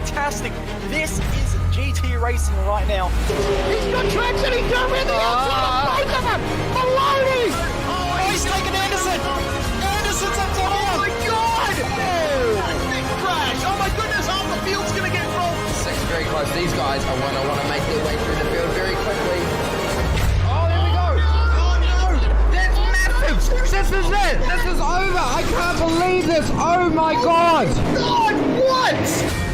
fantastic. This is GT racing right now. He's got tracks and he's going in the outside of both of them. Maloney! Oh, he's taken Anderson. Anderson's up to Oh my God! Oh. Big crash! Oh my goodness, half the field's going to get rolled. Section's very close. These guys are going to want to make their way through the field very quickly. This is it! This is over! I can't believe this! Oh my God! God, what?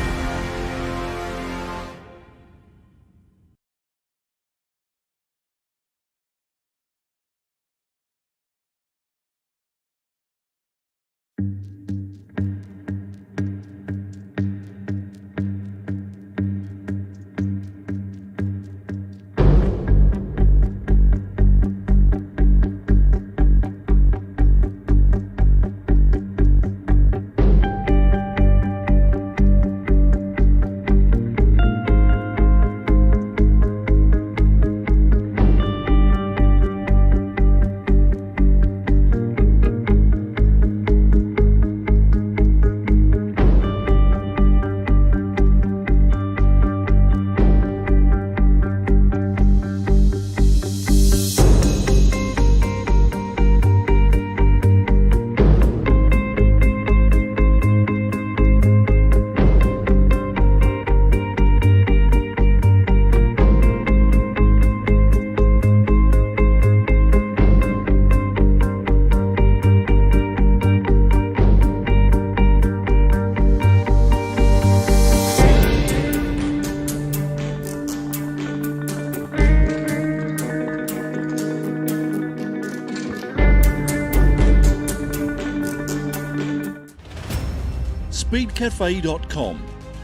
Speedcafe.com,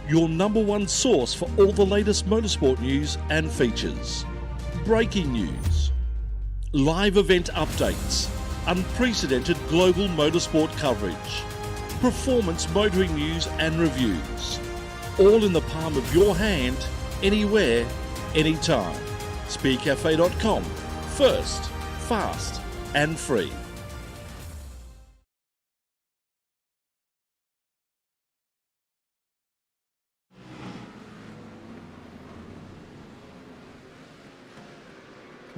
your #1 source for all the latest motorsport news and features. Breaking news, live event updates, unprecedented global motorsport coverage, performance motoring news and reviews, all in the palm of your hand, anywhere, anytime. Speedcafe.com, first, fast and free.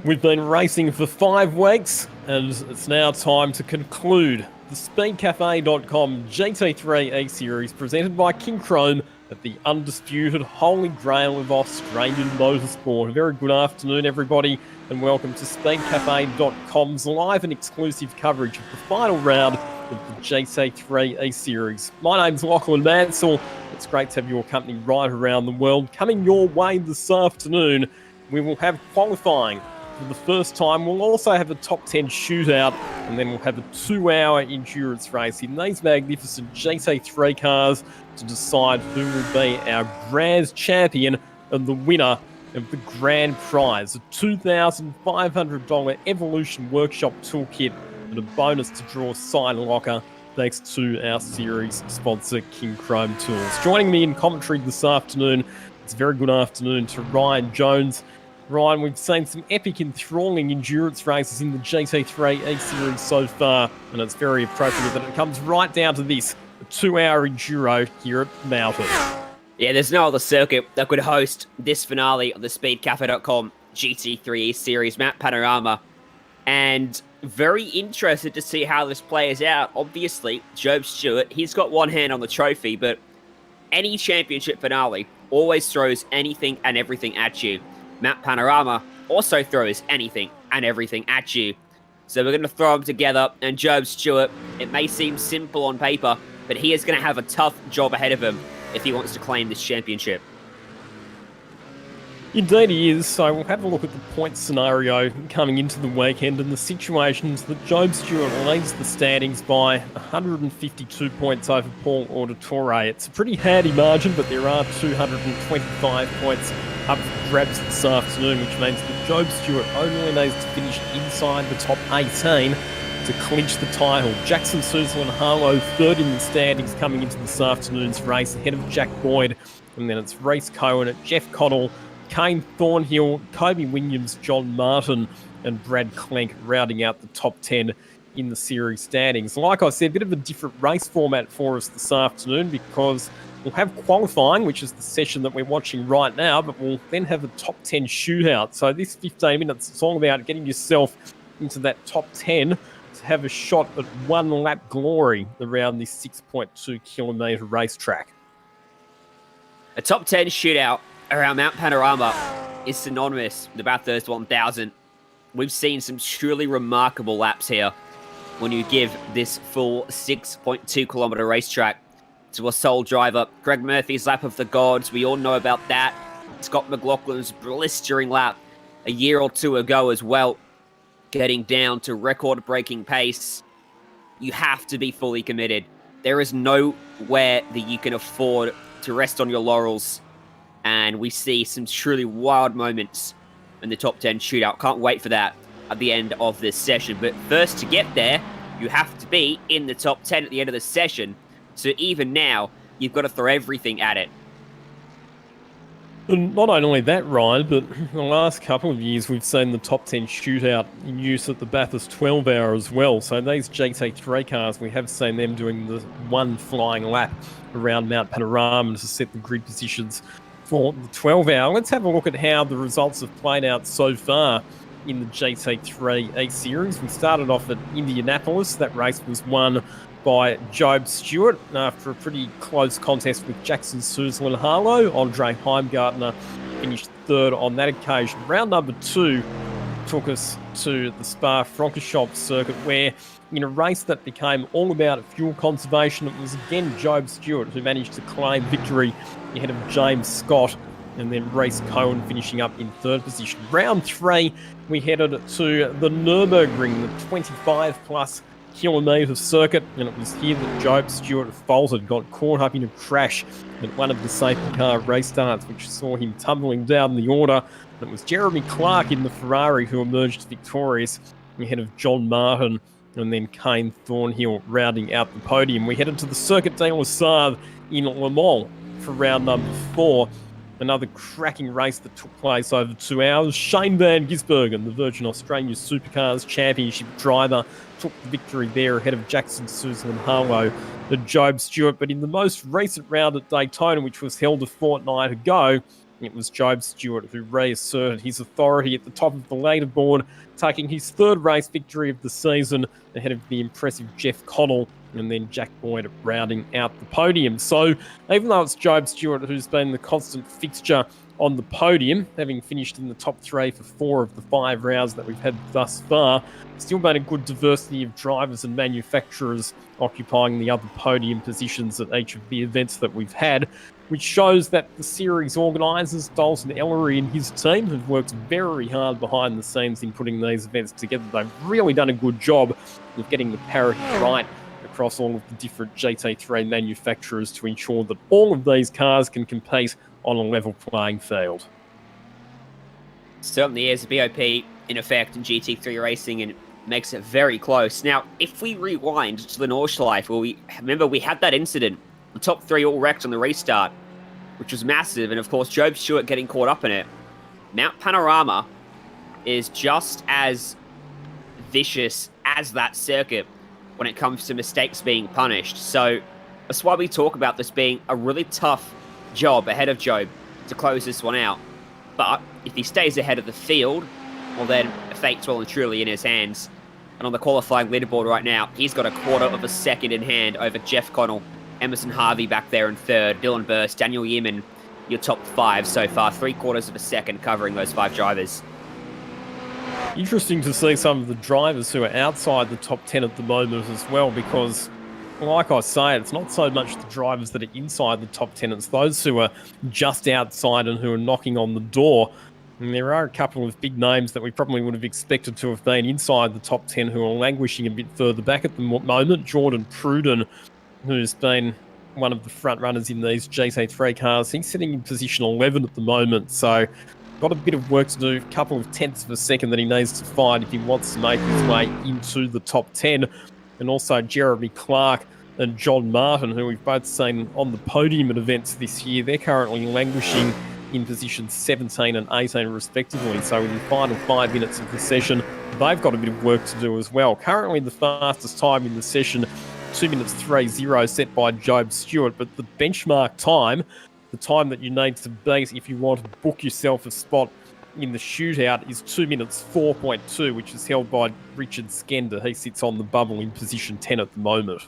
We've been racing for 5 weeks, and it's now time to conclude the Speedcafe.com GT3 Eseries presented by Kincrome at the undisputed holy grail of Australian motorsport. A very good afternoon, everybody, and welcome to Speedcafe.com's live and exclusive coverage of the final round of the GT3 Eseries. My name's Lachlan Mansell. It's great to have your company right around the world. Coming your way this afternoon, we will have qualifying. For the first time, we'll also have a top 10 shootout, and then we'll have a 2-hour endurance race in these magnificent GT3 cars to decide who will be our grand champion and the winner of the grand prize, a $2,500 Evolution Workshop toolkit and a bonus to draw side locker thanks to our series sponsor Kincrome Tools. Joining me in commentary this afternoon, it's a very good afternoon to Ryan Jones. Ryan, we've seen some epic, enthralling endurance races in the GT3 E-Series so far, and it's very appropriate that it comes right down to this, a 2-hour enduro here at Mountain. Yeah, there's no other circuit that could host this finale of the Speedcafe.com GT3 E-Series map panorama, and very interested to see how this plays out. Obviously, Job Stewart, he's got one hand on the trophy, but any championship finale always throws anything and everything at you. Map Panorama also throws anything and everything at you. So we're going to throw them together, and Job Stewart, it may seem simple on paper, but he is going to have a tough job ahead of him if he wants to claim this championship. Indeed he is, so we'll have a look at the point scenario coming into the weekend and the situations that Job Stewart leads the standings by 152 points over Paul Auditore. It's a pretty handy margin, but there are 225 points up for grabs this afternoon, which means that Job Stewart only needs to finish inside the top 18 to clinch the title. Jackson Sousa and Harlow third in the standings coming into this afternoon's race, ahead of Jack Boyd, and then it's Reece Cohen at Jeff Connell, Kane Thornhill, Kobe Williams, John Martin, and Brad Clenk rounding out the top 10 in the series standings. Like I said, a bit of a different race format for us this afternoon because We'll have qualifying, which is the session that we're watching right now, but we'll then have a top 10 shootout. So this 15 minutes, it's all about getting yourself into that top 10 to have a shot at one lap glory around this 6.2 kilometre racetrack. A top 10 shootout around Mount Panorama is synonymous with the Bathurst 1000. We've seen some truly remarkable laps here when you give this full 6.2 kilometre racetrack to a sole driver. Greg Murphy's lap of the gods, we all know about that. Scott McLaughlin's blistering lap a year or two ago as well, getting down to record-breaking pace. You have to be fully committed. There is nowhere that you can afford to rest on your laurels, and we see some truly wild moments in the top 10 shootout. Can't wait for that at the end of this session. But first, to get there, you have to be in the top 10 at the end of the session. So even now, you've got to throw everything at it. And not only that, Ryan, but in the last couple of years, we've seen the top 10 shootout in use at the Bathurst 12 hour as well. So these GT3 cars, we have seen them doing the one flying lap around Mount Panorama to set the grid positions for the 12 hour. Let's have a look at how the results have played out so far in the GT3 Eseries. We started off at Indianapolis. That race was won by Job Stewart after a pretty close contest with Jackson Suzel and Harlow. Andre Heimgartner finished third on that occasion. Round number 2 took us to the Spa-Francorchamps circuit, where in a race that became all about fuel conservation, it was again Job Stewart who managed to claim victory ahead of James Scott, and then Reece Cohen finishing up in third position. Round 3, we headed to the Nürburgring, the 25-plus kilometre circuit, and it was here that Job Stewart faltered, got caught up in a crash at one of the safety car race starts, which saw him tumbling down the order. And it was Jeremy Clark in the Ferrari who emerged victorious ahead of John Martin, and then Kane Thornhill rounding out the podium. We headed to the Circuit des Lassards in Le Mans for round number 4. Another cracking race that took place over 2 hours. Shane Van Gisbergen, the Virgin Australia Supercars Championship driver, took the victory there ahead of Jackson Suzel and Harlow and Job Stewart. But in the most recent round at Daytona, which was held a fortnight ago, it was Job Stewart who reasserted his authority at the top of the leaderboard, taking his third race victory of the season ahead of the impressive Jeff Connell, and then Jack Boyd rounding out the podium. So even though it's Job Stewart who's been the constant fixture on the podium, having finished in the top 3 for 4 of the 5 rounds that we've had thus far, still been a good diversity of drivers and manufacturers occupying the other podium positions at each of the events that we've had, which shows that the series organisers, Dalton Ellery and his team, have worked very hard behind the scenes in putting these events together. They've really done a good job of getting the parity right across all of the different GT3 manufacturers to ensure that all of these cars can compete on a level playing field. Certainly is a BOP in effect in GT3 racing, and makes it very close. Now, if we rewind to the Nordschleife, where we had that incident, the top 3 all wrecked on the restart, which was massive, and of course Job Stewart getting caught up in it. Mount Panorama is just as vicious as that circuit when it comes to mistakes being punished. So that's why we talk about this being a really tough job ahead of Job to close this one out. But if he stays ahead of the field, well then, fate's well and truly in his hands. And on the qualifying leaderboard right now, he's got a quarter of a second in hand over Jeff Connell, Emerson Harvey back there in third, Dylan Burst, Daniel Yeaman, your top 5 so far, 3/4 of a second covering those 5 drivers. Interesting to see some of the drivers who are outside the top 10 at the moment as well, because like I say, it's not so much the drivers that are inside the top 10, it's those who are just outside and who are knocking on the door. And there are a couple of big names that we probably would have expected to have been inside the top 10 who are languishing a bit further back at the moment. Jordan Pruden, who's been one of the front runners in these GT3 cars, he's sitting in position 11 at the moment, so got a bit of work to do, a couple of tenths of a second that he needs to find if he wants to make his way into the top 10. And also Jeremy Clark and John Martin, who we've both seen on the podium at events this year, they're currently languishing in positions 17 and 18 respectively. So in the final 5 minutes of the session, they've got a bit of work to do as well. Currently the fastest time in the session, 2 minutes 30 set by Job Stewart, but the benchmark time, the time that you need to beat if you want to book yourself a spot in the shootout, is 2 minutes 4.2, which is held by Richard Skender. He sits on the bubble in position 10 at the moment.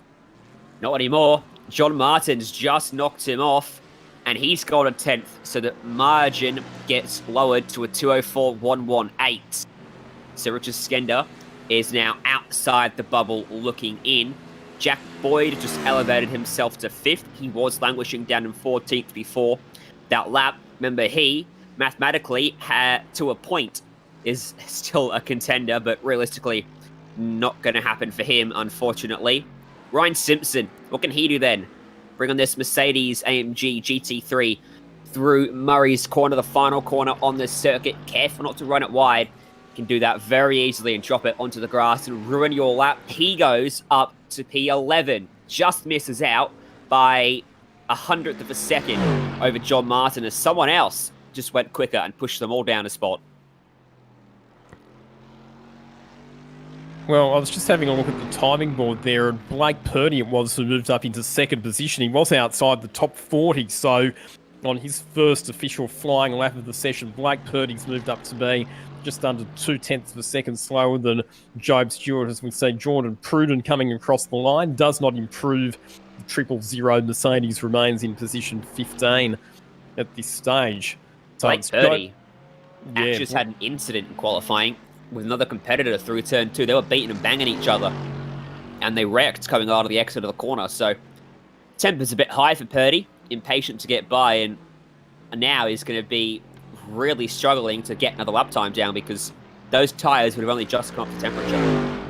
Not anymore. John Martin's just knocked him off, and he's got a 10th, so the margin gets lowered to a 204.118. So Richard Skender is now outside the bubble looking in. Jack Boyd just elevated himself to 5th. He was languishing down in 14th before that lap. Remember, he, mathematically, to a point, is still a contender, but realistically, not going to happen for him, unfortunately. Ryan Simpson, what can he do then? Bring on this Mercedes AMG GT3 through Murray's corner, the final corner on the circuit. Careful not to run it wide. Can do that very easily and drop it onto the grass and ruin your lap. He goes up to P11, just misses out by 100th of a second over John Martin, as someone else just went quicker and pushed them all down a spot. Well, I was just having a look at the timing board there, and Blake Purdy it was who moved up into 2nd position. He was outside the top 40, so on his first official flying lap of the session, Blake Purdy's moved up to be just under 0.2 of a second slower than Job Stewart. As we say, Jordan Pruden coming across the line does not improve. The 000 Mercedes remains in position 15 at this stage. So Blake Purdy just had an incident in qualifying with another competitor through turn 2. They were beating and banging each other, and they wrecked coming out of the exit of the corner. So temper's a bit high for Purdy, impatient to get by, and now he's going to be really struggling to get another lap time down because those tyres would have only just come up to temperature.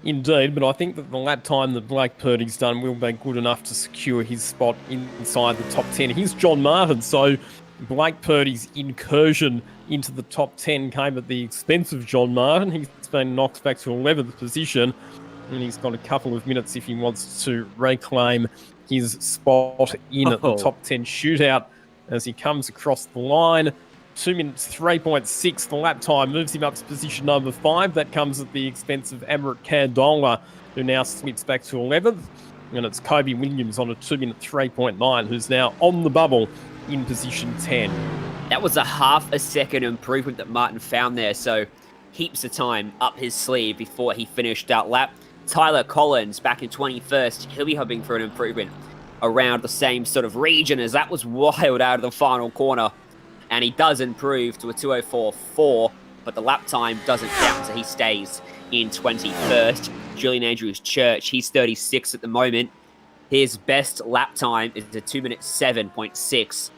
Indeed, but I think that the lap time that Blake Purdy's done will be good enough to secure his spot inside the top 10. Here's John Martin, so Blake Purdy's incursion into the top 10 came at the expense of John Martin. He's been knocked back to 11th position, and he's got a couple of minutes if he wants to reclaim his spot in at the top 10 shootout as he comes across the line. 2 minutes 3.6. The lap time moves him up to position number 5. That comes at the expense of Amrit Candola, who now slips back to 11th. And it's Kobe Williams on a 2 minute 3.9, who's now on the bubble in position 10. That was a half a second improvement that Martin found there, so heaps of time up his sleeve before he finished that lap. Tyler Collins back in 21st. He'll be hoping for an improvement around the same sort of region, as that was wild out of the final corner. And he does improve to a 204.4, but the lap time doesn't count, so he stays in 21st. Julian Andrews Church, he's 36 at the moment. His best lap time is a 2 minute 7.6.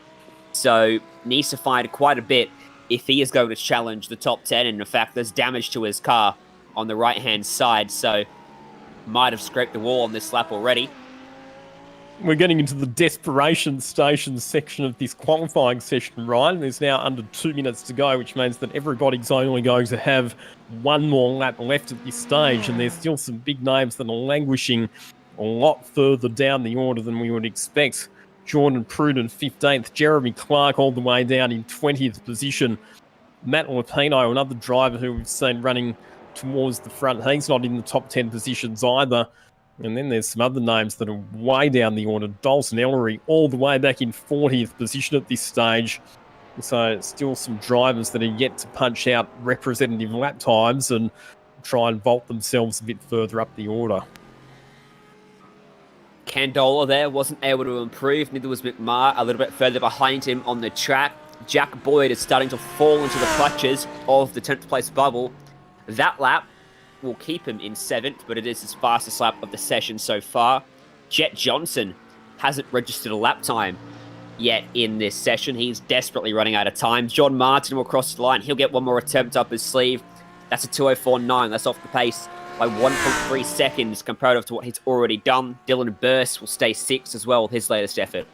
So needs to find quite a bit if he is going to challenge the top 10. And in fact, there's damage to his car on the right-hand side, so might have scraped the wall on this lap already. We're getting into the desperation station section of this qualifying session, Ryan. There's now under 2 minutes to go, which means that everybody's only going to have one more lap left at this stage, and there's still some big names that are languishing a lot further down the order than we would expect. Jordan Pruden, 15th. Jeremy Clark all the way down in 20th position. Matt Lupino, another driver who we've seen running towards the front. He's not in the top 10 positions either. And then there's some other names that are way down the order. Dalton Ellery all the way back in 40th position at this stage. So still some drivers that are yet to punch out representative lap times and try and vault themselves a bit further up the order. Candola there wasn't able to improve. Neither was McMahon, a little bit further behind him on the track. Jack Boyd is starting to fall into the clutches of the 10th place bubble. That lap will keep him in 7th, but it is his fastest lap of the session so far. Jet Johnson hasn't registered a lap time yet in this session. He's desperately running out of time. John Martin will cross the line. He'll get one more attempt up his sleeve. That's a 204.9. That's off the pace by 1.3 seconds comparative to what he's already done. Dylan Burst will stay 6th as well with his latest effort.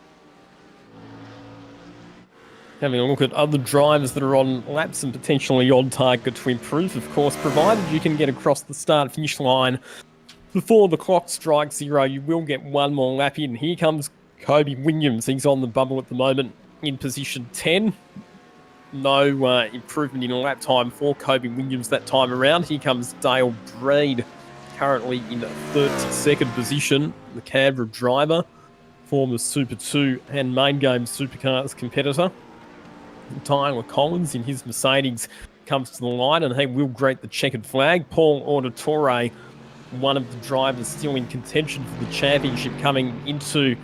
Having a look at other drivers that are on laps and potentially on target to improve, of course, provided you can get across the start-finish line before the clock strikes 0, you will get one more lap in. Here comes Kobe Williams. He's on the bubble at the moment in position 10. No improvement in lap time for Kobe Williams that time around. Here comes Dale Breed currently in 32nd position. The Canberra driver, former Super 2 and main game Supercars competitor. Tyler Collins in his Mercedes comes to the line, and he will greet the checkered flag. Paul Auditore, one of the drivers still in contention for the championship coming into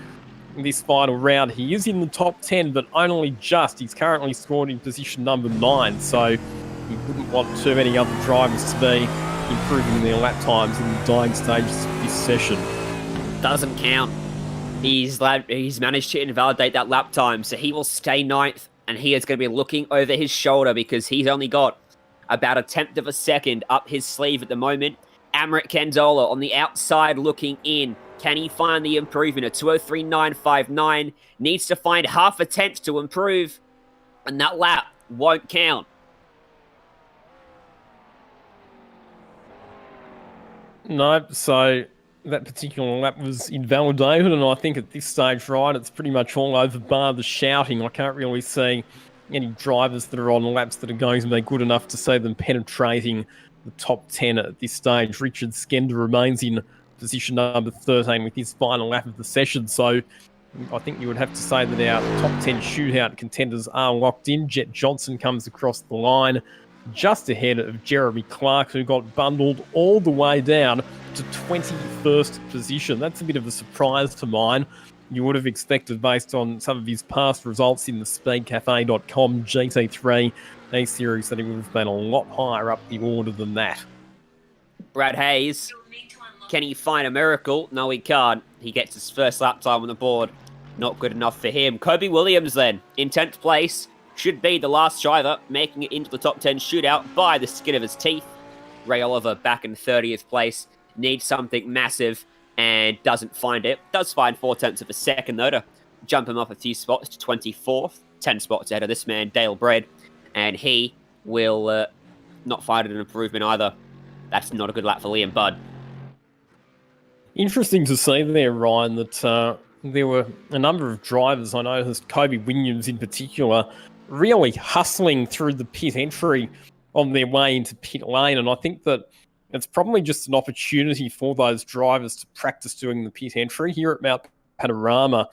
this final round. He is in the top 10, but only just. He's currently scored in position number 9, so he wouldn't want too many other drivers to be improving their lap times in the dying stages of this session. Doesn't count. He's managed to invalidate that lap time, so he will stay 9th, and he is going to be looking over his shoulder because he's only got about a 1/10 of a second up his sleeve at the moment. Amrit Kendola on the outside looking in. Can he find the improvement? A 2:03.959. Needs to find half a 1/10 to improve, and that lap won't count. No, so that particular lap was invalidated, and I think at this stage, right, it's pretty much all over bar the shouting. I can't really see any drivers that are on laps that are going to be good enough to see them penetrating the top 10 at this stage. Richard Skender remains in position number 13 with his final lap of the session, so I think you would have to say that our top 10 shootout contenders are locked in. Jet Johnson comes across the line just ahead of Jeremy Clark, who got bundled all the way down to 21st position. That's a bit of a surprise to mine. You would have expected, based on some of his past results in the speedcafe.com GT3 Eseries, that he would have been a lot higher up the order than that. Brad Hayes, can he find a miracle? No, he can't. He gets his first lap time on the board. Not good enough for him. Kobe Williams then, in 10th place, should be the last driver making it into the top 10 shootout by the skin of his teeth. Ray Oliver back in 30th place, needs something massive and doesn't find it. Does find 4/10 of a second though to jump him up a few spots to 24th. 10 spots ahead of this man, Dale Bread. And he will not find an improvement either. That's not a good lap for Liam Budd. Interesting to see there, Ryan, that there were a number of drivers, I noticed Kobe Williams in particular, really hustling through the pit entry on their way into pit lane. And I think that it's probably just an opportunity for those drivers to practice doing the pit entry here at Mount Panorama,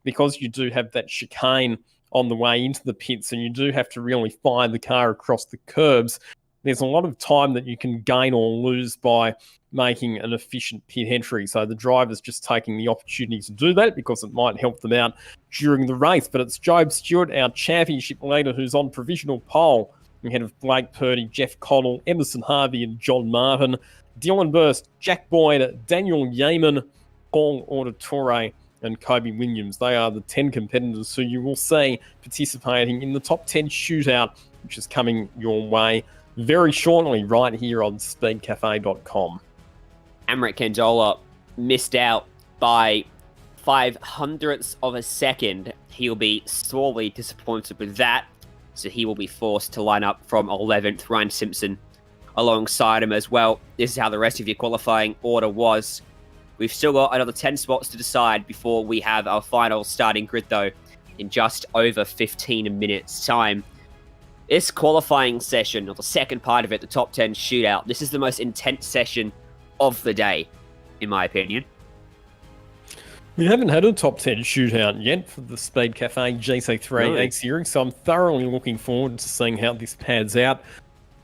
because you do have that chicane on the way into the pits and you do have to really fire the car across the curbs. There's a lot of time that you can gain or lose by making an efficient pit entry. So the driver's just taking the opportunity to do that because it might help them out during the race. But it's Job Stewart, our championship leader, who's on provisional pole ahead of Blake Purdy, Jeff Connell, Emerson Harvey and John Martin. Dylan Burst, Jack Boyd, Daniel Yeaman, Paul Auditore and Kobe Williams. They are the 10 competitors who you will see participating in the top 10 shootout, which is coming your way very shortly right here on speedcafe.com. Amrit Kendola missed out by 0.05 of a second. He'll be sorely disappointed with that, so he will be forced to line up from 11th. Ryan Simpson alongside him as well. This is how the rest of your qualifying order was. We've still got another 10 spots to decide before we have our final starting grid, though, in just over 15 minutes' time. This qualifying session, or the second part of it, the top 10 shootout, this is the most intense session of the day, in my opinion. We haven't had a top 10 shootout yet for the Speed Cafe GT3 Eseries, so I'm thoroughly looking forward to seeing how this pans out,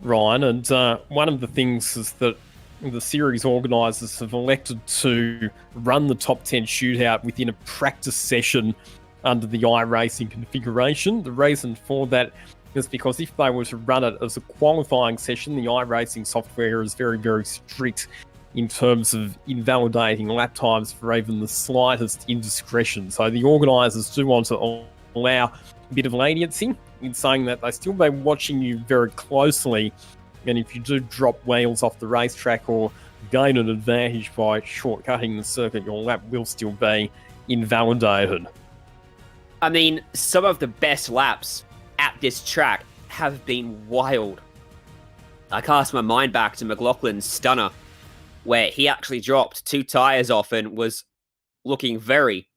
Ryan. And one of the things is that the series organisers have elected to run the top 10 shootout within a practice session under the iRacing configuration. The reason for that is because if they were to run it as a qualifying session, the iRacing software is very, very strict in terms of invalidating lap times for even the slightest indiscretion. So the organisers do want to allow a bit of leniency in saying that they still be watching you very closely, and if you do drop wheels off the racetrack or gain an advantage by shortcutting the circuit, your lap will still be invalidated. I mean, some of the best laps at this track have been wild. I cast my mind back to McLaughlin's stunner, where he actually dropped 2 tyres off and was looking very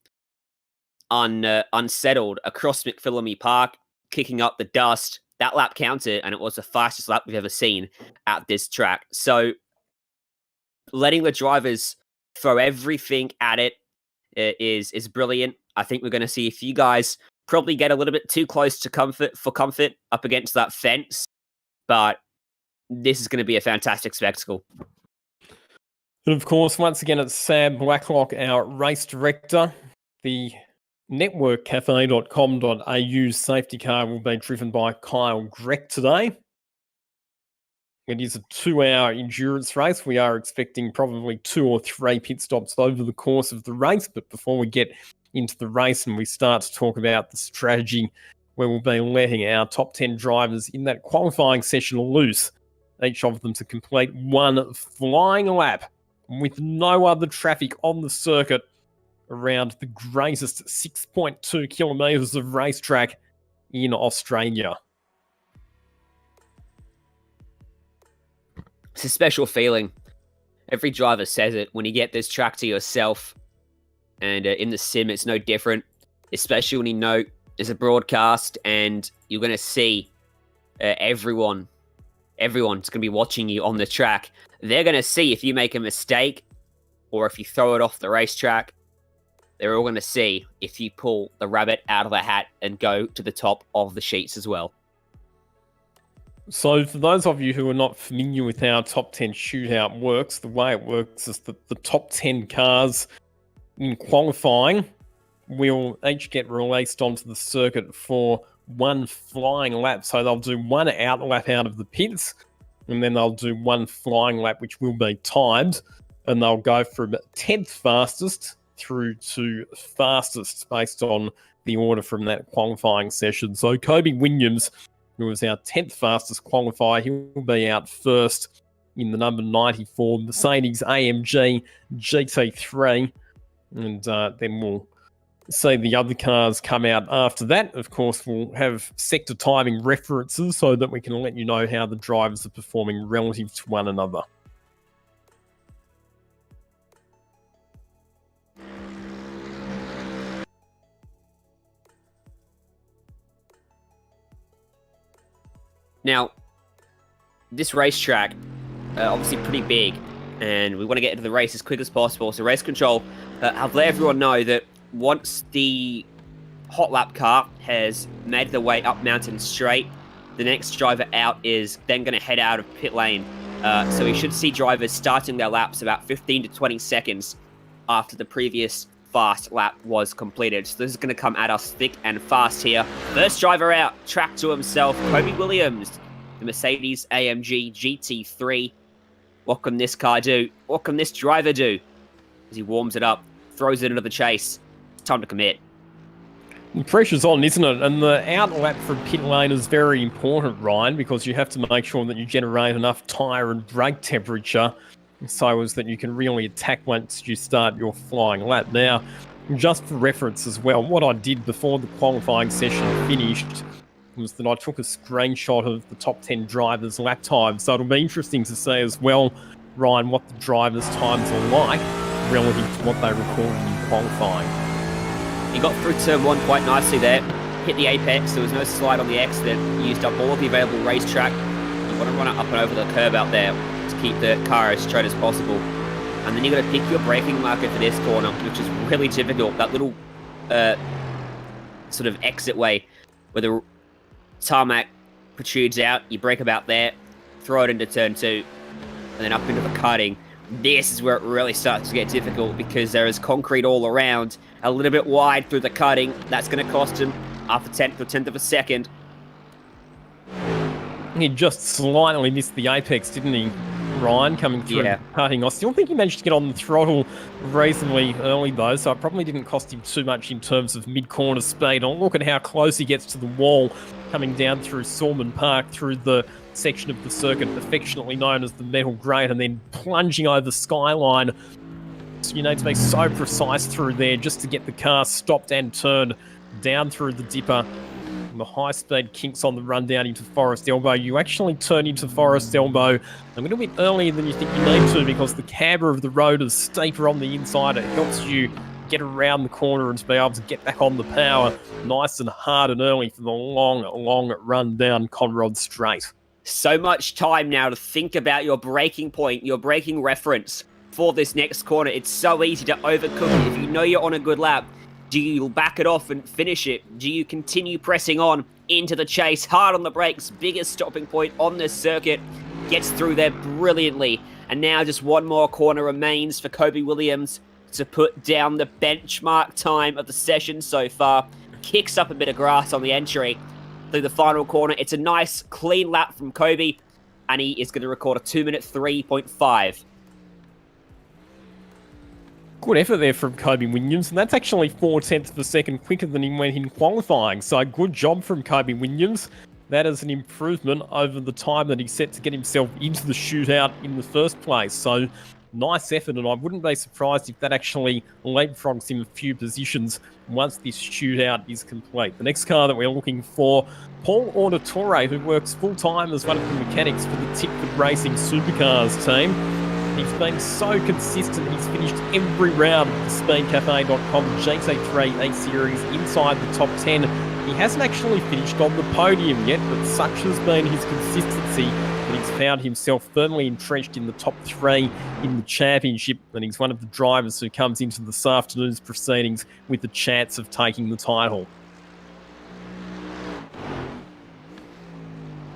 unsettled across McPhillamy Park, kicking up the dust. That lap counted, and it was the fastest lap we've ever seen at this track. So letting the drivers throw everything at it is brilliant. I think we're going to see a few guys probably get a little bit too close to comfort up against that fence, but this is going to be a fantastic spectacle. And of course, once again, it's Sam Blacklock, our race director. The networkcafe.com.au safety car will be driven by Kyle Greck today. It is a 2-hour endurance race. We are expecting probably 2 or 3 pit stops over the course of the race. But before we get into the race and we start to talk about the strategy, where we'll be letting our top 10 drivers in that qualifying session loose, each of them to complete one flying lap with no other traffic on the circuit around the greatest 6.2 kilometres of racetrack in Australia. It's a special feeling. Every driver says it. When you get this track to yourself, and in the sim, it's no different, especially when you know there's a broadcast and you're going to see everyone's going to be watching you on the track. They're going to see if you make a mistake or if you throw it off the racetrack. They're all going to see if you pull the rabbit out of the hat and go to the top of the sheets as well. So for those of you who are not familiar with how top 10 shootout works, the way it works is that the top 10 cars in qualifying will each get released onto the circuit for one flying lap. So they'll do one out lap out of the pits, and then they'll do one flying lap, which will be timed, and they'll go from 10th fastest through to fastest based on the order from that qualifying session. So Kobe Williams, who was our 10th fastest qualifier, he will be out first in the number 94 Mercedes AMG GT3, and then we'll see the other cars come out after that. Of course, we'll have sector timing references so that we can let you know how the drivers are performing relative to one another. Now, this racetrack, obviously pretty big, and we want to get into the race as quick as possible. So race control, I've let everyone know that once the hot lap car has made their way up Mountain Straight, the next driver out is then going to head out of pit lane. So we should see drivers starting their laps about 15 to 20 seconds after the previous fast lap was completed. So this is going to come at us thick and fast here. First driver out, track to himself, Kobe Williams, the Mercedes AMG GT3. What can this car do? What can this driver do? As he warms it up, throws it into the chase. It's time to commit. The pressure's on, isn't it? And the out lap from pit lane is very important, Ryan, because you have to make sure that you generate enough tyre and brake temperature so as that you can really attack once you start your flying lap. Now, just for reference as well, what I did before the qualifying session finished was that I took a screenshot of the top 10 drivers' lap times. So it'll be interesting to see as well, Ryan, what the drivers' times are like relative to what they recorded in qualifying. He got through turn 1 quite nicely there. Hit the apex. There was no slide on the exit. Used up all of the available racetrack. You want to run it up and over the curb out there to keep the car as straight as possible. And then you've got to pick your braking marker for this corner, which is really difficult. That little sort of exit way where the tarmac protrudes out. You brake about there, throw it into turn 2, and then up into the cutting. This is where it really starts to get difficult because there is concrete all around, a little bit wide through the cutting. That's going to cost him half a tenth of a second. He just slightly missed the apex, didn't he, Ryan, coming through the cutting? I still think he managed to get on the throttle reasonably early, though, so it probably didn't cost him too much in terms of mid-corner speed. I'll look at how close he gets to the wall coming down through Salmon Park, through the section of the circuit affectionately known as the Metal Grate, and then plunging over Skyline. So you need to be so precise through there just to get the car stopped and turned down through the dipper. And the high-speed kinks on the run down into Forest Elbow. You actually turn into Forest Elbow a little bit earlier than you think you need to because the camber of the road is steeper on the inside. It helps you get around the corner and to be able to get back on the power nice and hard and early for the long run down Conrod Straight. So much time now to think about your braking point, your braking reference. for this next corner. It's so easy to overcook it. If you know you're on a good lap, do you back it off and finish it? Do you continue pressing on into the chase, hard on the brakes, biggest stopping point on this circuit, gets through there brilliantly. And now just one more corner remains for Kobe Williams to put down the benchmark time of the session so far. Kicks up a bit of grass on the entry through the final corner. It's a nice, clean lap from Kobe, and he is going to record a 2-minute 3.5. Good effort there from Kobe Williams, and that's actually 0.4 of a second quicker than he went in qualifying. So good job from Kobe Williams. That is an improvement over the time that he set to get himself into the shootout in the first place. So nice effort, and I wouldn't be surprised if that actually leapfrogs him a few positions once this shootout is complete. The next car that we're looking for, Paul Auditore, who works full-time as one of the mechanics for the Tickford Racing Supercars team. He's been so consistent. He's finished every round of the SpeedCafe.com GT3 Eseries inside the top 10. He hasn't actually finished on the podium yet, but such has been his consistency that he's found himself firmly entrenched in the top 3 in the championship, and he's one of the drivers who comes into this afternoon's proceedings with the chance of taking the title.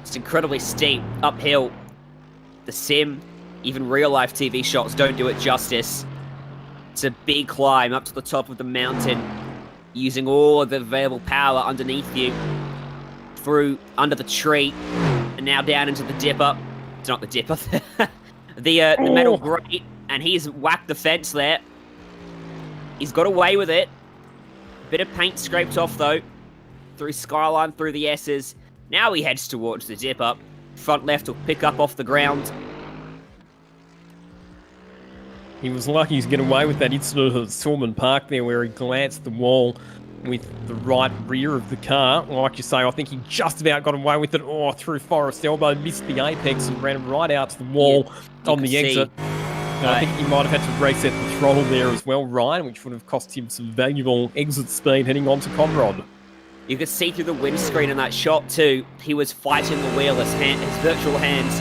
It's incredibly steep, uphill. The sim, even real-life TV shots don't do it justice. It's a big climb up to the top of the mountain, using all of the available power underneath you, through under the tree, and now down into the dipper. It's not the dipper, the metal grate, and he's whacked the fence there. He's got away with it. Bit of paint scraped off though, through Skyline, through the S's. Now he heads towards the dipper. Front left will pick up off the ground. He was lucky to get away with that incident at Silman Park there, where he glanced the wall with the right rear of the car. Like you say, I think he just about got away with it. Oh, through Forest Elbow, missed the apex and ran right out to the wall on the exit. I think he might have had to reset the throttle there as well, Ryan, which would have cost him some valuable exit speed heading on to Conrod. You could see through the windscreen in that shot too, he was fighting the wheel, his virtual hands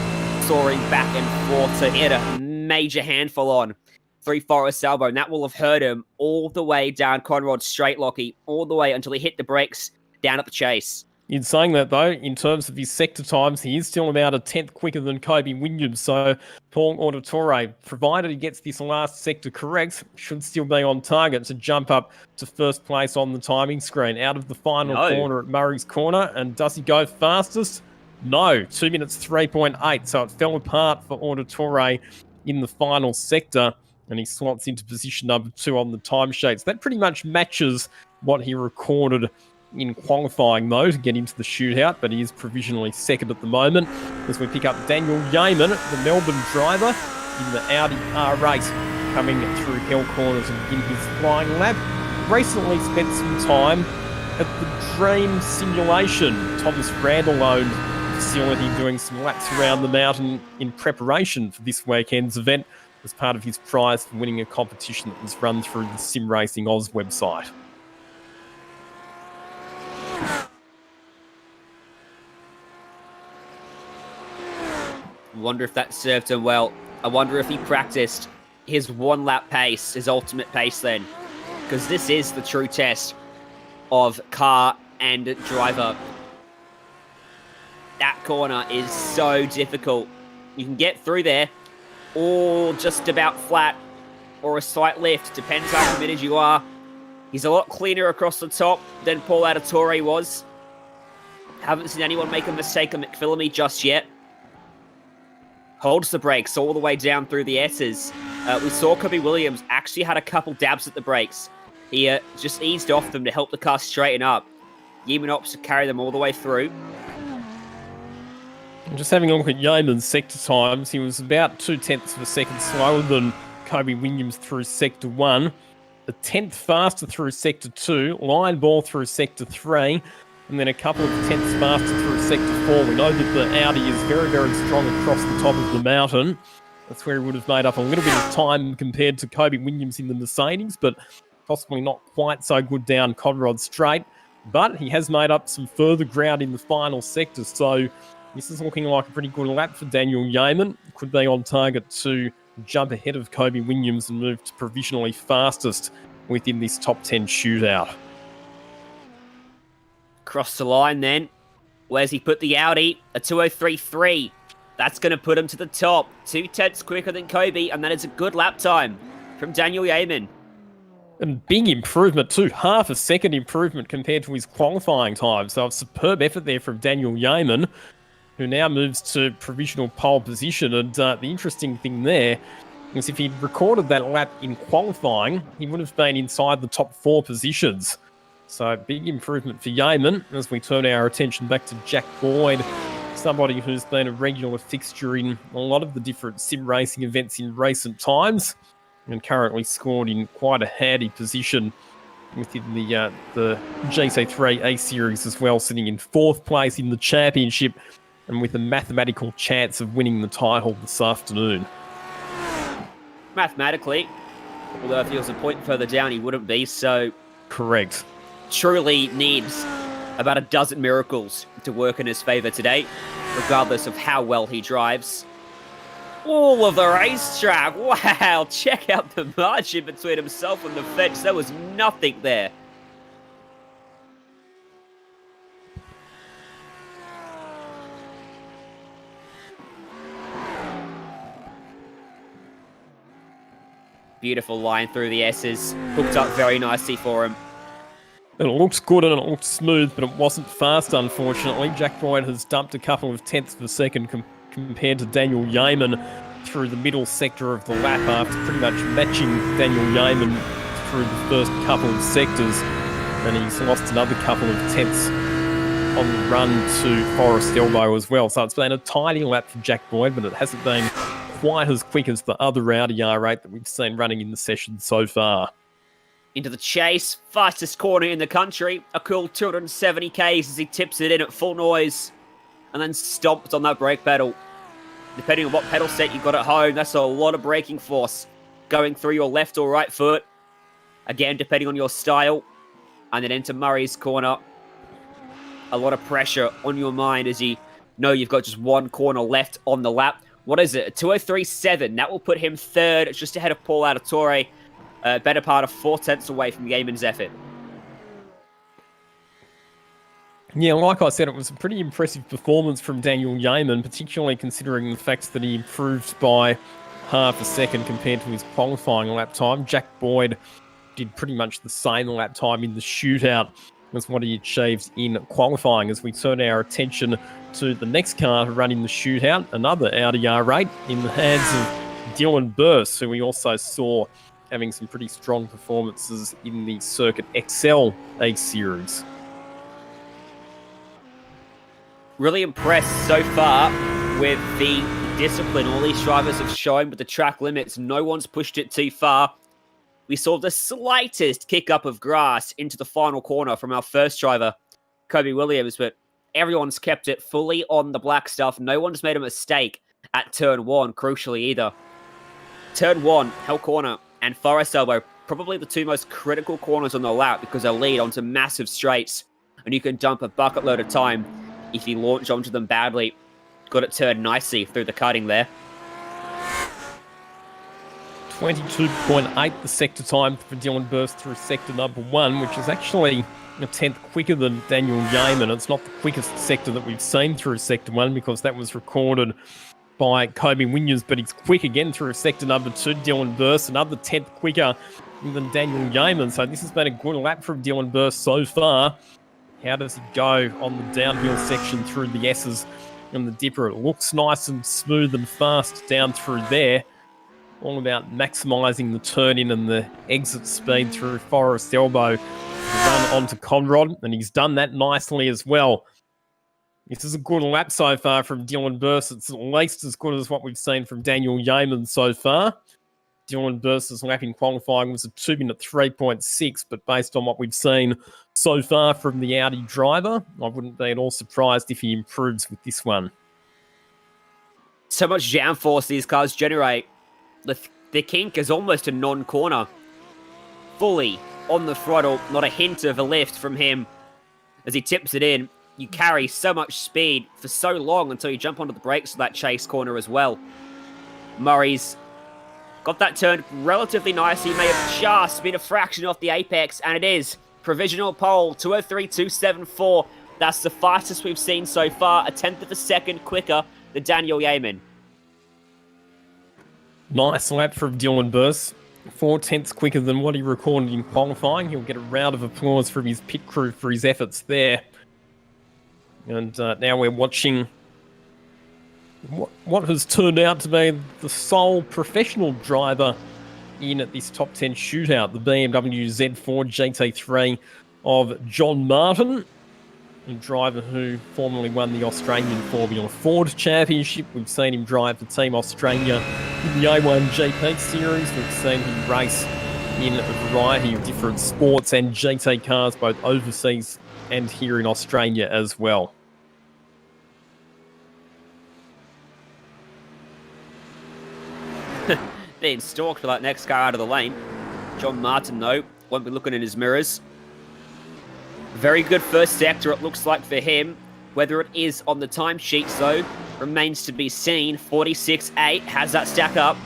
soaring back and forth, so he had a major handful on through Forest Elbow, and that will have hurt him all the way down Conrod Straight, Lockie, all the way until he hit the brakes down at the chase. In saying that, though, in terms of his sector times, he is still about a 10th quicker than Kobe Williams, so Paul Auditore, provided he gets this last sector correct, should still be on target to jump up to first place on the timing screen out of the final corner at Murray's Corner. And does he go fastest? No, 2 minutes 3.8, so it fell apart for Auditore in the final sector, and he slots into position number 2 on the timesheets. That pretty much matches what he recorded in qualifying, though, to get into the shootout, but he is provisionally second at the moment as we pick up Daniel Yeaman, the Melbourne driver, in the Audi R8, coming through Hill Corners and in his flying lap. Recently spent some time at the Dream Simulation, Thomas Randall-owned facility, doing some laps around the mountain in preparation for this weekend's event as part of his prize for winning a competition that was run through the Sim Racing Oz website. I wonder if that served him well. I wonder if he practiced his one-lap pace, his ultimate pace then. Because this is the true test of car and driver. That corner is so difficult. You can get through there, or just about flat, or a slight lift, depends how committed you are. He's a lot cleaner across the top than Paul Auditore was. Haven't seen anyone make a mistake on McPhillamy just yet. Holds the brakes all the way down through the S's. We saw Kobe Williams actually had a couple dabs at the brakes. He just eased off them to help the car straighten up. Yeaman opts to carry them all the way through. Just having a look at Yeaman's sector times, he was about 0.2 of a second slower than Kobe Williams through Sector 1, a 10th faster through Sector 2, line ball through Sector 3, and then a couple of tenths faster through Sector 4. We know that the Audi is very, very strong across the top of the mountain. That's where he would have made up a little bit of time compared to Kobe Williams in the Mercedes, but possibly not quite so good down Conrod Straight. But he has made up some further ground in the final sector, so this is looking like a pretty good lap for Daniel Yeaman. Could be on target to jump ahead of Kobe Williams and move to provisionally fastest within this top 10 shootout. Cross the line then. Where's he put the Audi? A 2:03.3. That's going to put him to the top. 2/10 quicker than Kobe, and that is a good lap time from Daniel Yeaman. And big improvement too, half a second improvement compared to his qualifying time. So a superb effort there from Daniel Yeaman, who now moves to provisional pole position. And the interesting thing there is if he'd recorded that lap in qualifying, he would have been inside the top 4 positions. So big improvement for Yeaman as we turn our attention back to Jack Boyd, somebody who's been a regular fixture in a lot of the different sim racing events in recent times and currently scored in quite a handy position within the GT3 Eseries as well, sitting in 4th place in the championship and with a mathematical chance of winning the title this afternoon. Mathematically, although if he was a point further down, he wouldn't be, so... Correct. Truly needs about a dozen miracles to work in his favour today, regardless of how well he drives. All of the racetrack, wow, check out the margin between himself and the fence, there was nothing there. Beautiful line through the S's, hooked up very nicely for him. It looks good and it looks smooth, but it wasn't fast, unfortunately. Jack Boyd has dumped a couple of tenths of a second compared to Daniel Yeaman through the middle sector of the lap after pretty much matching Daniel Yeaman through the first couple of sectors. And he's lost another couple of tenths on the run to Forest Elbow as well. So it's been a tiny lap for Jack Boyd, but it hasn't been quite as quick as the other Audi R8 that we've seen running in the session so far. Into the chase, fastest corner in the country, a cool 270 k's as he tips it in at full noise, and then stomps on that brake pedal. Depending on what pedal set you got at home, that's a lot of braking force going through your left or right foot. Again, depending on your style. And then into Murray's corner. A lot of pressure on your mind as you know you've got just one corner left on the lap. What is it? A 2:03.7. That will put him 3rd, just ahead of Paul Auditore. Better part of 4 tenths away from Yeaman's effort. Yeah, like I said, it was a pretty impressive performance from Daniel Yeaman, particularly considering the fact that he improved by half a second compared to his qualifying lap time. Jack Boyd did pretty much the same lap time in the shootout as what he achieved in qualifying. As we turn our attention to the next car to run in the shootout, another Audi R8 in the hands of Dylan Burse, who we also saw having some pretty strong performances in the Circuit XL A-Series. Really impressed so far with the discipline all these drivers have shown with the track limits. No one's pushed it too far. We saw the slightest kick up of grass into the final corner from our first driver, Kobe Williams, but everyone's kept it fully on the black stuff. No one's made a mistake at turn 1, crucially either. Turn 1, Hell Corner, and Forest Elbow, probably the 2 most critical corners on the lap because they lead onto massive straights, and you can dump a bucket load of time if you launch onto them badly. Got it turned nicely through the cutting there. 22.8 the sector time for Dylan Burse through sector number 1, which is actually a tenth quicker than Daniel Yeaman. It's not the quickest sector that we've seen through sector 1 because that was recorded by Kobe Williams, but he's quick again through sector number 2. Dylan Burse, another tenth quicker than Daniel Yeaman. So this has been a good lap from Dylan Burse so far. How does he go on the downhill section through the S's and the Dipper? It looks nice and smooth and fast down through there. All about maximising the turn-in and the exit speed through Forest Elbow to run onto Conrod, and he's done that nicely as well. This is a good lap so far from Dylan Burse. It's at least as good as what we've seen from Daniel Yeaman so far. Dylan Burse's lap in qualifying was a 2-minute 3.6, but based on what we've seen so far from the Audi driver, I wouldn't be at all surprised if he improves with this one. So much jam force these cars generate. The kink is almost a non-corner. Fully on the throttle, not a hint of a lift from him. As he tips it in, you carry so much speed for so long until you jump onto the brakes of that chase corner as well. Murray's Got that turned relatively nicely. May have just been a fraction off the apex, and it is. Provisional pole, 203.274. That's the fastest we've seen so far. A tenth of a second quicker than Daniel Yeaman. Nice lap from Dylan Burse. 4/10 quicker than what he recorded in qualifying. He'll get a round of applause from his pit crew for his efforts there. And now we're watching what has turned out to be the sole professional driver in at this top 10 shootout, the BMW Z4 GT3 of John Martin, a driver who formerly won the Australian Formula Ford Championship. We've seen him drive for Team Australia in the A1 GP Series. We've seen him race in a variety of different sports and GT cars, both overseas and here in Australia as well. Being stalked for that next car out of the lane. John Martin, though, won't be looking in his mirrors. Very good first sector, it looks like, for him. Whether it is on the timesheets, though, remains to be seen. 46.8, how's that stack up?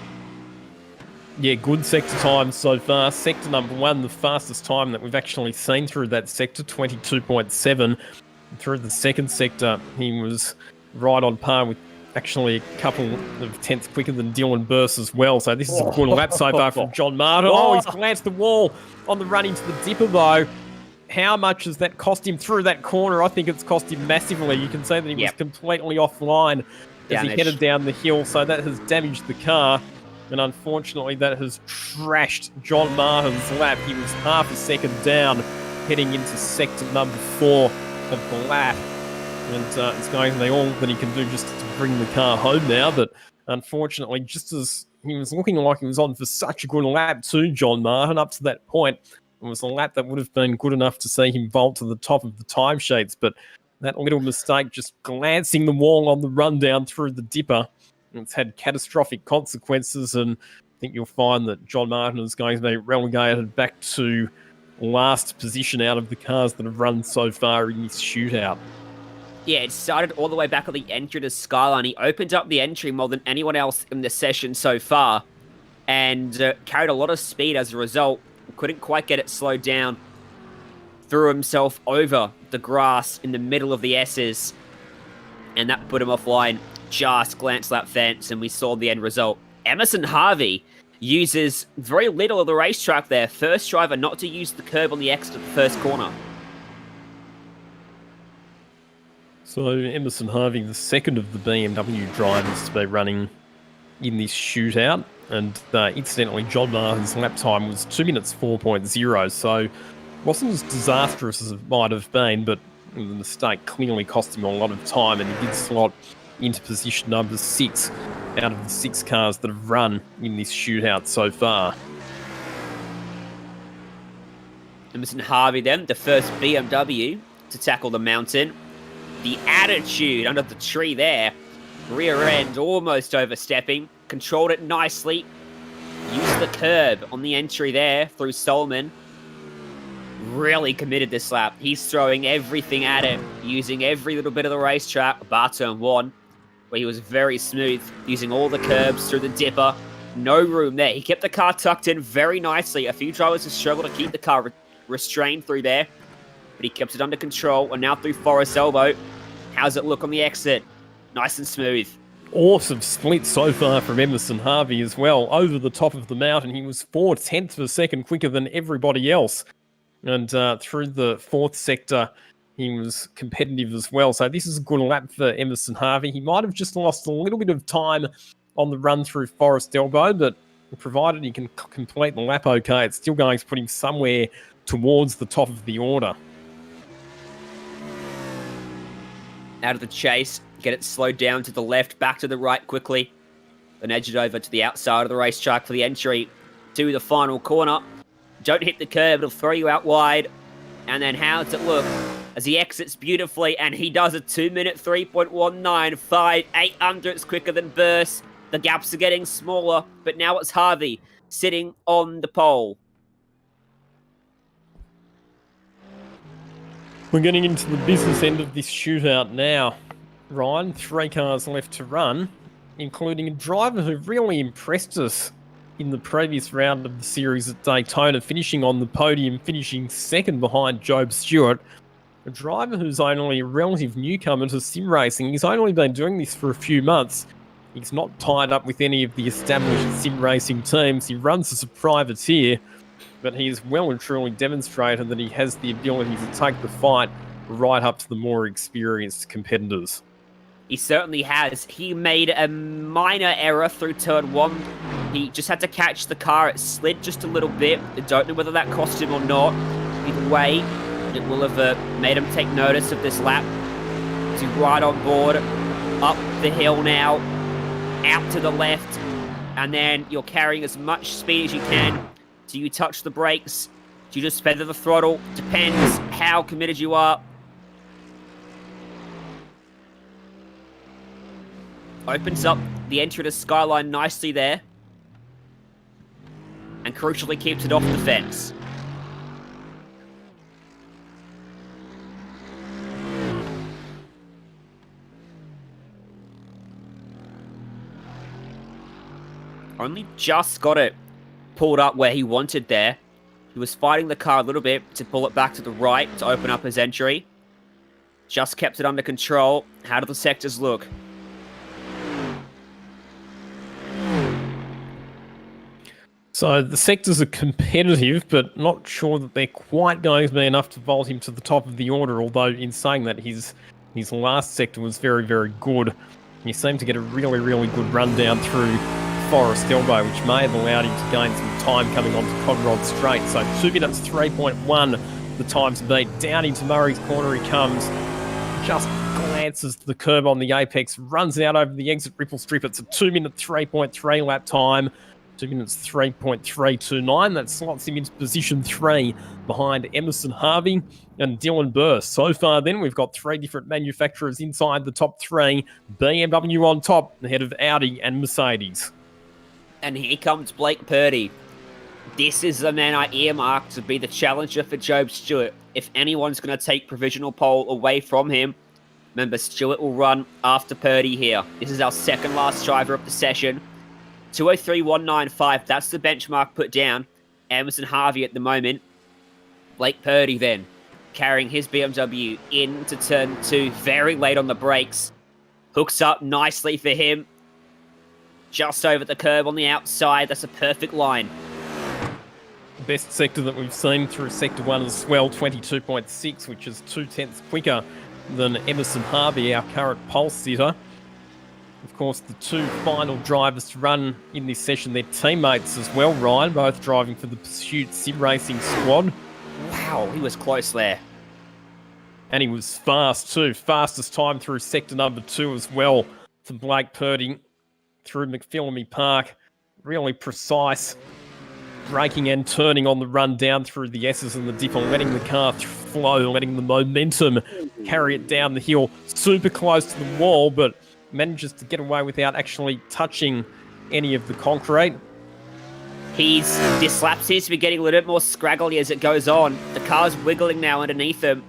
Yeah, good sector time so far. Sector number 1, the fastest time that we've actually seen through that sector, 22.7. Through the second sector, he was right on par with actually a couple of tenths quicker than Dylan Burse as well. So this is a good lap so far from John Martin. Oh, he's glanced the wall on the run into the dipper, though. How much has that cost him through that corner? I think it's cost him massively. You can see that he was completely offline as he headed down the hill. So that has damaged the car. And unfortunately, that has trashed John Martin's lap. He was half a second down heading into sector number 4 of the lap. And it's going to be all that he can do just to bring the car home now. But unfortunately, just as he was looking like he was on for such a good lap too, John Martin, up to that point, it was a lap that would have been good enough to see him vault to the top of the timesheets. But that little mistake, just glancing the wall on the rundown through the dipper, it's had catastrophic consequences. And I think you'll find that John Martin is going to be relegated back to last position out of the cars that have run so far in this shootout. Yeah, it started all the way back at the entry to Skyline. He opened up the entry more than anyone else in the session so far, and carried a lot of speed as a result. Couldn't quite get it slowed down. Threw himself over the grass in the middle of the S's, and that put him offline. Just glanced that fence, and we saw the end result. Emerson Harvey uses very little of the racetrack there. First driver not to use the curb on the exit of the first corner. So Emerson Harvey, the second of the BMW drivers to be running in this shootout. And incidentally, John Martin's lap time was 2 minutes 4.0, so wasn't as disastrous as it might have been, but the mistake clearly cost him a lot of time, and he did slot into position number 6 out of the 6 cars that have run in this shootout so far. Emerson Harvey then, the first BMW to tackle the mountain. The attitude under the tree there. Rear end almost overstepping. Controlled it nicely. Used the curb on the entry there through Solomon. Really committed this lap. He's throwing everything at him. Using every little bit of the racetrack. Bar turn 1. Where he was very smooth. Using all the curbs through the dipper. No room there. He kept the car tucked in very nicely. A few drivers have struggled to keep the car restrained through there. But he kept it under control, and now through Forest Elbow. How's it look on the exit? Nice and smooth. Awesome split so far from Emerson Harvey as well. Over the top of the mountain, he was 4/10 of a second quicker than everybody else. And through the 4th sector, he was competitive as well. So this is a good lap for Emerson Harvey. He might have just lost a little bit of time on the run through Forest Elbow, but provided he can complete the lap okay, it's still going to put him somewhere towards the top of the order. Out of the chase, get it slowed down to the left, back to the right quickly. Then edge it over to the outside of the racetrack for the entry to the final corner. Don't hit the curb, it'll throw you out wide. And then how does it look as he exits beautifully, and he does a 2 minute 3.195, 800s quicker than Burse. The gaps are getting smaller, but now it's Harvey sitting on the pole. We're getting into the business end of this shootout now. Ryan, 3 cars left to run, including a driver who really impressed us in the previous round of the series at Daytona, finishing on the podium, finishing second behind Job Stewart. A driver who's only a relative newcomer to sim racing. He's only been doing this for a few months. He's not tied up with any of the established sim racing teams. He runs as a privateer, but he has well and truly demonstrated that he has the ability to take the fight right up to the more experienced competitors. He certainly has. He made a minor error through turn 1. He just had to catch the car. It slid just a little bit. I don't know whether that cost him or not. Either way, it will have made him take notice of this lap. To right on board, up the hill now, out to the left, and then you're carrying as much speed as you can. Do you touch the brakes? Do you just feather the throttle? Depends how committed you are. Opens up the entry to Skyline nicely there. And crucially keeps it off the fence. Only just got it pulled up where he wanted there. He was fighting the car a little bit to pull it back to the right to open up his entry. Just kept it under control. How do the sectors look? So the sectors are competitive, but not sure that they're quite going to be enough to vault him to the top of the order, although in saying that his last sector was very, very good. He seemed to get a really, really good run down through Forest Elbow, which may have allowed him to gain some time coming onto Conrod Straight. So 2 minutes 3.1, the time to beat. Down into Murray's Corner he comes, just glances to the curb on the apex, runs out over the exit ripple strip. It's a 2 minute 3.3 lap time. 2 minutes 3.329. That slots him into position 3 behind Emerson Harvey and Dylan Burr. So far then, we've got 3 different manufacturers inside the top 3. BMW on top, ahead of Audi and Mercedes. And here comes Blake Purdy. This is the man I earmarked to be the challenger for Job Stewart. If anyone's going to take provisional pole away from him, remember, Stewart will run after Purdy here. This is our second last driver of the session. 203.195, that's the benchmark put down. Emerson Harvey at the moment. Blake Purdy then, carrying his BMW into turn 2, very late on the brakes. Hooks up nicely for him. Just over the curb on the outside, that's a perfect line. The best sector that we've seen through Sector 1 as well, 22.6, which is 0.2 quicker than Emerson Harvey, our current pole sitter. Of course, the 2 final drivers to run in this session, their teammates as well, Ryan, both driving for the Pursuit Sim Racing squad. Wow, he was close there. And he was fast too. Fastest time through sector number 2 as well for Blake Purdy through McPhillamy Park. Really precise braking and turning on the run down through the S's and the dipper, letting the car flow, letting the momentum carry it down the hill. Super close to the wall, but manages to get away without actually touching any of the concrete. This lap seems to be getting a little bit more scraggly as it goes on. The car's wiggling now underneath him.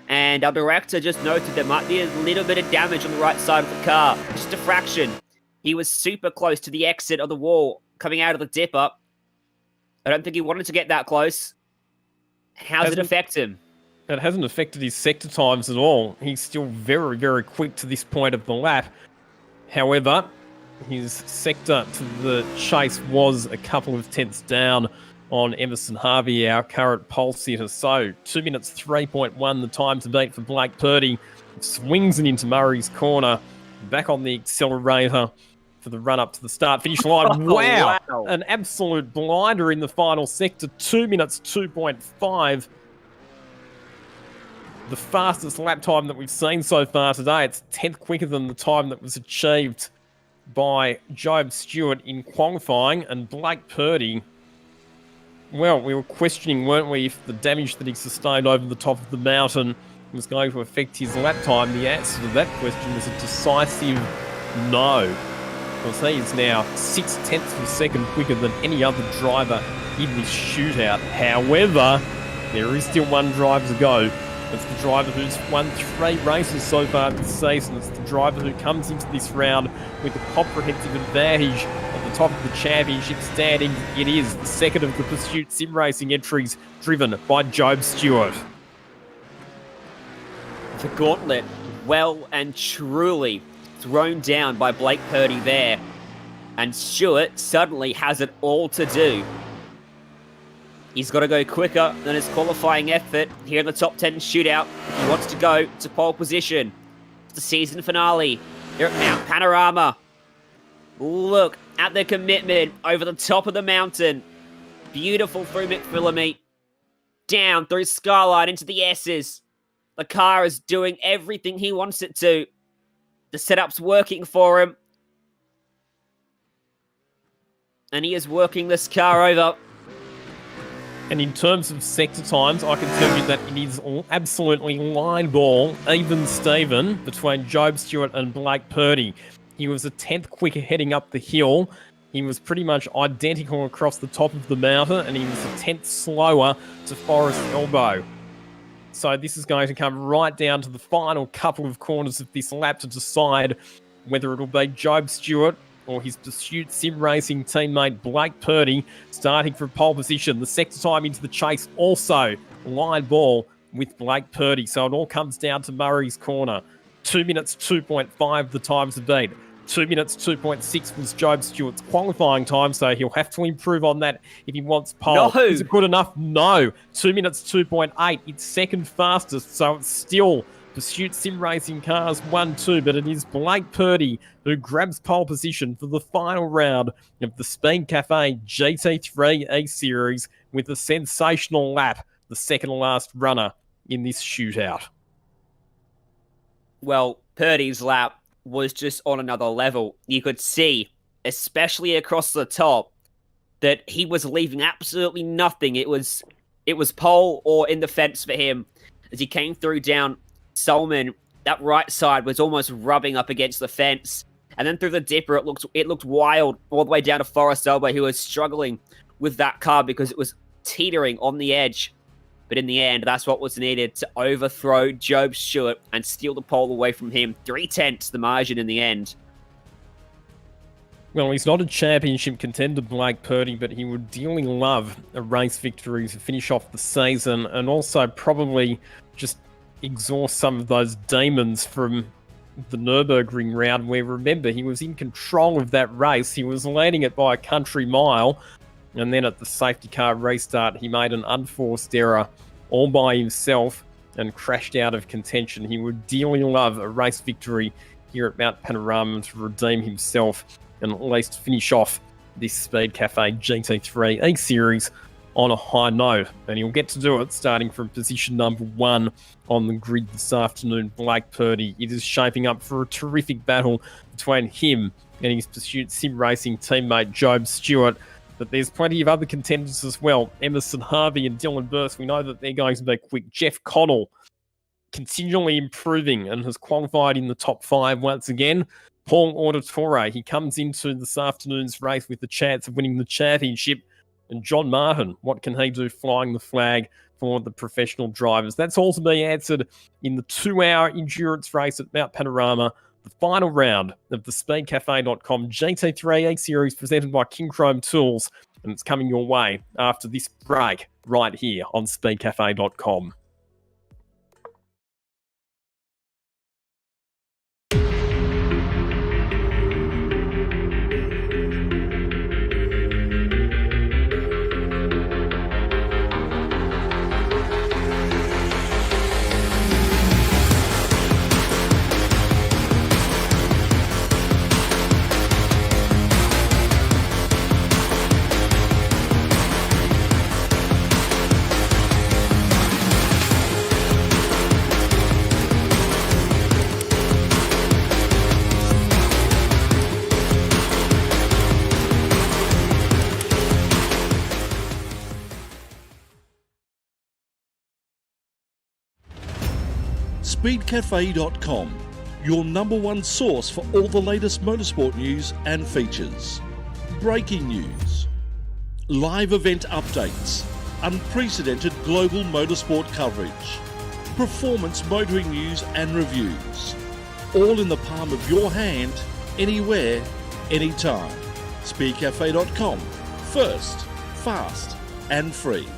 And our director just noted there might be a little bit of damage on the right side of the car. Just a fraction. He was super close to the exit of the wall coming out of the dipper. I don't think he wanted to get that close. How does it affect him? It hasn't affected his sector times at all. He's still very, very quick to this point of the lap. However, his sector to the chase was a couple of tenths down on Emerson Harvey, our current pole sitter. So 2 minutes 3.1, the time to beat for Blake Purdy. Swings it into Murray's Corner. Back on the accelerator for the run up to the start finish line. Wow! An absolute blinder in the final sector. 2 minutes 2.5. The fastest lap time that we've seen so far today. It's 10th quicker than the time that was achieved by Job Stewart in qualifying. And Blake Purdy, well, we were questioning, weren't we, if the damage that he sustained over the top of the mountain was going to affect his lap time. The answer to that question was a decisive no, because he is now 0.6 of a second quicker than any other driver in this shootout. However, there is still one driver to go. It's the driver who's won 3 races so far this season. It's the driver who comes into this round with a comprehensive advantage at the top of the championship standing. It is the second of the Pursuit Sim Racing entries driven by Job Stewart. The gauntlet well and truly thrown down by Blake Purdy there. And Stewart suddenly has it all to do. He's got to go quicker than his qualifying effort here in the top 10 shootout. He wants to go to pole position. It's the season finale here at Mount Panorama. Look at the commitment over the top of the mountain. Beautiful through McPhillamy. Down through Skyline into the S's. The car is doing everything he wants it to. The setup's working for him. And he is working this car over. And in terms of sector times, I can tell you that it is absolutely line ball, even Steven, between Job Stewart and Blake Purdy. He was a 10th quicker heading up the hill. He was pretty much identical across the top of the mountain, and he was a 10th slower to Forest Elbow. So this is going to come right down to the final couple of corners of this lap to decide whether it'll be Job Stewart or his Pursuit Sim Racing teammate Blake Purdy starting from pole position. The sector time into the chase also line ball with Blake Purdy. So it all comes down to Murray's corner. 2 minutes 2.5 the time to beat. 2 minutes 2.6 was Job Stewart's qualifying time, so he'll have to improve on that if he wants pole. No. Is it good enough? No. 2 minutes 2.8. It's second fastest, so it's still Pursuit Sim Racing cars 1-2, but it is Blake Purdy who grabs pole position for the final round of the Speed Cafe GT3 E-Series with a sensational lap, the second last runner in this shootout. Well, Purdy's lap was just on another level. You could see, especially across the top, that he was leaving absolutely nothing. It was pole or in the fence for him as he came through down Solomon. That right side was almost rubbing up against the fence. And then through the dipper, it looked wild all the way down to Forest Elbow, who was struggling with that car because it was teetering on the edge. But in the end, that's what was needed to overthrow Job Stewart and steal the pole away from him. 3/10 the margin in the end. Well, he's not a championship contender, Blake Purdy, but he would dearly love a race victory to finish off the season and also probably just exhaust some of those demons from the Nürburgring round where, remember, he was in control of that race. He was leading it by a country mile, and then at the safety car restart, he made an unforced error all by himself and crashed out of contention. He would dearly love a race victory here at Mount Panorama to redeem himself and at least finish off this Speed Cafe GT3 E-Series on a high note. And he'll get to do it starting from position number 1 on the grid this afternoon. Blake Purdy. It is shaping up for a terrific battle between him and his Pursuit Sim Racing teammate Job Stewart. But there's plenty of other contenders as well. Emerson Harvey and Dylan Burst, we know that they're going to be quick. Jeff Connell continually improving and has qualified in the top 5 once again. Paul Auditore, he comes into this afternoon's race with the chance of winning the championship. And John Martin, what can he do flying the flag for the professional drivers? That's all to be answered in the 2-hour endurance race at Mount Panorama, the final round of the SpeedCafe.com GT3 E-Series presented by Kincrome Tools. And it's coming your way after this break right here on SpeedCafe.com. SpeedCafe.com, your number one source for all the latest motorsport news and features. Breaking news, live event updates, unprecedented global motorsport coverage, performance motoring news and reviews, all in the palm of your hand, anywhere, anytime. Speedcafe.com. First, fast and free.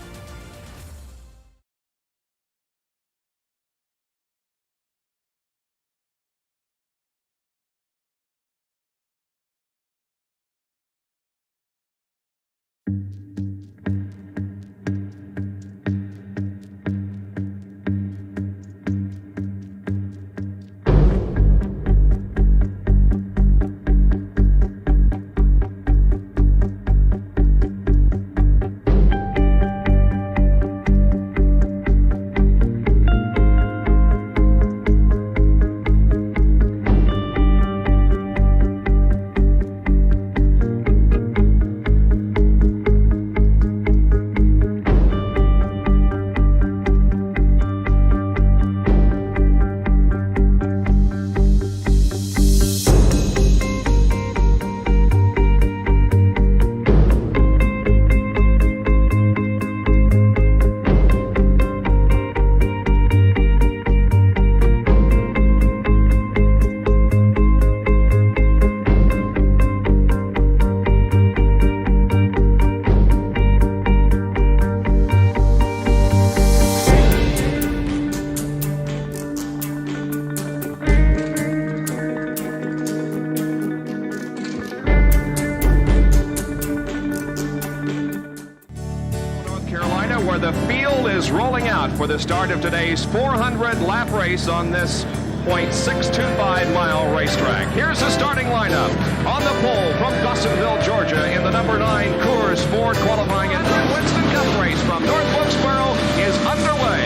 Where the field is rolling out for the start of today's 400-lap race on this .625-mile racetrack. Here's the starting lineup. On the pole from Dawsonville, Georgia, in the number 9 Coors Ford qualifying and Winston Cup race from North Wilkesboro is underway.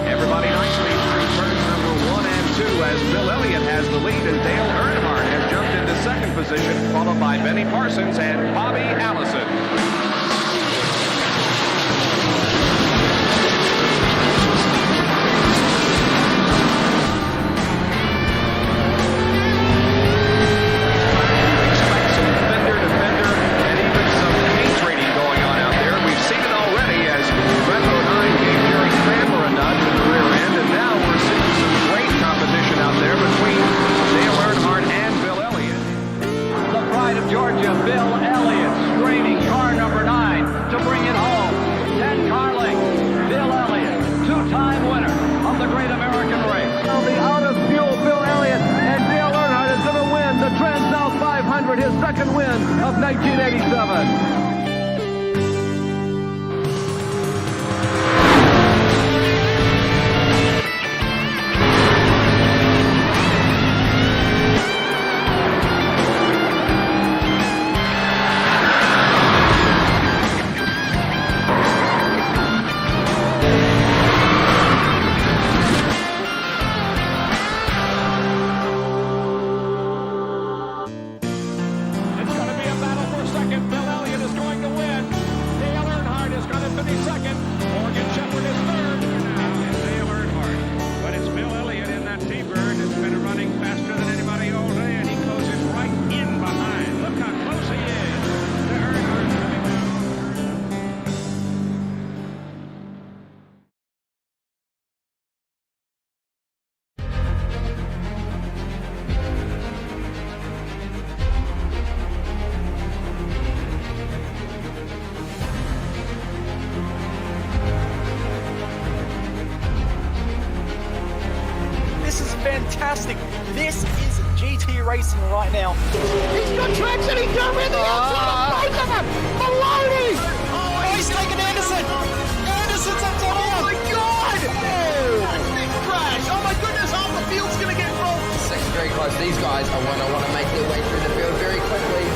Everybody nicely through turns number 1 and 2 as Bill Elliott has the lead and Dale Earnhardt has jumped into second position, followed by Benny Parsons and Bobby Allison. Georgia, Bill Elliott, straining car number 9 to bring it home. 10 car lengths, Bill Elliott, two-time winner of the Great American Race. Now the out-of-fuel Bill Elliott and Dale Earnhardt is going to win the Trans-South 500, his second win of 1987. Fantastic. This is GT racing right now. He's got traction. He's got rid of the outside. Both of them. Maloney. Oh, he's taken Anderson. Anderson's up top. Oh my God! Big crash. Oh my goodness, half the field's gonna get rolled. Second very close. These guys are want to make their way through the field very quickly.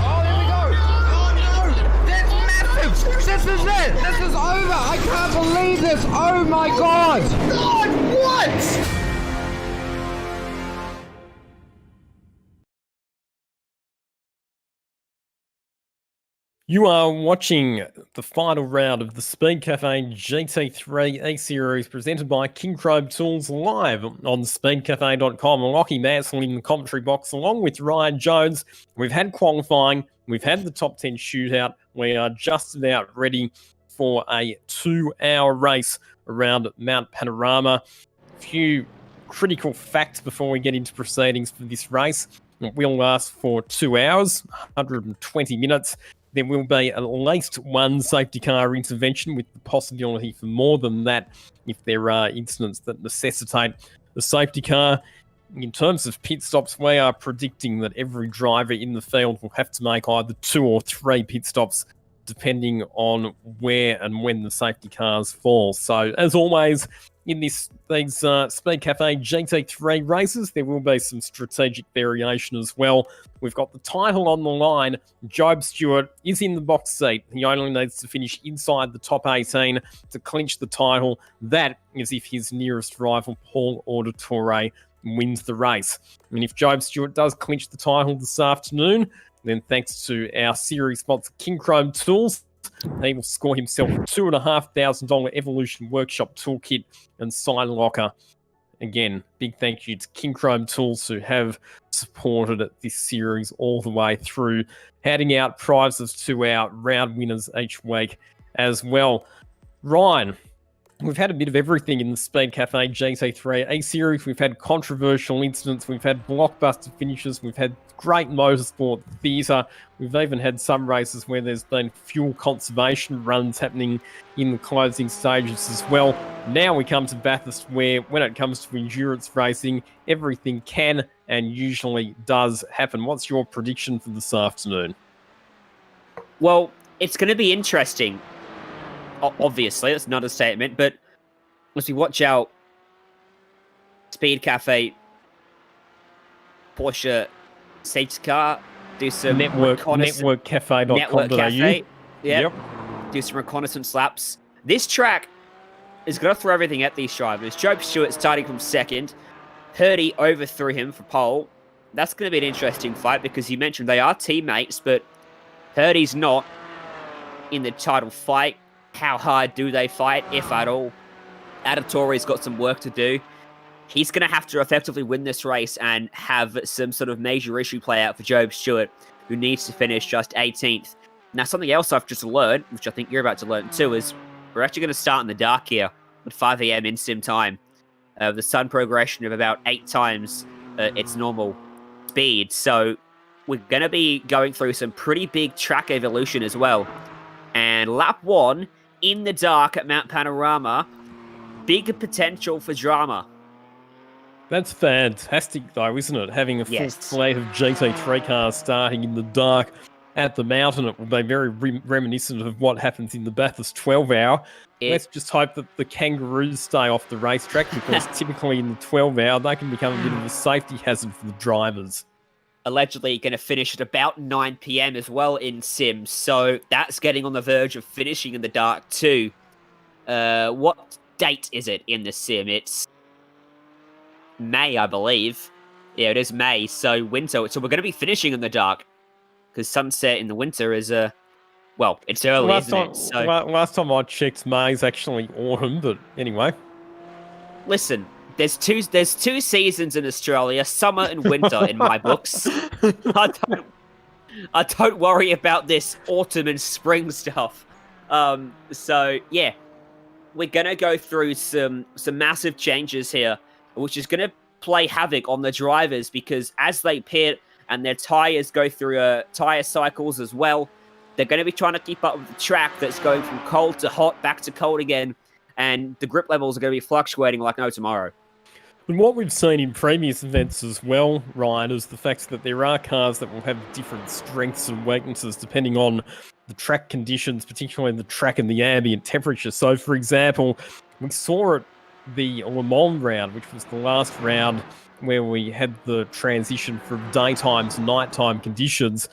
Oh, there we go. Oh no! That's massive! This is it! This is over! I can't believe this! Oh my God! God, what? You are watching the final round of the Speed Cafe GT3 Eseries presented by Kincrome Tools live on speedcafe.com. Lockie Mansell in the commentary box along with Ryan Jones. We've had qualifying. We've had the top 10 shootout. We are just about ready for a 2-hour race around Mount Panorama. A few critical facts before we get into proceedings for this race. It will last for 2 hours, 120 minutes. There will be at least one safety car intervention with the possibility for more than that if there are incidents that necessitate the safety car. In terms of pit stops, we are predicting that every driver in the field will have to make either 2 or 3 pit stops depending on where and when the safety cars fall. So, as always, in these Speed Cafe GT3 races, there will be some strategic variation as well. We've got the title on the line. Job Stewart is in the box seat. He only needs to finish inside the top 18 to clinch the title. That is if his nearest rival, Paul Auditore, wins the race. And if Job Stewart does clinch the title this afternoon, then thanks to our series sponsor Kincrome Tools, he will score himself a $2,500 Evolution Workshop toolkit and sign locker. Again, big thank you to Kincrome Tools who have supported this series all the way through, handing out prizes to our round winners each week as well. Ryan, we've had a bit of everything in the Speed Cafe GT3 A-Series. We've had controversial incidents. We've had blockbuster finishes. We've had great motorsport theatre. We've even had some races where there's been fuel conservation runs happening in the closing stages as well. Now we come to Bathurst, where when it comes to endurance racing, everything can and usually does happen. What's your prediction for this afternoon? Well, it's going to be interesting. Obviously, that's not a statement, but as we watch out Speed Cafe Porsche safety car do some networkcafe.com.au. Network Cafe, yep. Do some reconnaissance laps. This track is going to throw everything at these drivers. Job Stewart starting from second. Purdy overthrew him for pole. That's going to be an interesting fight because you mentioned they are teammates, but Purdy's not in the title fight. How hard do they fight, if at all? Auditore's got some work to do. He's going to have to effectively win this race and have some sort of major issue play out for Job Stewart, who needs to finish just 18th. Now, something else I've just learned, which I think you're about to learn too, is we're actually going to start in the dark here at 5 a.m. in sim time. The sun progression of about 8 times its normal speed. So we're going to be going through some pretty big track evolution as well. And lap 1 in the dark at Mount Panorama, big potential for drama. That's fantastic, though, isn't it? Having a full slate of GT3 cars starting in the dark at the mountain. It will be very reminiscent of what happens in the Bathurst 12-hour. Let's just hope that the kangaroos stay off the racetrack, because typically in the 12-hour, they can become a bit of a safety hazard for the drivers. Allegedly going to finish at about 9 p.m. as well in sim, so that's getting on the verge of finishing in the dark too. What date is it in the sim? It's May, I believe. Yeah, it is May, so winter. So we're going to be finishing in the dark, because sunset in the winter is, well, it's early, isn't it? So, last time I checked, May's actually autumn, but anyway. Listen, there's two seasons in Australia, summer and winter in my books. I don't worry about this autumn and spring stuff. So yeah, we're gonna go through some massive changes here, which is gonna play havoc on the drivers, because as they pit and their tires go through tire cycles as well, they're going to be trying to keep up with the track that's going from cold to hot, back to cold again, and the grip levels are going to be fluctuating like no tomorrow. And what we've seen in previous events as well, Ryan, is the fact that there are cars that will have different strengths and weaknesses depending on the track conditions, particularly the track and the ambient temperature. So, for example, we saw at the Le Mans round, which was the last round where we had the transition from daytime to nighttime conditions,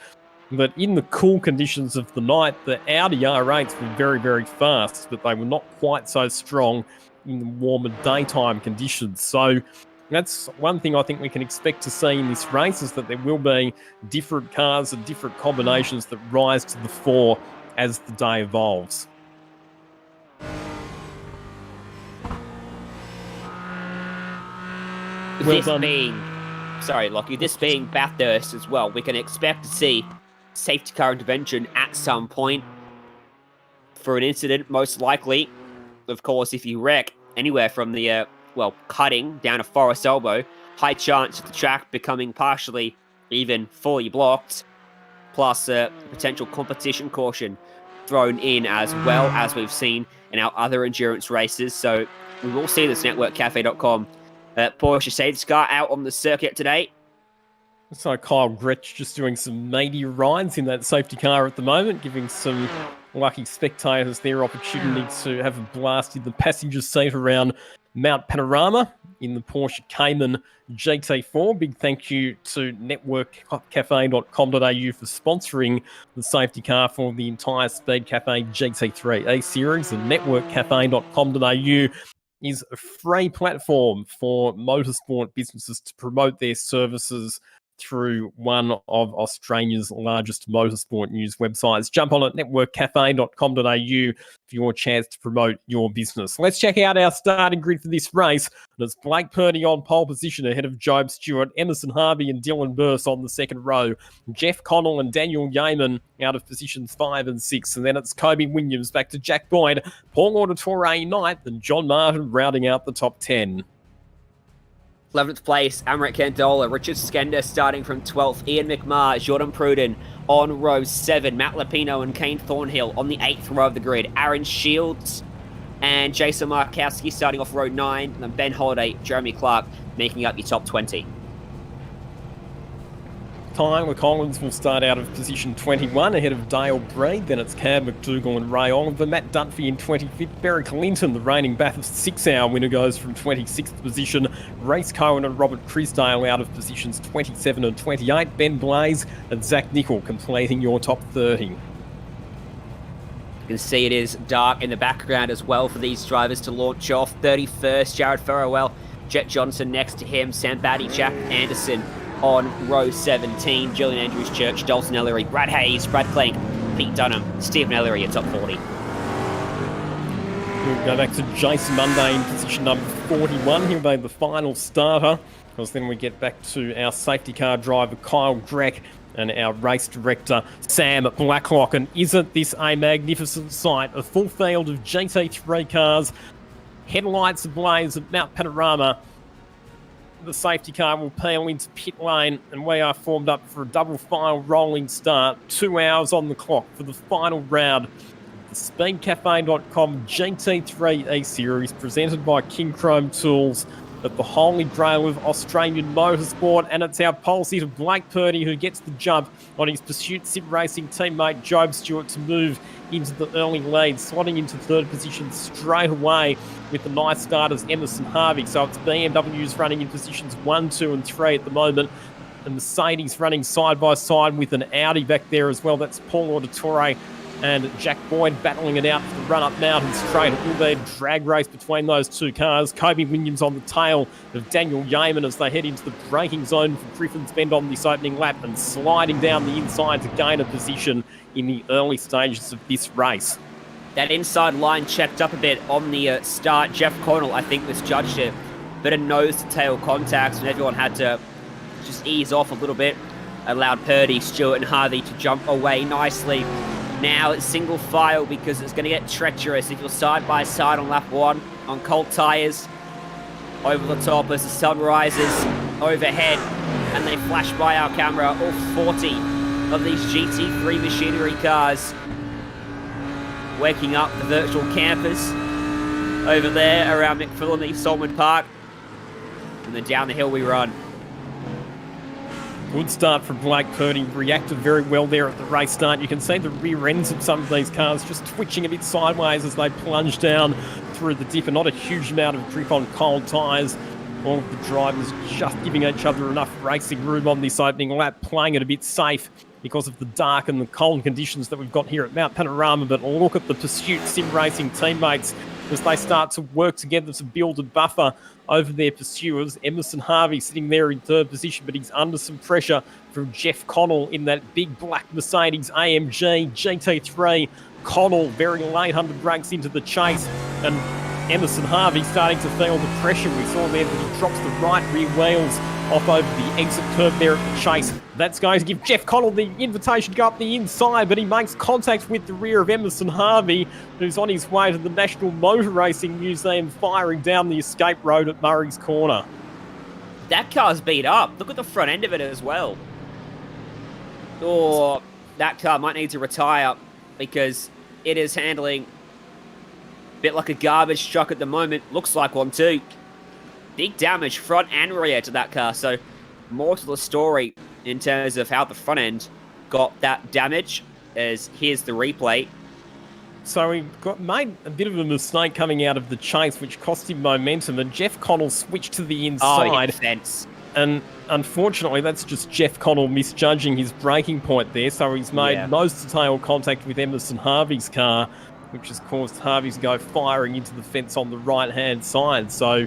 that in the cool conditions of the night, the Audi R8s were very, very fast, but they were not quite so strong in the warmer daytime conditions. So that's one thing I think we can expect to see in this race, is that there will be different cars and different combinations that rise to the fore as the day evolves. Sorry, Lockie, this being Bathurst as well, we can expect to see safety car intervention at some point for an incident, most likely. Of course, if you wreck anywhere from the, cutting down a forest elbow, high chance of the track becoming partially even fully blocked, plus a potential competition caution thrown in as well, as we've seen in our other endurance races. So we will see this networkcafe.com Porsche safety car out on the circuit today. So Kyle Gretsch just doing some matey rides in that safety car at the moment, giving some lucky spectators their opportunity to have a blast in the passenger seat around Mount Panorama in the Porsche Cayman GT4. Big thank you to networkcafe.com.au for sponsoring the safety car for the entire Speed Cafe GT3 E-Series. And networkcafe.com.au is a free platform for motorsport businesses to promote their services through one of Australia's largest motorsport news websites. Jump on at networkcafe.com.au for your chance to promote your business. Let's check out our starting grid for this race. And it's Blake Purdy on pole position ahead of Job Stewart, Emerson Harvey and Dylan Burse on the second row, Jeff Connell and Daniel Yeaman out of positions 5 and 6. And then it's Kobe Williams back to Jack Boyd, Paul Auditore ninth, and John Martin rounding out the top 10. 11th place, Amrit Candola, Richard Skender starting from 12th, Ian McMahon, Jordan Pruden on row 7, Matt Lapino and Kane Thornhill on the 8th row of the grid, Aaron Shields and Jason Markowski starting off row 9, and then Ben Holiday, Jeremy Clark making up your top 20. Tyler Collins will start out of position 21 ahead of Dale Breed. Then it's Cam McDougall and Ray Oliver. Matt Dunphy in 25th. Barry Clinton, the reigning Bathurst 6-hour winner, goes from 26th position. Race Cohen and Robert Crisdale out of positions 27 and 28. Ben Blaze and Zach Nickel completing your top 30. You can see it is dark in the background as well for these drivers to launch off. 31st, Jared Farrowell, Jet Johnson next to him, Sam Batty, Jack Anderson on row 17, Julian Andrews Church, Dalton Ellery, Brad Hayes, Brad Clank, Pete Dunham, Stephen Ellery at top 40. We'll go back to Jason Monday in position number 41. He'll be the final starter, because then we get back to our safety car driver, Kyle Greck, and our race director, Sam Blacklock. And isn't this a magnificent sight? A full field of GT3 cars, headlights ablaze at Mount Panorama. The safety car will peel into pit lane, and we are formed up for a double file rolling start. 2 hours on the clock for the final round. The speedcafe.com GT3 E-Series presented by Kincrome Tools at the holy grail of Australian motorsport, and it's our pole sitter Blake Purdy who gets the jump on his Pursuit Sim Racing teammate Job Stewart to move into the early lead, slotting into third position straight away with the nice starters Emerson Harvey. So it's BMWs running in positions 1, 2 and 3 at the moment, and Mercedes running side by side with an Audi back there as well. That's Paul Auditore and Jack Boyd battling it out for the run-up mountain straight. It will be a drag race between those two cars. Kobe Williams on the tail of Daniel Yeaman as they head into the braking zone for Griffin's Bend on this opening lap, and sliding down the inside to gain a position in the early stages of this race. That inside line checked up a bit on the start. Jeff Connell, I think, misjudged it. Bit of nose-to-tail contacts, and everyone had to just ease off a little bit. Allowed Purdy, Stewart and Harvey to jump away nicely. Now it's single file because it's going to get treacherous if you're side by side on lap 1 on cold tyres. Over the top as the sun rises overhead and they flash by our camera, all 40 of these GT3 machinery cars waking up the virtual campers over there around McPhillamy, Solomon Park, and then down the hill we run. Good start from Blake Purdy, reacted very well there at the race start. You can see the rear ends of some of these cars just twitching a bit sideways as they plunge down through the dip, and not a huge amount of grip on cold tyres. All of the drivers just giving each other enough racing room on this opening lap, playing it a bit safe because of the dark and the cold conditions that we've got here at Mount Panorama. But look at the Pursuit Sim Racing teammates as they start to work together to build a buffer over their pursuers. Emerson Harvey sitting there in third position, but he's under some pressure from Jeff Connell in that big black Mercedes AMG GT3. Connell very late under brakes into the chase, and Emerson Harvey starting to feel the pressure. We saw there that he drops the right rear wheels off over the exit curve there at the chase. That's going to give Jeff Connell the invitation to go up the inside, but he makes contact with the rear of Emerson Harvey, who's on his way to the National Motor Racing Museum, firing down the escape road at Murray's Corner. That car's beat up. Look at the front end of it as well. or that car might need to retire because it is handling a bit like a garbage truck at the moment. Looks like one too. Big damage front and rear to that car. So more to the story in terms of how the front end got that damage, as here's the replay. So he made a bit of a mistake coming out of the chase, which cost him momentum, and Jeff Connell switched to the inside. And unfortunately, that's just Jeff Connell misjudging his braking point there. So he's made nose-to-tail contact with Emerson Harvey's car, which has caused Harvey to go firing into the fence on the right-hand side. So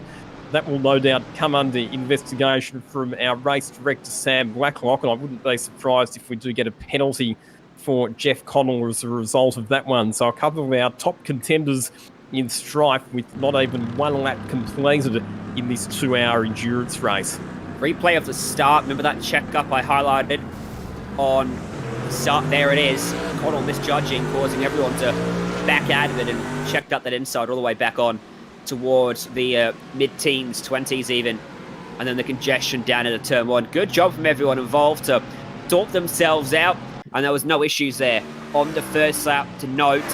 that will no doubt come under investigation from our race director, Sam Blacklock, and I wouldn't be surprised if we do get a penalty for Jeff Connell as a result of that one. So a couple of our top contenders in strife with not even one lap completed in this 2-hour endurance race. Replay of the start. Remember that check-up I highlighted on the start? There it is. Connell misjudging, causing everyone to back out of it, and checked up that inside all the way back on towards the mid-teens, 20s even. And then the congestion down into turn 1. Good job from everyone involved to sort themselves out. And there was no issues there on the first lap to note.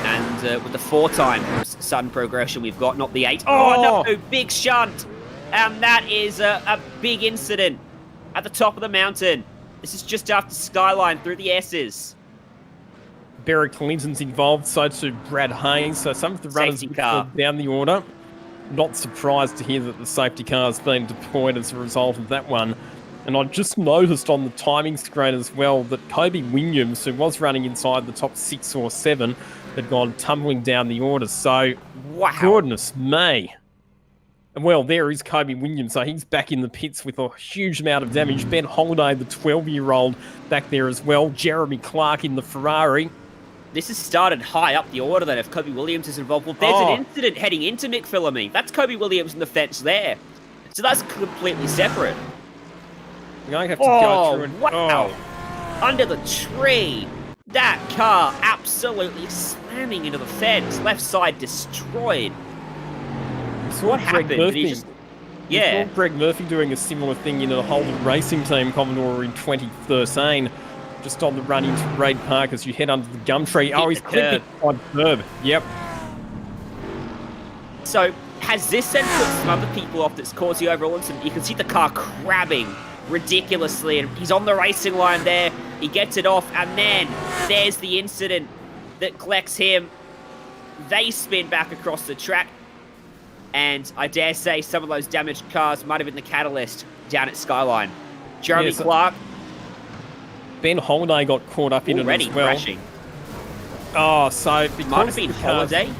And with the 4 times sudden progression we've got, not the 8. Oh no, big shunt. And that is a big incident at the top of the mountain. This is just after Skyline through the S's. Barry Clinton's involved, so too Brad Hayes. So some of the runners down the order. Not surprised to hear that the safety car has been deployed as a result of that one. And I just noticed on the timing screen as well that Kobe Williams, who was running inside the top 6 or 7, had gone tumbling down the order. So, wow. Goodness me. Well, there is Kobe Williams. So he's back in the pits with a huge amount of damage. Ben Holiday, the 12-year-old, back there as well. Jeremy Clark in the Ferrari. This has started high up the order then if Kobe Williams is involved. Well, there's an incident heading into McPhillamy. That's Kobe Williams in the fence there. So that's completely separate. You're going to have to go through and... Wow. Under the tree. That car absolutely slamming into the fence. Left side destroyed. What happened? We saw Greg Murphy doing a similar thing in a Holden Racing Team Commodore in 2013. Just on the run into Reid Park as you head under the gum tree. Oh, he's clipping on curb. Yep. So, has this then put some other people off that's caused the overall incident? You can see the car crabbing ridiculously, and he's on the racing line there. He gets it off, and then there's the incident that collects him. They spin back across the track, and I dare say some of those damaged cars might have been the catalyst down at Skyline. Jeremy Clark. Ben Holiday got caught up in it as well. Crashing. Oh, so because might have been Holiday.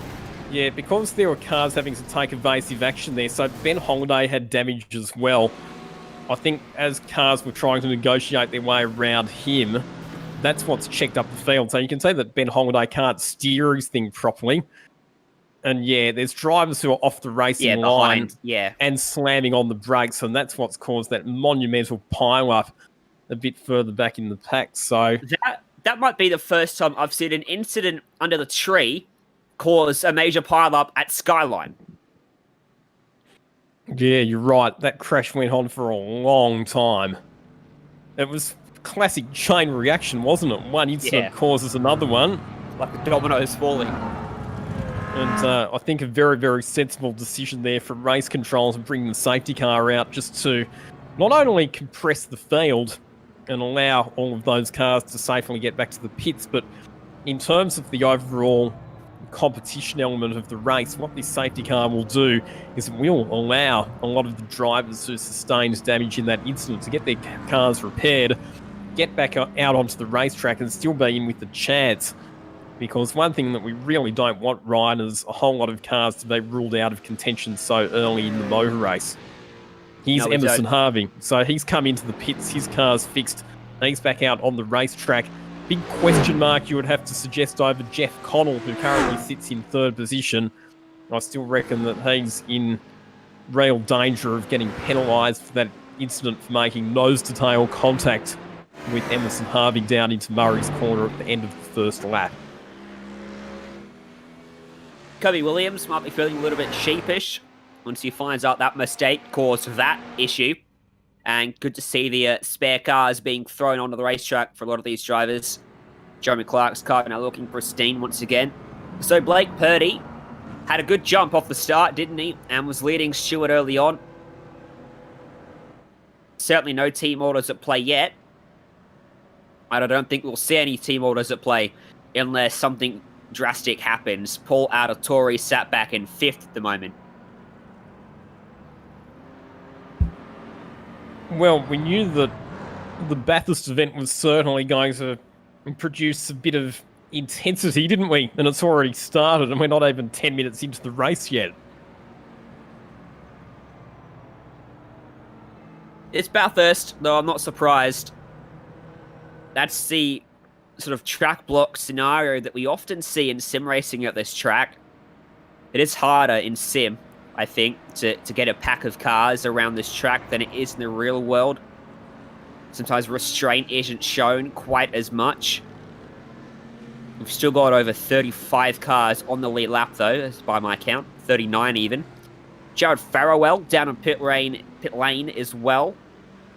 Yeah, because there were cars having to take evasive action there, so Ben Holiday had damage as well. I think as cars were trying to negotiate their way around him, that's what's checked up the field. So you can say that Ben Holiday can't steer his thing properly. And yeah, there's drivers who are off the racing line and slamming on the brakes, and that's what's caused that monumental pile-up a bit further back in the pack. So that might be the first time I've seen an incident under the tree cause a major pile-up at Skyline. Yeah, you're right. That crash went on for a long time. It was classic chain reaction, wasn't it? One incident causes another one. Like the dominoes falling. And I think a very, very sensible decision there from race control to bring the safety car out just to not only compress the field and allow all of those cars to safely get back to the pits, but in terms of the overall competition element of the race, what this safety car will do is it will allow a lot of the drivers who sustained damage in that incident to get their cars repaired, get back out onto the racetrack and still be in with the chance. Because one thing that we really don't want, Ryan, is a whole lot of cars to be ruled out of contention so early in the motor race. Here's Emerson Harvey. So he's come into the pits, his car's fixed, he's back out on the racetrack. Big question mark you would have to suggest over Jeff Connell, who currently sits in 3rd position. I still reckon that he's in real danger of getting penalised for that incident for making nose-to-tail contact with Emerson Harvey down into Murray's corner at the end of the first lap. Kobe Williams might be feeling a little bit sheepish once he finds out that mistake caused that issue. And good to see the spare cars being thrown onto the racetrack for a lot of these drivers. Jeremy Clark's car now looking pristine once again. So Blake Purdy had a good jump off the start, didn't he? And was leading Stewart early on. Certainly no team orders at play yet. I don't think we'll see any team orders at play unless something drastic happens. Paul Auditori sat back in 5th at the moment. Well, we knew that the Bathurst event was certainly going to produce a bit of intensity, didn't we? And it's already started, and we're not even 10 minutes into the race yet. It's Bathurst, though I'm not surprised. That's the sort of track block scenario that we often see in sim racing at this track. It is harder in sim, I think, to get a pack of cars around this track than it is in the real world. Sometimes restraint isn't shown quite as much. We've still got over 35 cars on the lead lap, though, by my count. 39 even. Jared Farrowell down on pit lane as well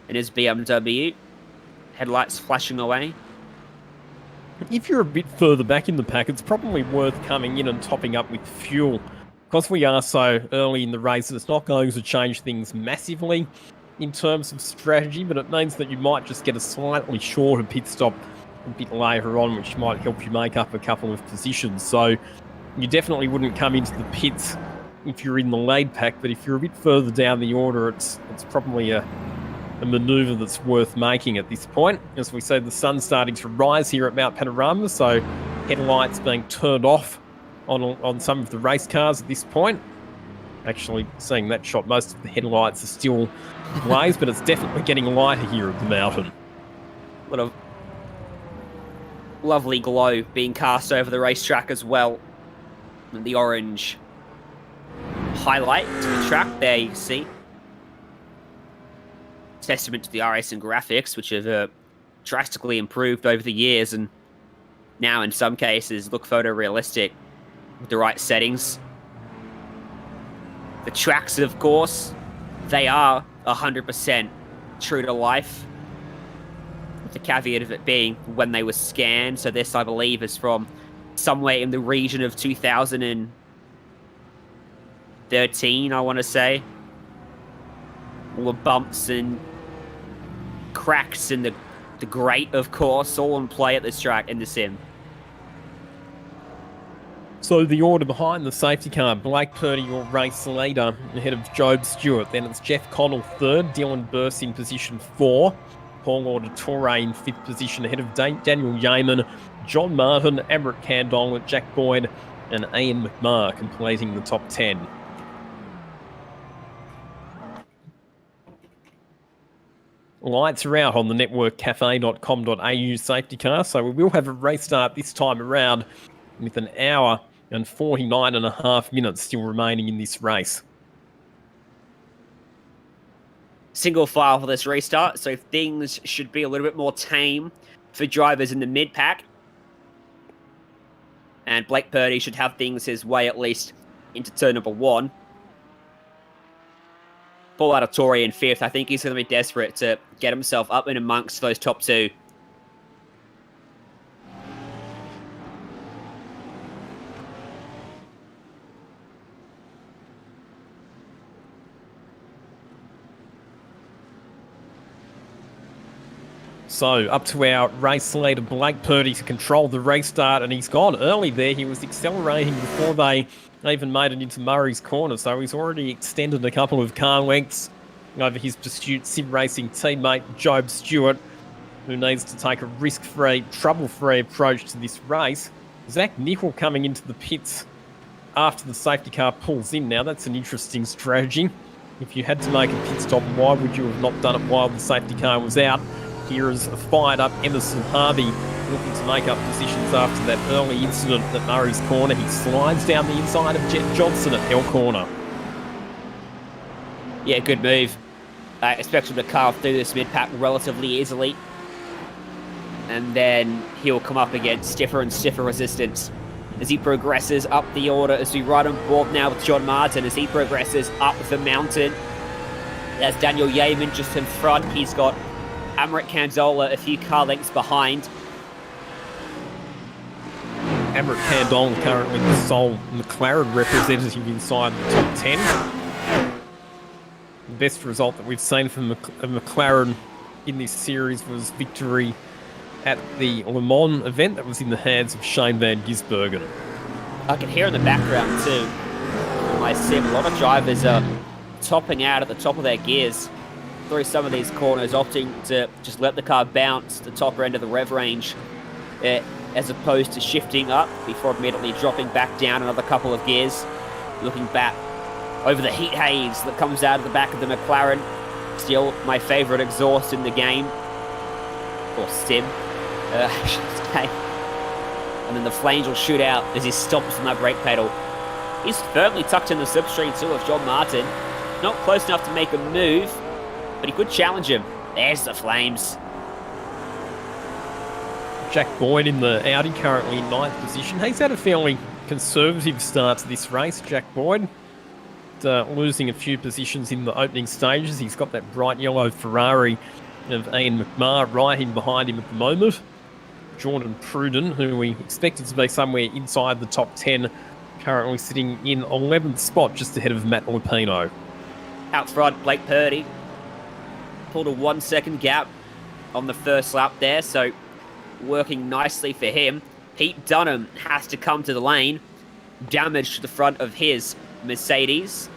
in his BMW. Headlights flashing away. If you're a bit further back in the pack, it's probably worth coming in and topping up with fuel. Because we are so early in the race, it's not going to change things massively in terms of strategy, but it means that you might just get a slightly shorter pit stop a bit later on, which might help you make up a couple of positions. So you definitely wouldn't come into the pits if you're in the lead pack, but if you're a bit further down the order, it's probably a manoeuvre that's worth making at this point. As we say, the sun's starting to rise here at Mount Panorama, so headlights being turned off on some of the race cars at this point. Actually, seeing that shot, most of the headlights are still blazed, but it's definitely getting lighter here at the mountain. A lot of lovely glow being cast over the racetrack as well. And the orange highlight to the track there, you see. Testament to the RS and graphics, which have drastically improved over the years and now in some cases look photorealistic with the right settings. The tracks, of course, they are 100% true to life, with the caveat of it being when they were scanned. So this, I believe, is from somewhere in the region of 2013, I want to say. All the bumps and cracks and the grate, of course, all on play at this track in the sim. So the order behind the safety car: Blake Purdy, your race leader, ahead of Job Stewart. Then it's Jeff Connell third, Dylan Burse in position 4, Paul Auditori in 5th position ahead of Daniel Yeaman, John Martin, Amrit Kandong, Jack Boyd and Ian McMahon completing the top 10. Lights are out on the networkcafe.com.au safety car, so we will have a race start this time around with an hour and 49.5 minutes still remaining in this race. Single file for this restart, so things should be a little bit more tame for drivers in the mid-pack. And Blake Purdy should have things his way at least into turn number 1. Paul Auditori in 5th. I think he's going to be desperate to get himself up in amongst those top 2. So up to our race leader, Blake Purdy, to control the restart, and he's gone early there. He was accelerating before they even made it into Murray's corner, so he's already extended a couple of car lengths over his pursuit sim racing teammate, Job Stewart, who needs to take a risk-free, trouble-free approach to this race. Zach Nickel coming into the pits after the safety car pulls in now. That's an interesting strategy. If you had to make a pit stop, why would you have not done it while the safety car was out? Here is a fired-up Emerson Harvey looking to make up positions after that early incident at Murray's corner. He slides down the inside of Jet Johnson at Hill Corner. Yeah, good move. I expect him to carve through this mid-pack relatively easily. And then he'll come up against stiffer and stiffer resistance as he progresses up the order, as we ride on board now with John Martin as he progresses up the mountain. There's Daniel Yeaman just in front. He's got Amrit Canzola a few car lengths behind. Amrit Candola currently the sole McLaren representative inside the top 10. The best result that we've seen from McLaren in this series was victory at the Le Mans event that was in the hands of Shane van Gisbergen. I can hear in the background too, I see a lot of drivers are topping out at the top of their gears through some of these corners, opting to just let the car bounce the top end of the rev range as opposed to shifting up before immediately dropping back down another couple of gears, looking back over the heat haze that comes out of the back of the McLaren. Still my favourite exhaust in the game, or sim, I should say. And then the flange will shoot out as he stomps on that brake pedal. He's firmly tucked in the slipstream too of John Martin. Not close enough to make a move, but he could challenge him. There's the flames. Jack Boyd in the Audi currently in 9th position. He's had a fairly conservative start to this race, Jack Boyd. Losing a few positions in the opening stages. He's got that bright yellow Ferrari of Ian McMahon right in behind him at the moment. Jordan Pruden, who we expected to be somewhere inside the top 10, currently sitting in 11th spot, just ahead of Matt Lupino. Out front, Blake Purdy pulled a 1 second gap on the first lap there, so working nicely for him. Pete Dunham has to come to the lane. Damage to the front of his Mercedes.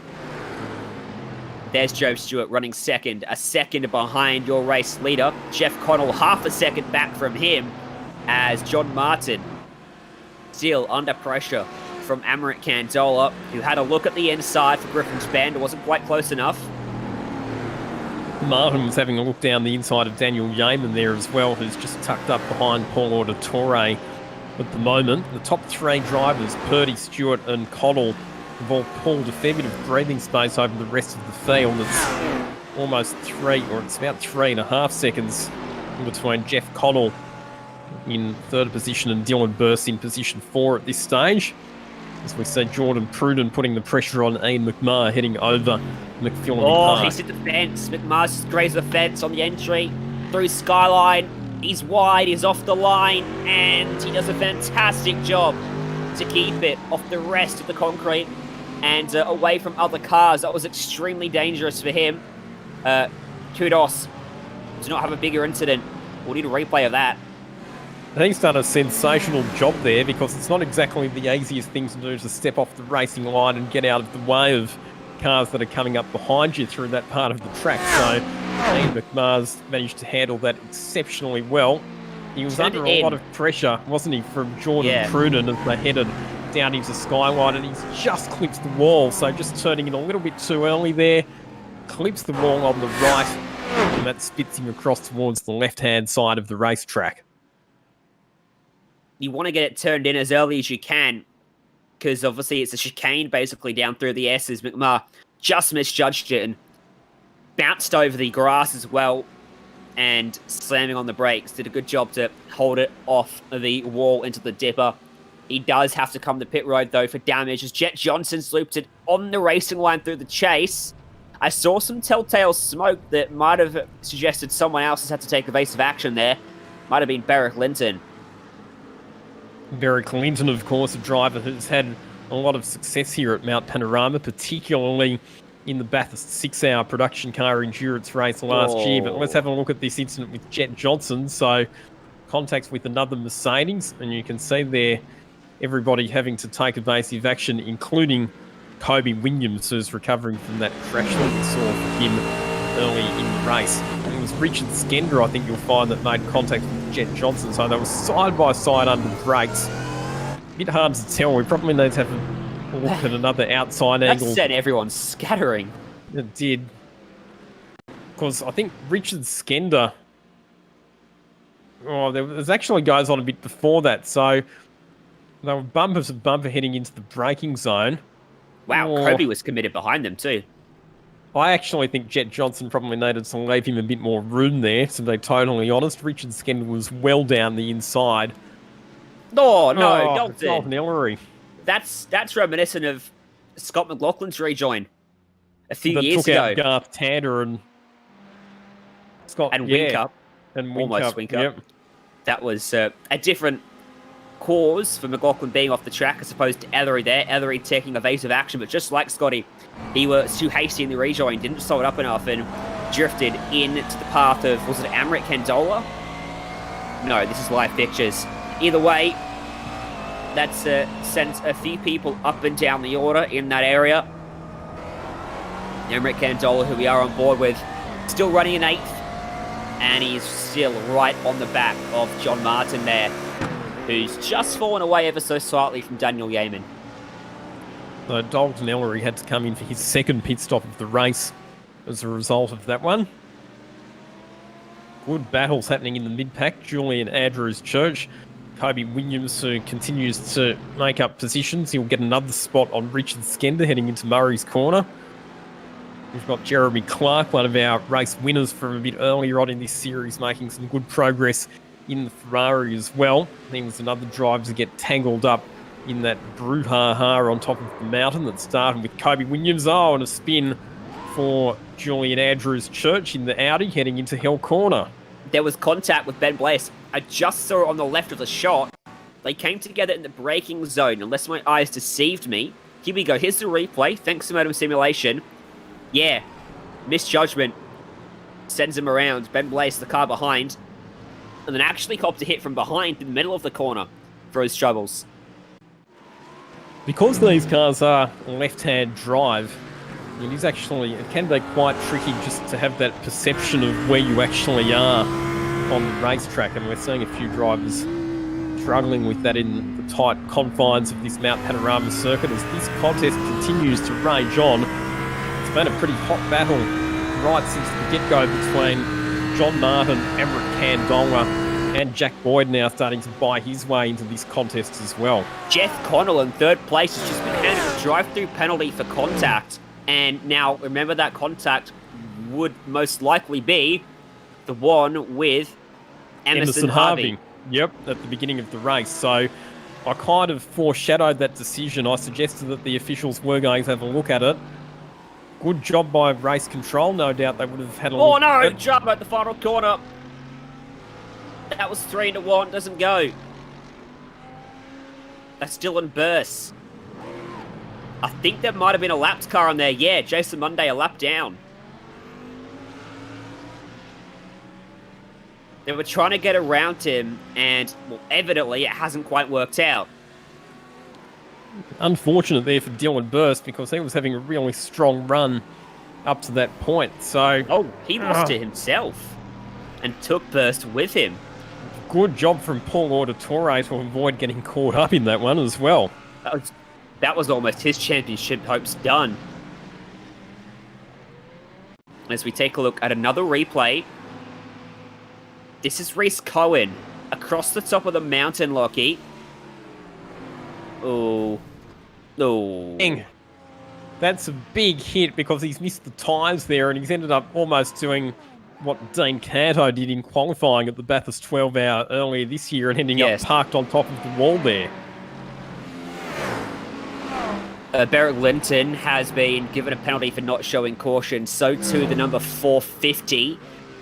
There's Joe Stewart running second, a second behind your race leader. Jeff Connell half a second back from him, as John Martin still under pressure from Amrit Candola, who had a look at the inside for Griffin's Bend. It wasn't quite close enough. Martin was having a look down the inside of Daniel Yeaman there as well, who's just tucked up behind Paul Auditore at the moment. The top 3 drivers, Purdy, Stewart and Connell, have all pulled a fair bit of breathing space over the rest of the field. It's almost 3, or it's about 3.5 seconds in between Jeff Connell in 3rd position and Dylan Burst in position 4 at this stage. As we see Jordan Pruden putting the pressure on Ian McMahon heading over McPhillamy Park. He's hit the fence. McMahon's grazed the fence on the entry through Skyline. He's wide, he's off the line, and he does a fantastic job to keep it off the rest of the concrete and away from other cars. That was extremely dangerous for him. Kudos to not have a bigger incident. We'll need a replay of that. He's done a sensational job there, because it's not exactly the easiest thing to do to step off the racing line and get out of the way of cars that are coming up behind you through that part of the track. So Ian McMahon's managed to handle that exceptionally well. He was under a lot of pressure, wasn't he, from Jordan Pruden as they headed down into Skyline, and he's just clipped the wall. So just turning in a little bit too early there, clips the wall on the right, and that spits him across towards the left-hand side of the racetrack. You want to get it turned in as early as you can, because obviously it's a chicane basically down through the S's. McMahon just misjudged it and bounced over the grass as well, and slamming on the brakes. Did a good job to hold it off the wall into the dipper. He does have to come to pit road though for damage, as Jet Johnson's looped it on the racing line through the chase. I saw some telltale smoke that might have suggested someone else has had to take evasive action there. Might have been Beric Linton. Beric Linton, of course, a driver who's had a lot of success here at Mount Panorama, particularly in the Bathurst 6-hour production car endurance race last year. But let's have a look at this incident with Jet Johnson. So, contacts with another Mercedes, and you can see there everybody having to take evasive action, including Kobe Williams, who's recovering from that crash that we saw for him early in the race. And it was Richard Skender, I think you'll find, that made contact with Jet Johnson. So they were side by side under the brakes. A bit hard to tell. We probably need to have a look at another outside angle. That sent everyone scattering. It did. Because I think Richard Skender... Oh, there was actually goes on a bit before that. So they were bumper to bumper heading into the braking zone. Wow, Kobe was committed behind them too. I actually think Jet Johnson probably needed to leave him a bit more room there, to be totally honest. Richard Skender was well down the inside. No, Dalton. Dalton Ellery. That's reminiscent of Scott McLaughlin's rejoin a few that years took out ago. Garth Tander and Scott And Whincup. and Almost Whincup. Whincup. Yep. That was a different cause for McLaughlin being off the track as opposed to Ellery there. Ellery taking evasive action, but just like Scotty, he was too hasty in the rejoin, didn't slow it up enough, and drifted into the path of, was it Amrit Candola? No, this is live pictures. Either way, that's sent a few people up and down the order in that area. Amrit Candola, who we are on board with, still running in 8th, and he's still right on the back of John Martin there, who's just fallen away ever so slightly from Daniel Yeaman. So Dalton Ellery had to come in for his second pit stop of the race as a result of that one. Good battles happening in the mid-pack. Julian Andrews Church. Kobe Williams, who continues to make up positions. He'll get another spot on Richard Skender heading into Murray's Corner. We've got Jeremy Clark, one of our race winners from a bit earlier on in this series, making some good progress in the Ferrari as well. He was another driver to get tangled up in that brouhaha on top of the mountain that started with Kobe Williams. Oh, and a spin for Julian Andrews Church in the Audi heading into Hill Corner. There was contact with Ben Blaise. I just saw it on the left of the shot. They came together in the braking zone, unless my eyes deceived me. Here we go. Here's the replay. Thanks to Modem Simulation. Yeah, misjudgment sends him around. Ben Blaise, the car behind, and then actually copped a hit from behind in the middle of the corner for his troubles. Because these cars are left-hand drive, it can be quite tricky just to have that perception of where you actually are on the racetrack, and we're seeing a few drivers struggling with that in the tight confines of this Mount Panorama circuit as this contest continues to rage on. It's been a pretty hot battle right since the get-go between John Martin, Amrit Candola, and Jack Boyd now starting to buy his way into this contest as well. Jeff Connell in 3rd place has just been handed a drive-through penalty for contact. And now, remember, that contact would most likely be the one with Emerson Harvey. Yep, at the beginning of the race. So I kind of foreshadowed that decision. I suggested that the officials were going to have a look at it. Good job by race control. No doubt they would have had a look. Oh no, drama at the final corner. That was 3-1, doesn't go. That's Dylan Burse. I think there might have been a lapped car on there. Yeah, Jason Monday a lap down. They were trying to get around him, and, well, evidently it hasn't quite worked out. Unfortunate there for Dylan Burse because he was having a really strong run up to that point. So, oh, he lost it himself and took Burst with him. Good job from Paul Auditore to avoid getting caught up in that one as well. That was almost his championship hopes done. As we take a look at another replay, this is Reese Cohen across the top of the mountain, Lockie. Oh. Oh. That's a big hit because he's missed the tyres there and he's ended up almost doing what Dean Canto did in qualifying at the Bathurst 12 Hour earlier this year and ending up parked on top of the wall there. Barrett Linton has been given a penalty for not showing caution. So too the number 450,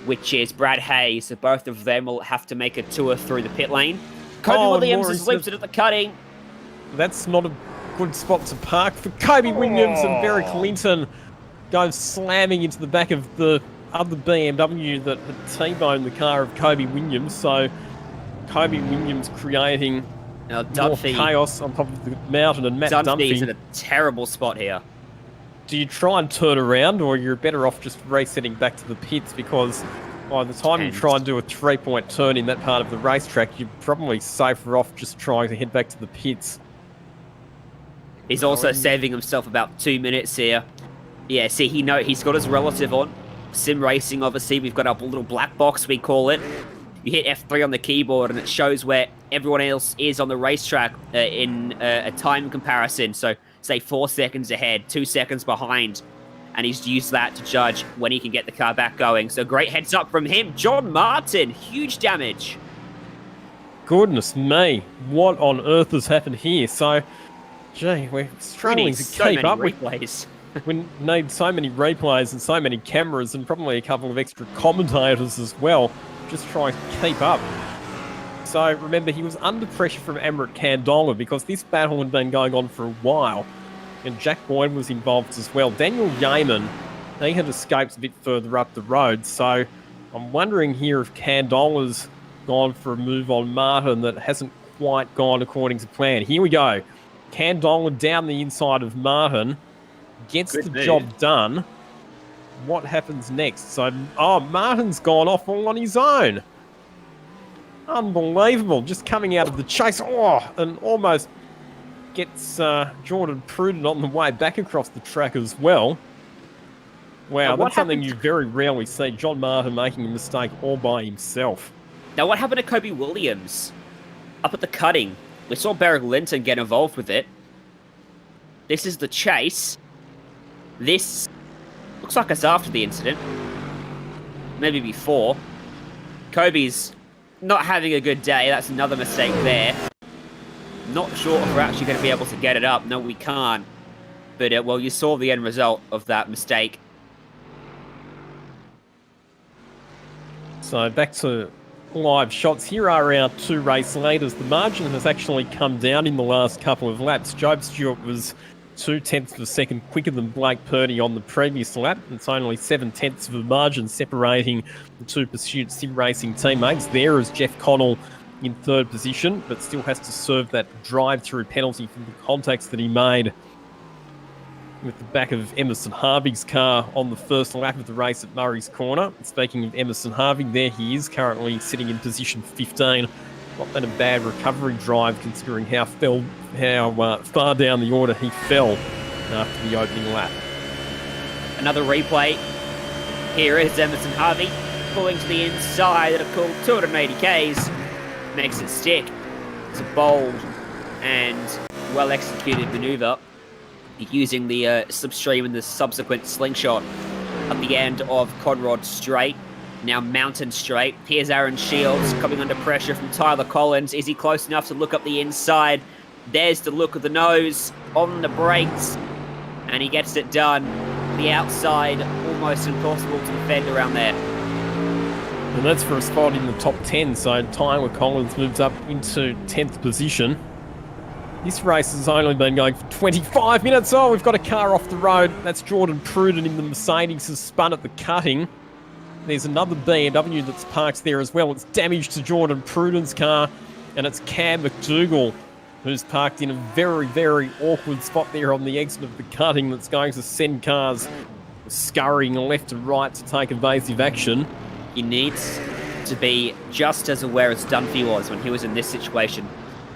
which is Brad Hayes. So both of them will have to make a tour through the pit lane. Kobe Williams has looped it at the cutting. That's not a good spot to park for Kobe Williams, and Barrett Linton goes slamming into the back of the other BMW that had T-boned the car of Kobe Williams. So Kobe Williams creating more chaos on top of the mountain, and Matt Dunphy's in a terrible spot here. Do you try and turn around, or you're better off just resetting back to the pits? Because by the time you try and do a 3-point turn in that part of the racetrack, you're probably safer off just trying to head back to the pits. He's also saving himself about 2 minutes here. Yeah, see, he's got his relative on. Sim Racing, obviously, we've got our little black box, we call it. You hit F3 on the keyboard and it shows where everyone else is on the racetrack in a time comparison. So, say 4 seconds ahead, 2 seconds behind. And he's used that to judge when he can get the car back going. So, great heads up from him. John Martin, huge damage. Goodness me, what on earth has happened here? So, gee, we're struggling to keep up with. We need so many replays and so many cameras and probably a couple of extra commentators as well, just trying to keep up. So remember, he was under pressure from Amrit Kandonga because this battle had been going on for a while, and Jack Boyd was involved as well. Daniel Yeaman, he had escaped a bit further up the road, so I'm wondering here if Kandonga's gone for a move on Martin that hasn't quite gone according to plan. Here we go. Kandonga down the inside of Martin, gets the job done. What happens next? So, Martin's gone off all on his own. Unbelievable. Just coming out of the chase. And almost gets Jordan Pruden on the way back across the track as well. Wow, that's something you very rarely see. John Martin making a mistake all by himself. Now, what happened to Kobe Williams? Up at the cutting. We saw Barrick Linton get involved with it. This is the chase. This looks like it's after the incident. Maybe before. Kobe's not having a good day. That's another mistake there. Not sure if we're actually going to be able to get it up. No, we can't. But, well, you saw the end result of that mistake. So back to live shots. Here are our 2 race leaders. The margin has actually come down in the last couple of laps. Job Stewart was 0.2 of a second quicker than Blake Purdy on the previous lap. It's only 0.7 of a margin separating the 2 Pursuit Sim Racing teammates. There is Jeff Connell in 3rd position, but still has to serve that drive-through penalty for the contacts that he made with the back of Emerson Harvey's car on the first lap of the race at Murray's Corner. Speaking of Emerson Harvey, there he is, currently sitting in position 15. Not been a bad recovery drive considering how far down the order he fell after the opening lap. Another replay. Here is Emerson Harvey pulling to the inside at a cool 280 Ks. Makes it stick. It's a bold and well-executed manoeuvre, using the slipstream and the subsequent slingshot at the end of Conrod Straight, now Mountain Straight. Here's Aaron Shields coming under pressure from Tyler Collins. Is he close enough to look up the inside? There's the look of the nose on the brakes, and he gets it done. The outside, almost impossible to defend around there. And that's for a spot in the top 10, so Tyler Collins moves up into 10th position. This race has only been going for 25 minutes. Oh, we've got a car off the road. That's Jordan Pruden in the Mercedes, has spun at the cutting. There's another BMW that's parked there as well. It's damage to Jordan Pruden's car, and it's Cam McDougall who's parked in a very, very awkward spot there on the exit of the cutting that's going to send cars scurrying left and right to take evasive action. He needs to be just as aware as Dunphy was when he was in this situation.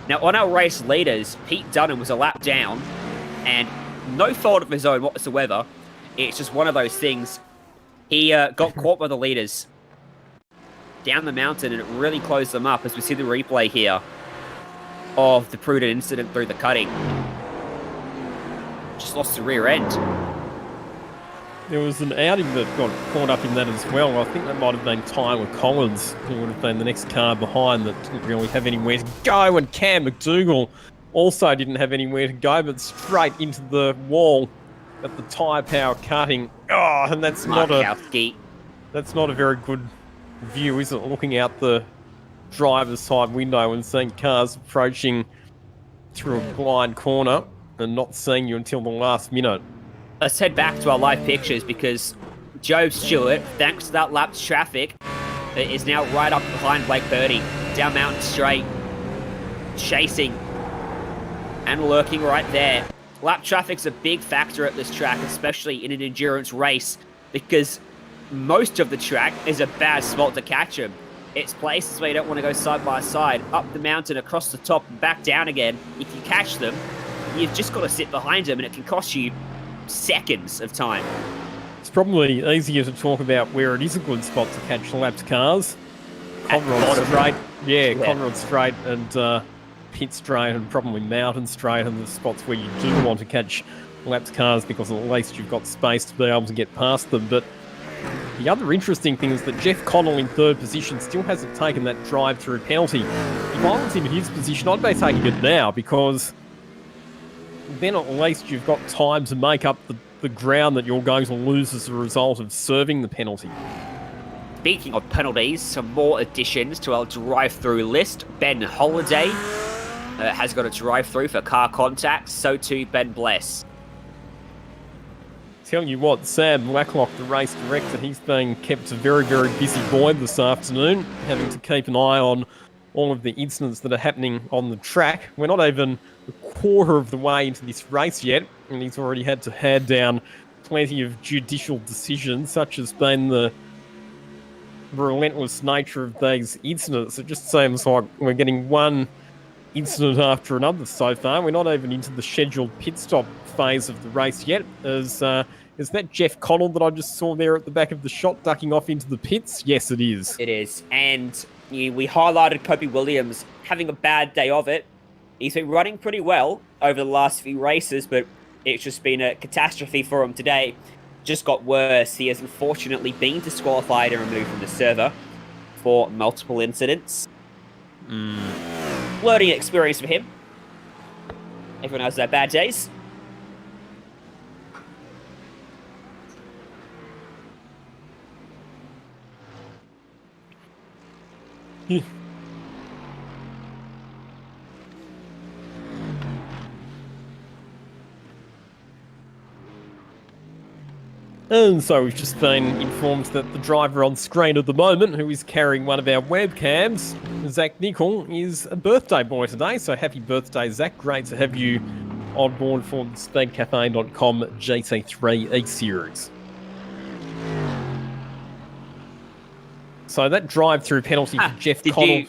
Now, on our race leaders, Pete Dunham was a lap down, and no fault of his own whatsoever. It's just one of those things. He got caught by the leaders down the mountain, and it really closed them up, as we see the replay here of the Pruden incident through the cutting. Just lost the rear end. There was an outing that got caught up in that as well. I think that might have been Tyler Collins, who would have been the next car behind, that didn't really have anywhere to go. And Cam McDougall also didn't have anywhere to go, but straight into the wall at the tyre power cutting. Oh, and that's not a very good view, is it? Looking out the driver's side window and seeing cars approaching through a blind corner and not seeing you until the last minute. Let's head back to our live pictures, because Joe Stewart, thanks to that lap's traffic, is now right up behind Blake Purdy, down Mountain Straight, chasing and lurking right there. Lap traffic's a big factor at this track, especially in an endurance race, because most of the track is a bad spot to catch him. It's places where you don't want to go side by side, up the mountain, across the top, and back down again. If you catch them, you've just got to sit behind them, and it can cost you seconds of time. It's probably easier to talk about where it is a good spot to catch lapped cars. Conrod Straight, Conrod Straight and Pit Straight and probably Mountain Straight are the spots where you do want to catch lapped cars, because at least you've got space to be able to get past them. But the other interesting thing is that Jeff Connell in 3rd position still hasn't taken that drive-through penalty. If I was in his position, I'd be taking it now, because then at least you've got time to make up the the ground that you're going to lose as a result of serving the penalty. Speaking of penalties, some more additions to our drive-through list. Ben Holiday has got a drive-through for car contact. So too Ben Bless. Tell you what, Sam Blacklock, the race director, he's been kept a very, very busy boy this afternoon, having to keep an eye on all of the incidents that are happening on the track. We're not even a quarter of the way into this race yet, and he's already had to hand down plenty of judicial decisions, such as being the relentless nature of these incidents. It just seems like we're getting one incident after another so far. We're not even into the scheduled pit stop phase of the race yet. Is that Jeff Connell that I just saw there at the back of the shot ducking off into the pits? Yes, it is. It is. And we highlighted Kobe Williams having a bad day of it. He's been running pretty well over the last few races, but it's just been a catastrophe for him today. Just got worse. He has unfortunately been disqualified and removed from the server for multiple incidents. Learning experience for him. Everyone has their bad days. And so we've just been informed that the driver on screen at the moment, who is carrying one of our webcams, Zach Nicol, is a birthday boy today. So happy birthday, Zach. Great to have you on board for the speedcafe.com GT3 Eseries. So that drive-through penalty for Jeff Connell...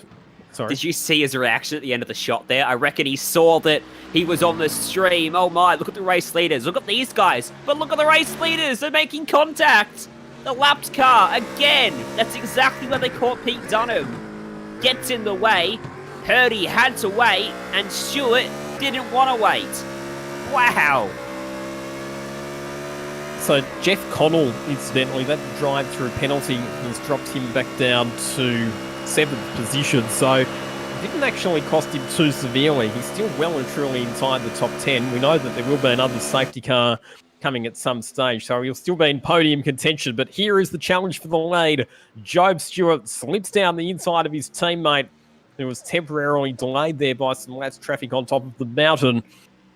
Sorry. Did you see his reaction at the end of the shot there? I reckon he saw that he was on the stream. Oh my, look at the race leaders. Look at these guys. But look at the race leaders. They're making contact. The lapped car, again. That's exactly where they caught Pete Dunham. Gets in the way. Purdy had to wait. And Stewart didn't want to wait. Wow. So Jeff Connell, incidentally, that drive-through penalty has dropped him back down to 7th position, so it didn't actually cost him too severely. He's still well and truly inside the top 10. We know that there will be another safety car coming at some stage, so he'll still be in podium contention. But here is the challenge for the lead. Job Stewart slips down the inside of his teammate, who was temporarily delayed there by some last traffic on top of the mountain.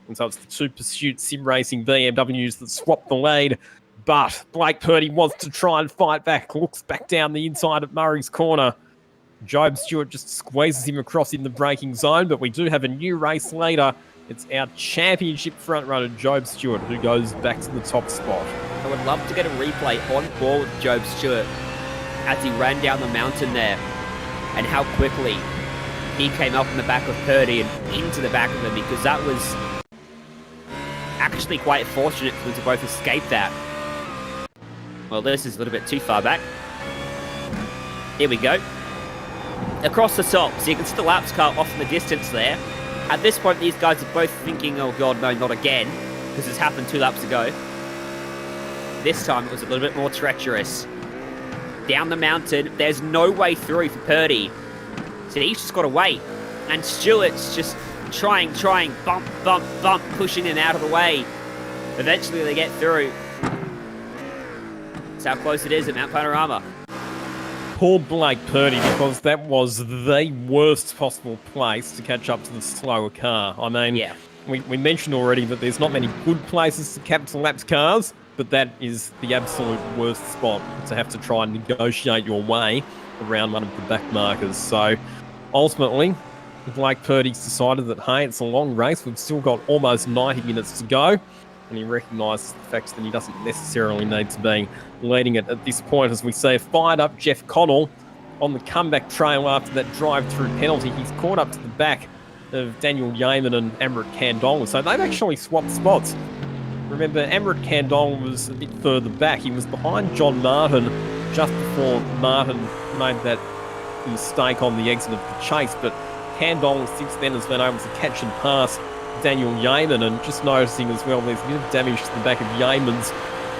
And so it's the two Pursuit Sim Racing BMWs that swap the lead. But Blake Purdy wants to try and fight back, looks back down the inside of Murray's corner. Job Stewart just squeezes him across in the braking zone, but we do have a new race leader. It's our championship frontrunner, Job Stewart, who goes back to the top spot. I would love to get a replay on board with Job Stewart as he ran down the mountain there and how quickly he came up in the back of Purdy and into the back of him, because that was actually quite fortunate for them to both escape that. Well, this is a little bit too far back. Here we go. Across the top, so you can see the laps car off in the distance there. At this point, these guys are both thinking, oh god, no, not again, because this happened 2 laps ago. This time, it was a little bit more treacherous. Down the mountain, there's no way through for Purdy. So he's just got to wait. And Stewart's just trying, bump, pushing him out of the way. Eventually, they get through. That's how close it is at Mount Panorama. Poor Blake Purdy, because that was the worst possible place to catch up to the slower car. I mean, yeah. we mentioned already that there's not many good places to capture lapped cars, but that is the absolute worst spot to have to try and negotiate your way around one of the back markers. So ultimately, Blake Purdy's decided that, hey, it's a long race. We've still got almost 90 minutes to go. And he recognises the fact that he doesn't necessarily need to be leading it at this point, as we see a fired-up Jeff Connell on the comeback trail after that drive-through penalty. He's caught up to the back of Daniel Yeaman and Amrit Kandong. So they've actually swapped spots. Remember, Amrit Kandong was a bit further back. He was behind John Martin just before Martin made that mistake on the exit of the chase. But Kandong since then has been able to catch and pass Daniel Yeaman, and just noticing as well there's a bit of damage to the back of Yeaman's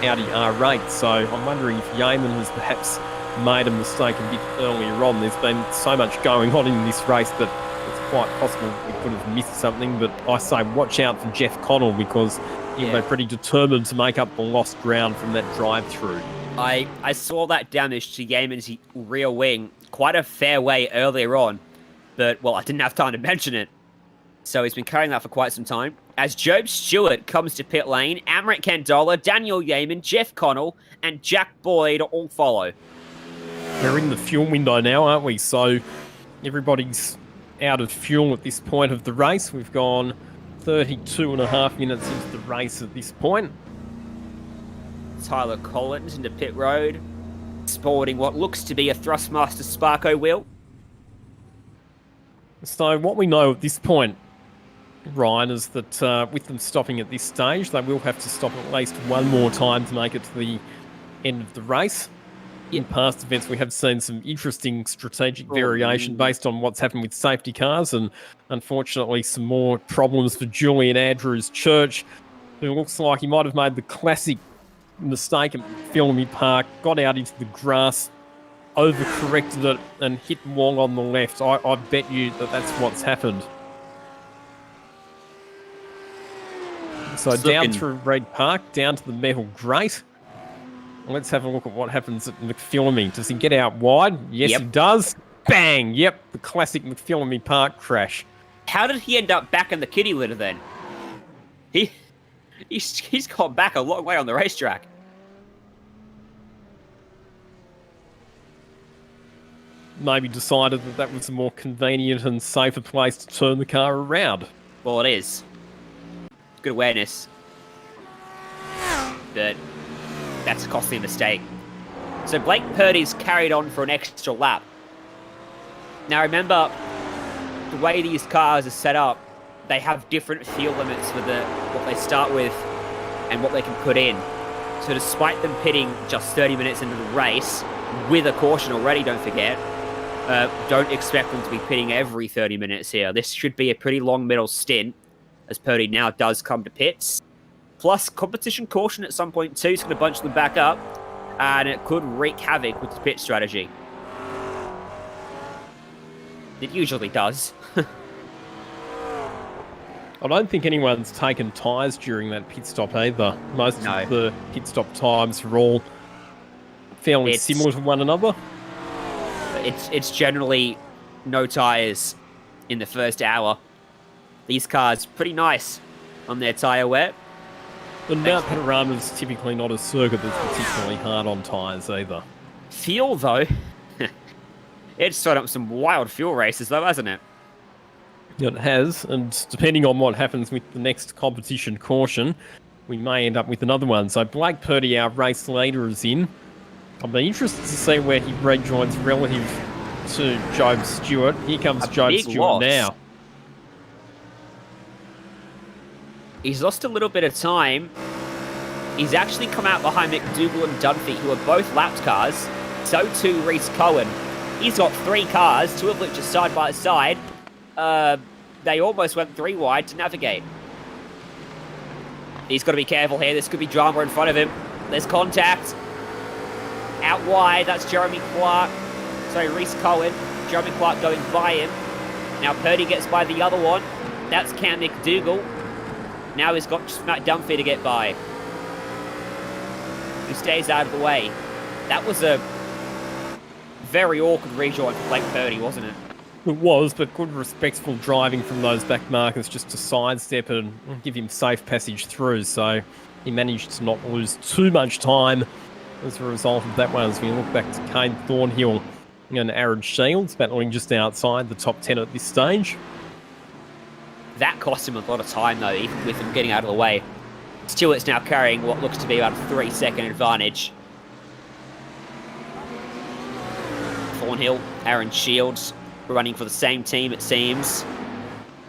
Audi R8, so I'm wondering if Yeaman has perhaps made a mistake a bit earlier on. There's been so much going on in this race that it's quite possible we could have missed something, but I say watch out for Jeff Connell, because They're pretty determined to make up the lost ground from that drive-through. I saw that damage to Yeaman's rear wing quite a fair way earlier on, but, well, I didn't have time to mention it. So he's been carrying that for quite some time. As Job Stewart comes to pit lane, Amrit Candola, Daniel Yeaman, Jeff Connell, and Jack Boyd all follow. We're in the fuel window now, aren't we? So everybody's out of fuel at this point of the race. We've gone 32.5 minutes into the race at this point. Tyler Collins into pit road, sporting what looks to be a Thrustmaster Sparko wheel. So what we know at this point, Ryan, is that with them stopping at this stage, they will have to stop at least one more time to make it to the end of the race. In past events, we have seen some interesting strategic variation based on what's happened with safety cars, and unfortunately some more problems for Julian Andrews Church, who looks like he might have made the classic mistake at Philmy Park, got out into the grass, overcorrected it, and hit Wong on the left. I bet you that's what's happened. So down through Red Park, down to the metal grate. Let's have a look at what happens at McPhillamy. Does he get out wide? Yes, he does. Bang! Yep, the classic McPhillamy Park crash. How did he end up back in the kitty litter then? He's gone back a long way on the racetrack. Maybe decided that was a more convenient and safer place to turn the car around. Well, it is. Good awareness. But that's a costly mistake. So Blake Purdy's carried on for an extra lap. Now remember, the way these cars are set up, they have different fuel limits for what they start with and what they can put in. So despite them pitting just 30 minutes into the race, with a caution already, don't forget, don't expect them to be pitting every 30 minutes here. This should be a pretty long middle stint, as Purdy now does come to pits. Plus, competition caution at some point too is going to bunch them back up, and it could wreak havoc with the pit strategy. It usually does. I don't think anyone's taken tyres during that pit stop either. Most of the pit stop times are all fairly similar to one another. It's generally no tyres in the first hour. These cars pretty nice on their tyre wear. And Mount Panorama's typically not a circuit that's particularly hard on tyres either. Fuel, though, it's set up some wild fuel races, though, hasn't it? It has, and depending on what happens with the next competition caution, we may end up with another one. So Blake Purdy, our race leader, is in. I'll be interested to see where he rejoins relative to Job Stewart. Here comes Job Stewart now. He's lost a little bit of time. He's actually come out behind McDougall and Dunphy, who are both lapped cars. So too Reese Cohen. He's got 3 cars, 2 of which are side by side. They almost went 3 wide to navigate. He's got to be careful here. This could be drama in front of him. There's contact. Out wide, that's Jeremy Clark. Sorry, Reese Cohen. Jeremy Clark going by him. Now Purdy gets by the other one. That's Cam McDougall. Now he's got just Matt Dunphy to get by, who stays out of the way. That was a very awkward rejoin for Blake Purdy, wasn't it? It was, but good respectful driving from those back markers just to sidestep and give him safe passage through. So he managed to not lose too much time as a result of that one. As we look back to Kane Thornhill and Aaron Shields battling just outside the top 10 at this stage. That cost him a lot of time, though, even with him getting out of the way. Stewart's now carrying what looks to be about a 3-second advantage. Thornhill, Aaron Shields, running for the same team, it seems.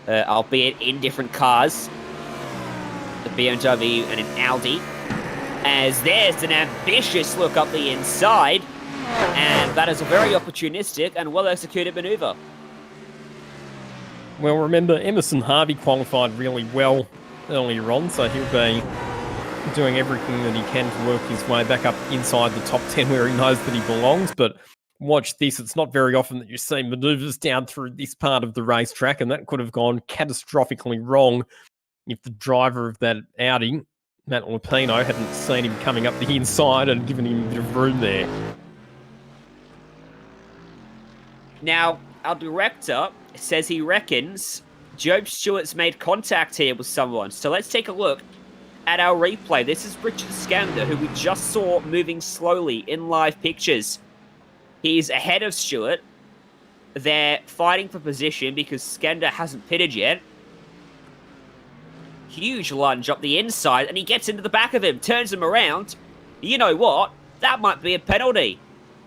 Albeit in different cars. The BMW and an Audi. As there's an ambitious look up the inside. And that is a very opportunistic and well-executed manoeuvre. Well, remember, Emerson Harvey qualified really well earlier on, so he'll be doing everything that he can to work his way back up inside the top 10 where he knows that he belongs. But watch this, it's not very often that you see manoeuvres down through this part of the racetrack, and that could have gone catastrophically wrong if the driver of that Audi Matt Lupino hadn't seen him coming up the inside and given him a bit of room there. Now, our director says he reckons Job Stewart's made contact here with someone. So let's take a look at our replay. This is Richard Skander, who we just saw moving slowly in live pictures. He's ahead of Stewart. They're fighting for position because Skander hasn't pitted yet. Huge lunge up the inside, and he gets into the back of him, turns him around. You know what? That might be a penalty.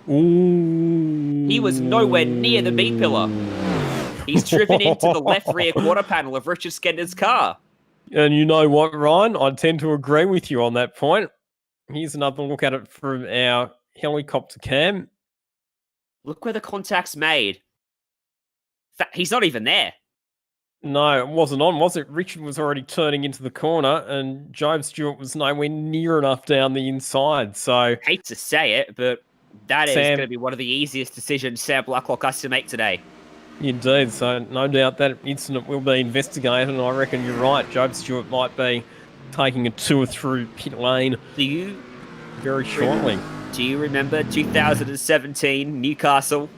Ooh. He was nowhere near the meat pillar. He's driven into the left rear quarter panel of Richard Skender's car. And you know what, Ryan? I tend to agree with you on that point. Here's another look at it from our helicopter cam. Look where the contact's made. He's not even there. No, it wasn't on, was it? Richard was already turning into the corner, and Job Stewart was nowhere near enough down the inside. So, hate to say it, but that is going to be one of the easiest decisions Sam Blacklock has to make today. Indeed. So, no doubt that incident will be investigated, and I reckon you're right. Job Stewart might be taking a tour through pit lane very shortly. Do you remember 2017 Newcastle?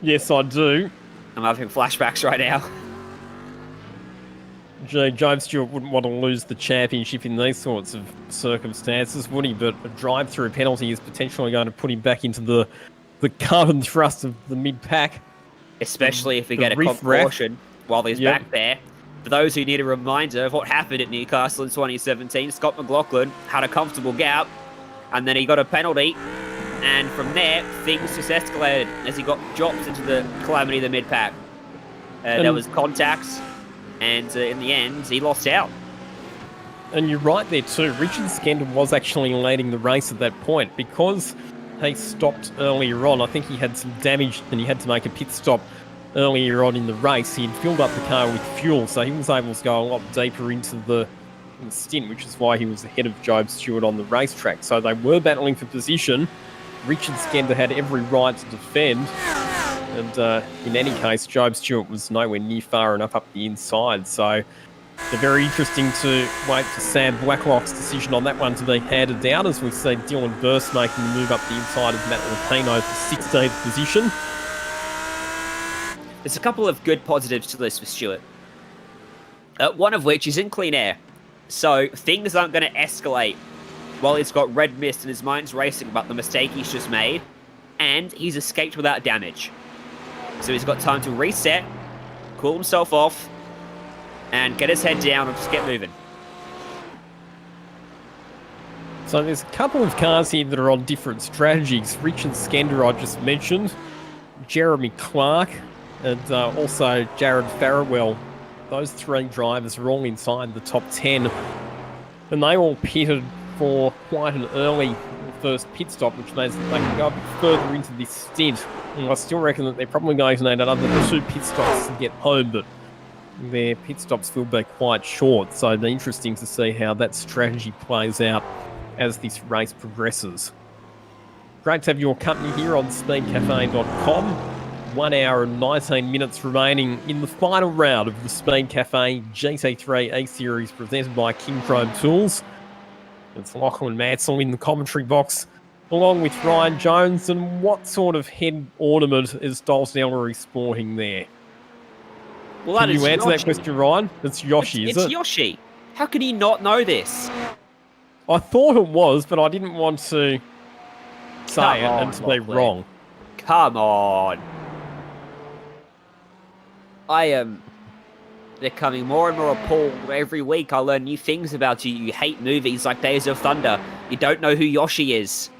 Yes, I do. I'm having flashbacks right now. Gee, Job Stewart wouldn't want to lose the championship in these sorts of circumstances, would he? But a drive-through penalty is potentially going to put him back into the cut and thrust of the mid-pack. Especially if we get a caution while he's back there. For those who need a reminder of what happened at Newcastle in 2017, Scott McLaughlin had a comfortable gap, and then he got a penalty. And from there, things just escalated as he got dropped into the calamity of the mid-pack. There was contacts, and in the end, he lost out. And you're right there too. Richard Skander was actually leading the race at that point because he stopped earlier on. I think he had some damage and he had to make a pit stop earlier on in the race. He had filled up the car with fuel, so he was able to go a lot deeper into the stint, which is why he was ahead of Job Stewart on the racetrack. So they were battling for position. Richard Skander had every right to defend, and in any case, Job Stewart was nowhere near far enough up the inside. So it's very interesting to wait for Sam Blacklock's decision on that one to be handed down, as we see Dylan Burst making the move up the inside of Matt Lupino for 16th position. There's a couple of good positives to this for Stewart. One of which is in clean air, so things aren't going to escalate while he's got red mist and his mind's racing about the mistake he's just made, and he's escaped without damage. So he's got time to reset, cool himself off, and get his head down and just get moving. So there's a couple of cars here that are on different strategies. Richard Skander, I just mentioned, Jeremy Clark, and also Jared Farrell. Those three drivers are all inside the top 10, and they all pitted for quite an early first pit stop, which means that they can go a bit further into this stint. And I still reckon that they're probably going to need another 2 pit stops to get home, but their pit stops will be quite short, so it'll be interesting to see how that strategy plays out as this race progresses. Great to have your company here on speedcafe.com. 1 hour and 19 minutes remaining in the final round of the Speed Cafe GT3 Eseries presented by Kincrome Tools. It's Lachlan Mansell in the commentary box, along with Ryan Jones. And what sort of head ornament is Dalton Ellery sporting there? Well, Can you answer that question, Ryan? It's Yoshi, is it? It's Yoshi. How can he not know this? I thought it was, but I didn't want to say it and to be wrong. Come on. I am becoming more and more appalled. Every week I learn new things about you. You hate movies like Days of Thunder. You don't know who Yoshi is.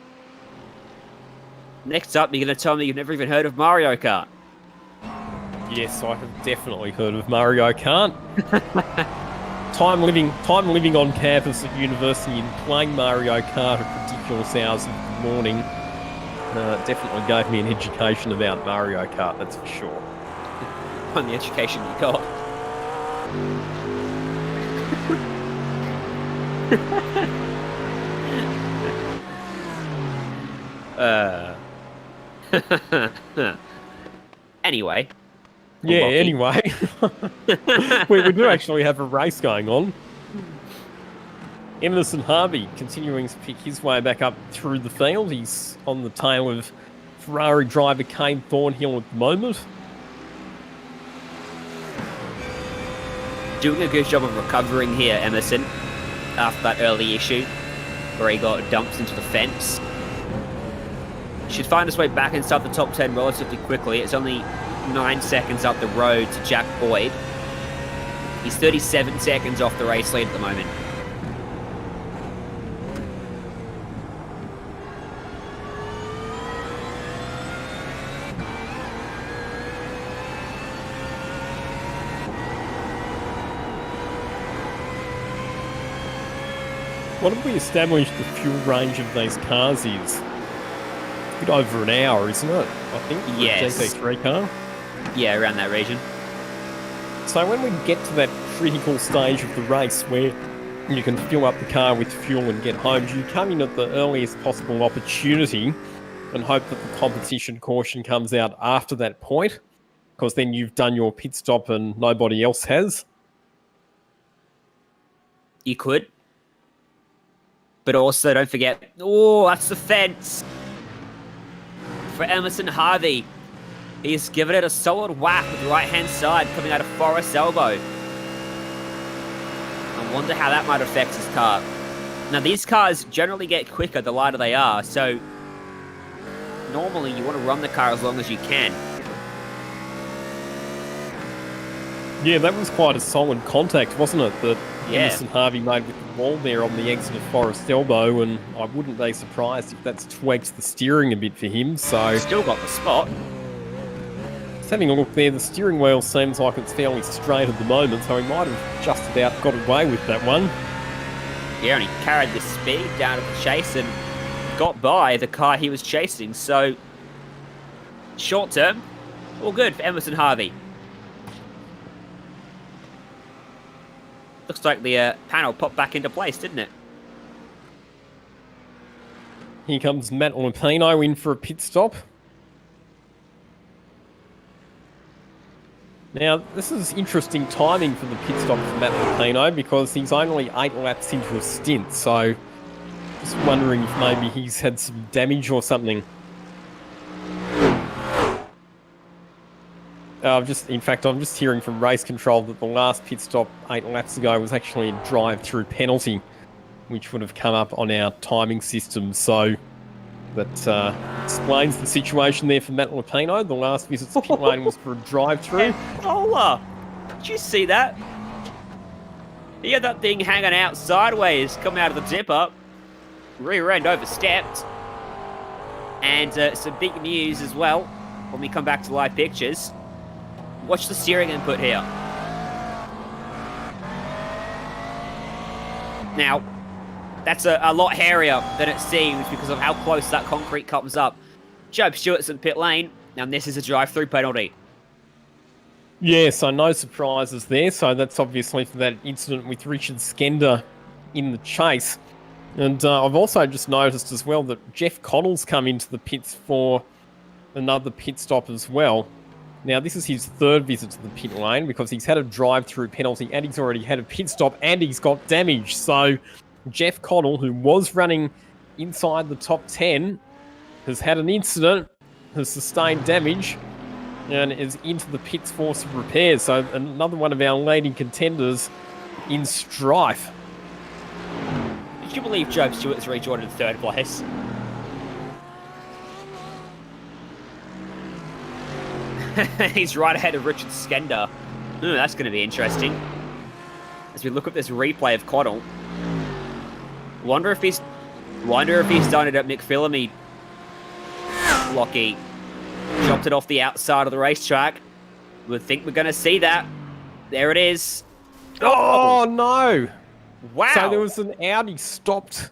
Next up, you're going to tell me you've never even heard of Mario Kart. Yes, I have definitely heard of Mario Kart. Time living on campus at university and playing Mario Kart at ridiculous hours of the morning definitely gave me an education about Mario Kart, that's for sure. On the education you got. Anyway, Yeah, Lucky. anyway. we do actually have a race going on. Emerson Harvey continuing to pick his way back up through the field. He's on the tail of Ferrari driver Kane Thornhill at the moment. Doing a good job of recovering here, Emerson, after that early issue where he got dumped into the fence. Should find his way back inside the top 10 relatively quickly. It's only 9 seconds up the road to Jack Boyd. He's 37 seconds off the race lead at the moment. What have we established the fuel range of these cars is? A bit over an hour, isn't it? I think. For Yes. a GT3 car. Yeah, around that region. So when we get to that critical stage of the race where you can fill up the car with fuel and get home, do you come in at the earliest possible opportunity and hope that the competition caution comes out after that point? Because then you've done your pit stop and nobody else has. You could. But also, don't forget, oh, that's the fence. For Emerson Harvey, he's given it a solid whack with the right-hand side coming out of Forrest's elbow. I wonder how that might affect his car. Now, these cars generally get quicker the lighter they are, so normally you want to run the car as long as you can. Yeah, that was quite a solid contact, wasn't it? That Yeah. Emerson Harvey made with the wall there on the exit of Forrest Elbow, and I wouldn't be surprised if that's tweaked the steering a bit for him. So, Still got the spot. just having a look there, the steering wheel seems like it's fairly straight at the moment, so he might have just about got away with that one. Yeah, and he carried the speed down to the chase and got by the car he was chasing. So, short term, all good for Emerson Harvey. Looks like the panel popped back into place, didn't it? Here comes Matt Lupino in for a pit stop. Now, this is interesting timing for the pit stop for Matt Lupino because he's only 8 laps into a stint, so just wondering if maybe he's had some damage or something. I'm just hearing from race control that the last pit stop 8 laps ago was actually a drive-through penalty, which would have come up on our timing system. So that explains the situation there for Matt Lupino. The last visit to pit lane was for a drive-through. Polar! Did you see that? He had that thing hanging out sideways, coming out of the dipper. Rear end overstepped. And some big news as well when we come back to live pictures. Watch the steering input here. Now, that's a lot hairier than it seems because of how close that concrete comes up. Job Stewart's in pit lane, and this is a drive-through penalty. Yeah, so no surprises there. So that's obviously for that incident with Richard Skender in the chase. And I've also just noticed as well that Jeff Connell's come into the pits for another pit stop as well. Now, this is his third visit to the pit lane because he's had a drive-through penalty and he's already had a pit stop and he's got damage. So Jeff Connell, who was running inside the top 10, has had an incident, has sustained damage, and is into the pits for some repairs. So another one of our leading contenders in strife. Did you believe Job Stewart's rejoined in third place? He's right ahead of Richard Skender. Ooh, that's going to be interesting. As we look at this replay of Connell, wonder if he's done it at McPhillamy. Lockie dropped it off the outside of the racetrack. Would think we're going to see that. There it is. Oh, no! Wow! So there was an Audi stopped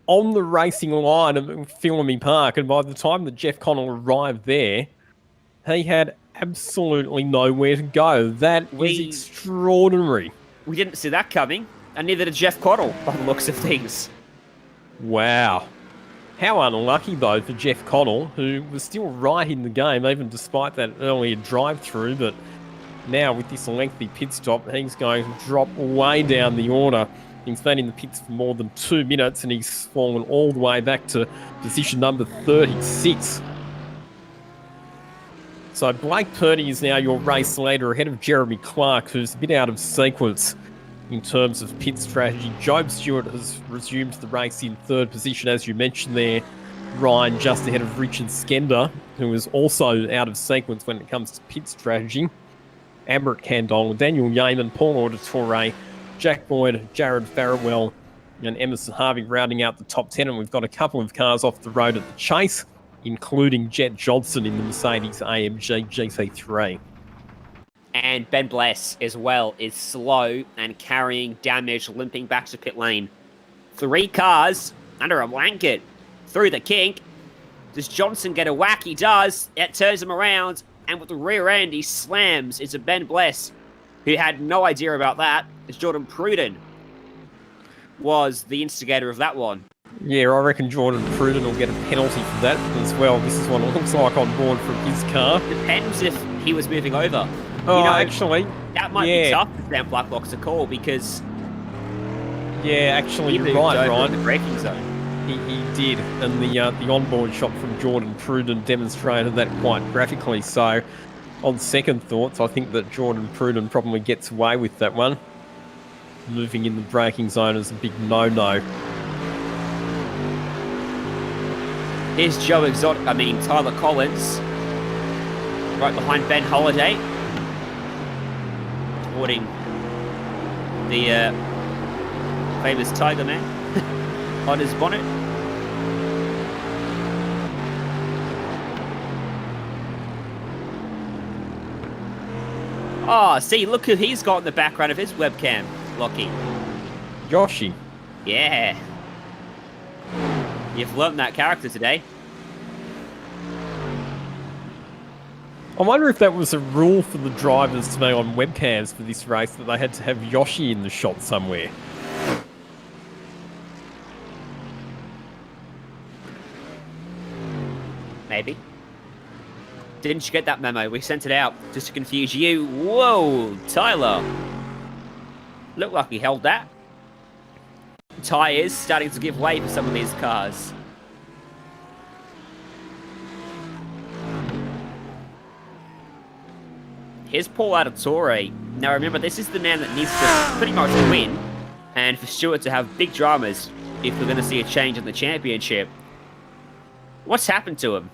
on the racing line at McPhillamy Park, and by the time that Jeff Connell arrived there, he had absolutely nowhere to go. That was extraordinary. We didn't see that coming, and neither did Jeff Connell, by the looks of things. Wow. How unlucky, though, for Jeff Connell, who was still right in the game, even despite that earlier drive-through, but Now, with this lengthy pit stop, he's going to drop way down the order. He's been in the pits for more than 2 minutes, and he's fallen all the way back to position number 36. So Blake Purdy is now your race leader ahead of Jeremy Clark, who's a bit out of sequence in terms of pit strategy. Job Stewart has resumed the race in 3rd position, as you mentioned there, Ryan, just ahead of Richard Skender, who is also out of sequence when it comes to pit strategy. Amrit Candong, Daniel Yeaman, Paul Auditore, Jack Boyd, Jared Farrell, and Emerson Harvey rounding out the top 10. And we've got a couple of cars off the road at the chase, including Jet Johnson in the Mercedes AMG GT3. And Ben Bless as well is slow and carrying damage, limping back to pit lane. 3 cars under a blanket through the kink. Does Johnson get a whack? He does. It turns him around, and with the rear end, he slams into Ben Bless, who had no idea about that, as Jordan Pruden was the instigator of that one. Yeah, I reckon Jordan Pruden will get a penalty for that as well. This is what it looks like on board from his car. Depends if he was moving over. Oh, actually, that might be tough for Sam Blackbox to call, because actually, you're right, Ryan. The braking zone. He did, and the onboard shot from Jordan Pruden demonstrated that quite graphically. So, on second thoughts, I think that Jordan Pruden probably gets away with that one. Moving in the braking zone is a big no-no. Here's Tyler Collins, right behind Ben Holiday, supporting the famous Tiger Man on his bonnet. Oh, see, look who he's got in the background of his webcam, Lockie. Yoshi. Yeah. You've learnt that character today. I wonder if that was a rule for the drivers to be on webcams for this race, that they had to have Yoshi in the shot somewhere. Maybe. Didn't you get that memo? We sent it out just to confuse you. Whoa, Tyler. Looked like he held that. Tyres starting to give way for some of these cars. Here's Paul Auditore. Now remember, this is the man that needs to pretty much win, and for Stewart to have big dramas if we're going to see a change in the championship. What's happened to him?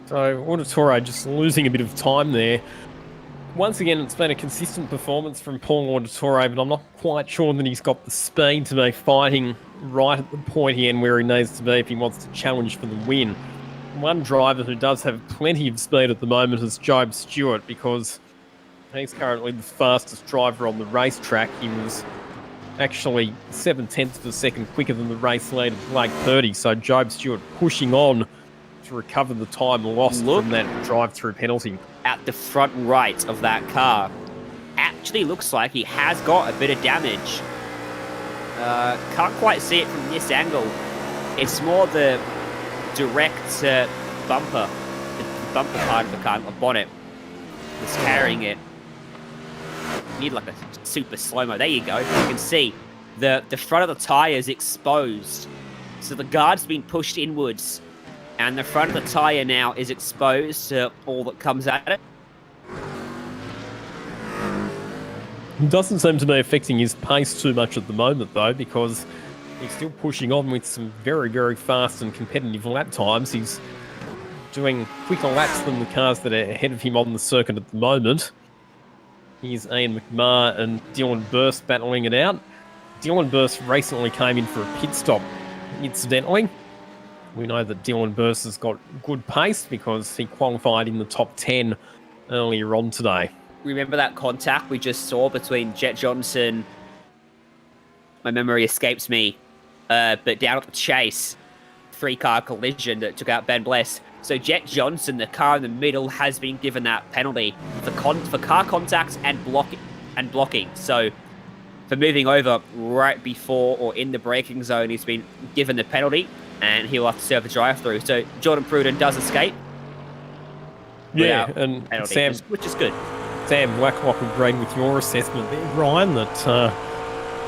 So, Auditore just losing a bit of time there. Once again, it's been a consistent performance from Paul Auditore, but I'm not quite sure that he's got the speed to be fighting right at the pointy end where he needs to be if he wants to challenge for the win. One driver who does have plenty of speed at the moment is Job Stewart, because he's currently the fastest driver on the racetrack. He was actually 0.7 of a second quicker than the race leader, Blake Purdy, so Job Stewart pushing on to recover the time lost from that drive-through penalty. At the front right of that car, actually looks like he has got a bit of damage. Can't quite see it from this angle. It's more the direct bumper, the bumper part of the car, the bonnet, that's carrying it. You need like a super slow-mo. There you go. You can see the front of the tyre is exposed. So the guard's been pushed inwards, and the front of the tyre now is exposed to all that comes at it. It doesn't seem to be affecting his pace too much at the moment, though, because he's still pushing on with some very, very fast and competitive lap times. He's doing quicker laps than the cars that are ahead of him on the circuit at the moment. Here's Ian McMahon and Dylan Burst battling it out. Dylan Burst recently came in for a pit stop, incidentally. We know that Dylan Burst has got good pace because he qualified in the top 10 earlier on today. Remember that contact we just saw between Jet Johnson? My memory escapes me. But down at the chase, 3-car collision that took out Ben Bless. So Jet Johnson, the car in the middle, has been given that penalty for car contact and blocking. So for moving over right before or in the braking zone. He's been given the penalty, and he'll have to serve a drive-through. So Jordan Pruden does escape. Yeah, and penalty, Sam, which is good. Sam Wacklock agreed with your assessment there, Ryan, that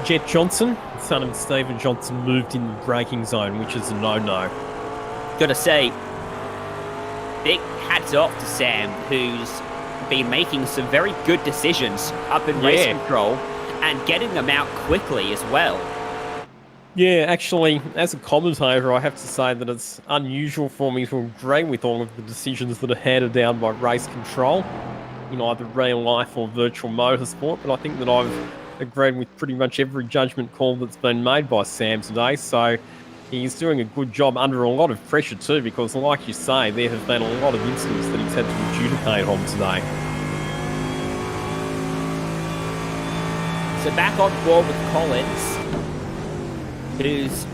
Jet Johnson, son of Stephen Johnson, moved in the braking zone, which is a no-no. Gotta say, big hats off to Sam, who's been making some very good decisions up in race control and getting them out quickly as well. Yeah, actually, as a commentator, I have to say that it's unusual for me to agree with all of the decisions that are handed down by race control in either real life or virtual motorsport, but I think that I've agreed with pretty much every judgment call that's been made by Sam today, so he's doing a good job under a lot of pressure too, because like you say, there have been a lot of incidents that he's had to adjudicate on today. So back on board with Collins, who's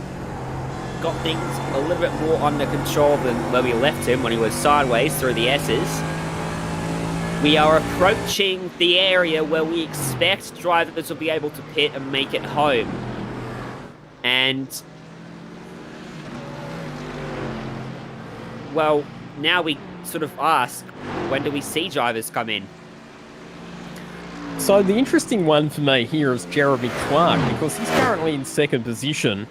got things a little bit more under control than where we left him when he was sideways through the S's. We are approaching the area where we expect drivers will be able to pit and make it home. And well, now we sort of ask, when do we see drivers come in? So the interesting one for me here is Jeremy Clark, because he's currently in second position.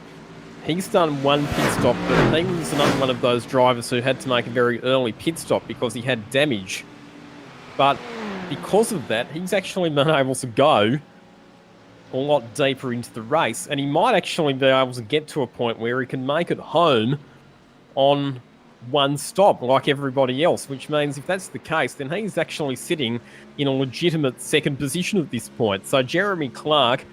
He's done one pit stop, but he was another one of those drivers who had to make a very early pit stop because he had damage. But because of that, he's actually been able to go a lot deeper into the race, and he might actually be able to get to a point where he can make it home on one stop like everybody else, which means if that's the case, then he's actually sitting in a legitimate second position at this point. So Jeremy Clark,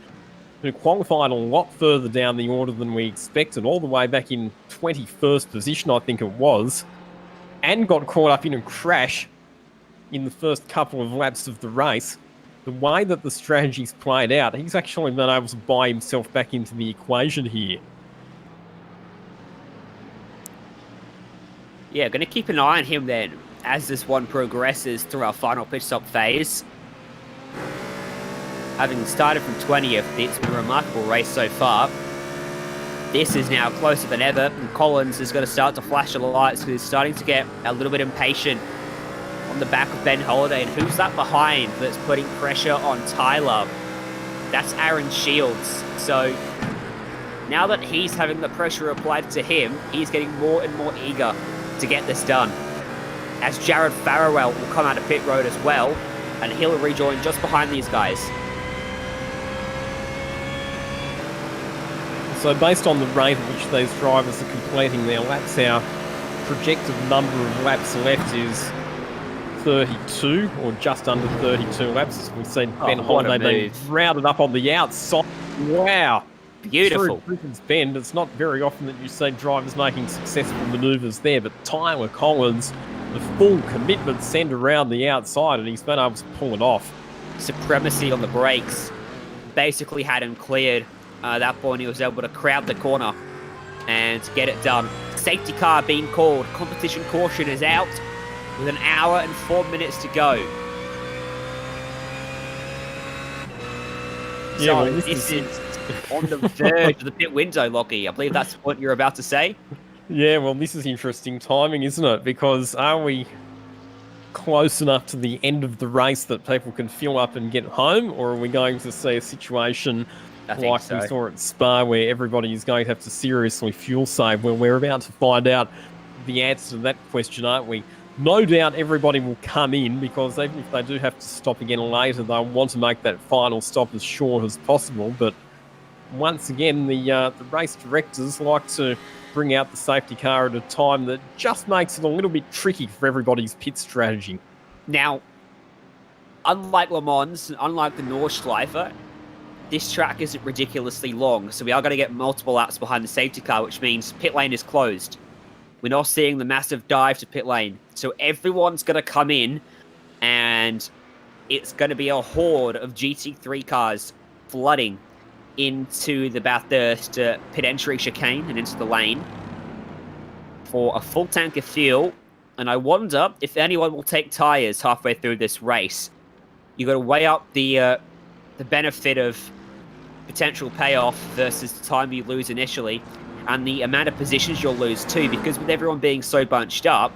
who qualified a lot further down the order than we expected, all the way back in 21st position, I think it was, and got caught up in a crash in the first couple of laps of the race, the way that the strategy's played out, he's actually been able to buy himself back into the equation here. Yeah, going to keep an eye on him then as this one progresses through our final pit stop phase. Having started from 20th, it's been a remarkable race so far. This is now closer than ever, and Collins is going to start to flash the lights because he's starting to get a little bit impatient on the back of Ben Holiday. And who's that behind that's putting pressure on Tyler? That's Aaron Shields. So now that he's having the pressure applied to him, he's getting more and more eager to get this done. As Jared Farrell will come out of pit road as well, and he'll rejoin just behind these guys. So based on the rate at which these drivers are completing their laps, our projected number of laps left is 32, or just under 32 laps, as we've seen Ben Holiday being rounded up on the outside. Wow. Beautiful. Through Britain's Bend, it's not very often that you see drivers making successful manoeuvres there, but Tyler Collins, the full commitment send around the outside, and he's been able to pull it off. Supremacy on the brakes basically had him cleared. At that point, he was able to crowd the corner and get it done. Safety car being called. Competition caution is out with 1 hour and 4 minutes to go. Yeah, so well, this is on the verge of the pit window, Lockie. I believe that's what you're about to say. Yeah, well, this is interesting timing, isn't it? Because are we close enough to the end of the race that people can fuel up and get home, or are we going to see a situation like we saw at Spa where everybody is going to have to seriously fuel save? Well, we're about to find out the answer to that question, aren't we? No doubt everybody will come in, because even if they do have to stop again later, they'll want to make that final stop as short as possible. But once again, the race directors like to bring out the safety car at a time that just makes it a little bit tricky for everybody's pit strategy. Now, unlike Le Mans, unlike the Nordschleife, this track isn't ridiculously long, so we are going to get multiple laps behind the safety car, which means pit lane is closed. We're not seeing the massive dive to pit lane, so everyone's going to come in, and it's going to be a horde of GT3 cars flooding into the Bathurst pit entry chicane and into the lane for a full tank of fuel. And I wonder if anyone will take tyres halfway through this race. You've got to weigh up the benefit of potential payoff versus the time you lose initially, and the amount of positions you'll lose too, because with everyone being so bunched up,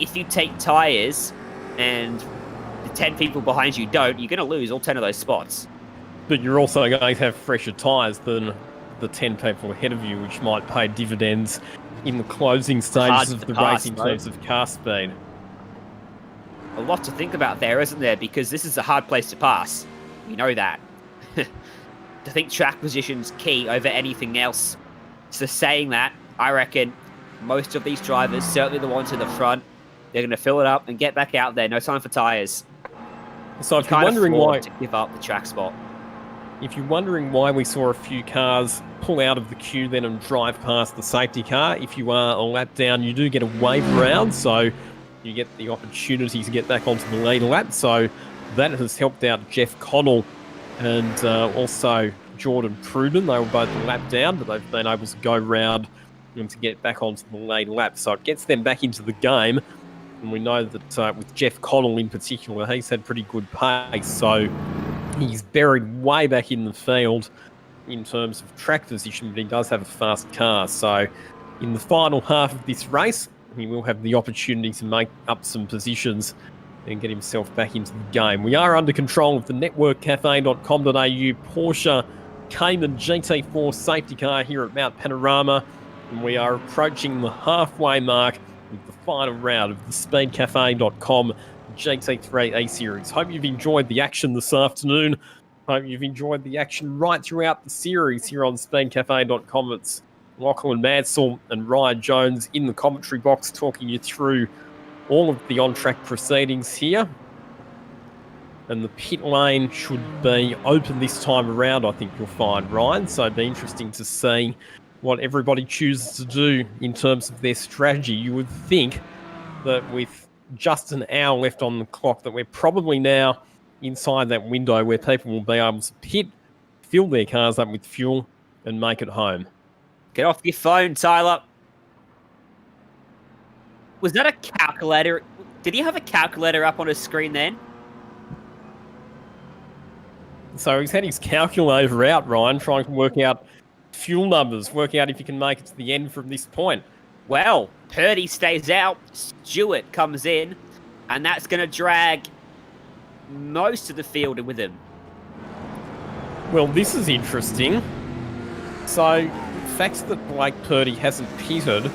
if you take tyres and the 10 people behind you don't, you're going to lose all 10 of those spots. But you're also going to have fresher tyres than the 10 people ahead of you, which might pay dividends in the closing stages of the race in terms of car speed. A lot to think about there, isn't there? Because this is a hard place to pass. You know that. I think track position's key over anything else. So saying that, I reckon most of these drivers, certainly the ones in the front, they're going to fill it up and get back out there. No time for tyres. So if you're wondering why to give up the track spot. If you're wondering why we saw a few cars pull out of the queue then and drive past the safety car, if you are a lap down, you do get a wave round, so you get the opportunity to get back onto the lead lap. So that has helped out Jeff Connell and also Jordan Pruden. They were both a lap down, but they've been able to go round and to get back onto the lead lap. So it gets them back into the game. And we know that with Jeff Connell in particular, he's had pretty good pace. So he's buried way back in the field in terms of track position, but he does have a fast car. So in the final half of this race, he will have the opportunity to make up some positions and get himself back into the game. We are under control of the networkcafe.com.au Porsche Cayman GT4 safety car here at Mount Panorama, and we are approaching the halfway mark with the final round of the speedcafe.com GT3 Eseries. Hope you've enjoyed the action this afternoon. Hope you've enjoyed the action right throughout the series here on speedcafe.com. It's Lachlan Mansell and Ryan Jones in the commentary box talking you through all of the on-track proceedings here. And the pit lane should be open this time around, I think you'll find, Ryan. So it'd be interesting to see what everybody chooses to do in terms of their strategy. You would think that with just an hour left on the clock that we're probably now inside that window where people will be able to pit, fill their cars up with fuel and make it home. Get off your phone, Tyler. Was that a calculator? Did he have a calculator up on his screen then? So he's had his calculator out, Ryan, trying to work out fuel numbers, work out if you can make it to the end from this point. Well, Purdy stays out, Stewart comes in, and that's going to drag most of the field with him. Well, this is interesting. So, the fact that Blake Purdy hasn't pitted,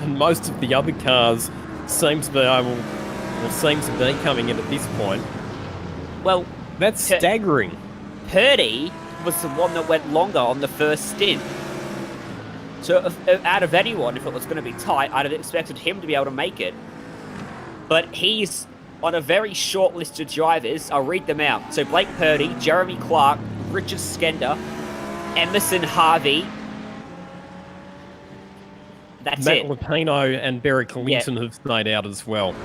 and most of the other cars seem to be coming in at this point. Well, that's staggering. Purdy was the one that went longer on the first stint. So out of anyone, if it was going to be tight, I'd have expected him to be able to make it. But he's on a very short list of drivers. I'll read them out. So Blake Purdy, Jeremy Clark, Richard Skender, Emerson Harvey. That's Matt it. Lupino and Barry Clinton have stayed out as well.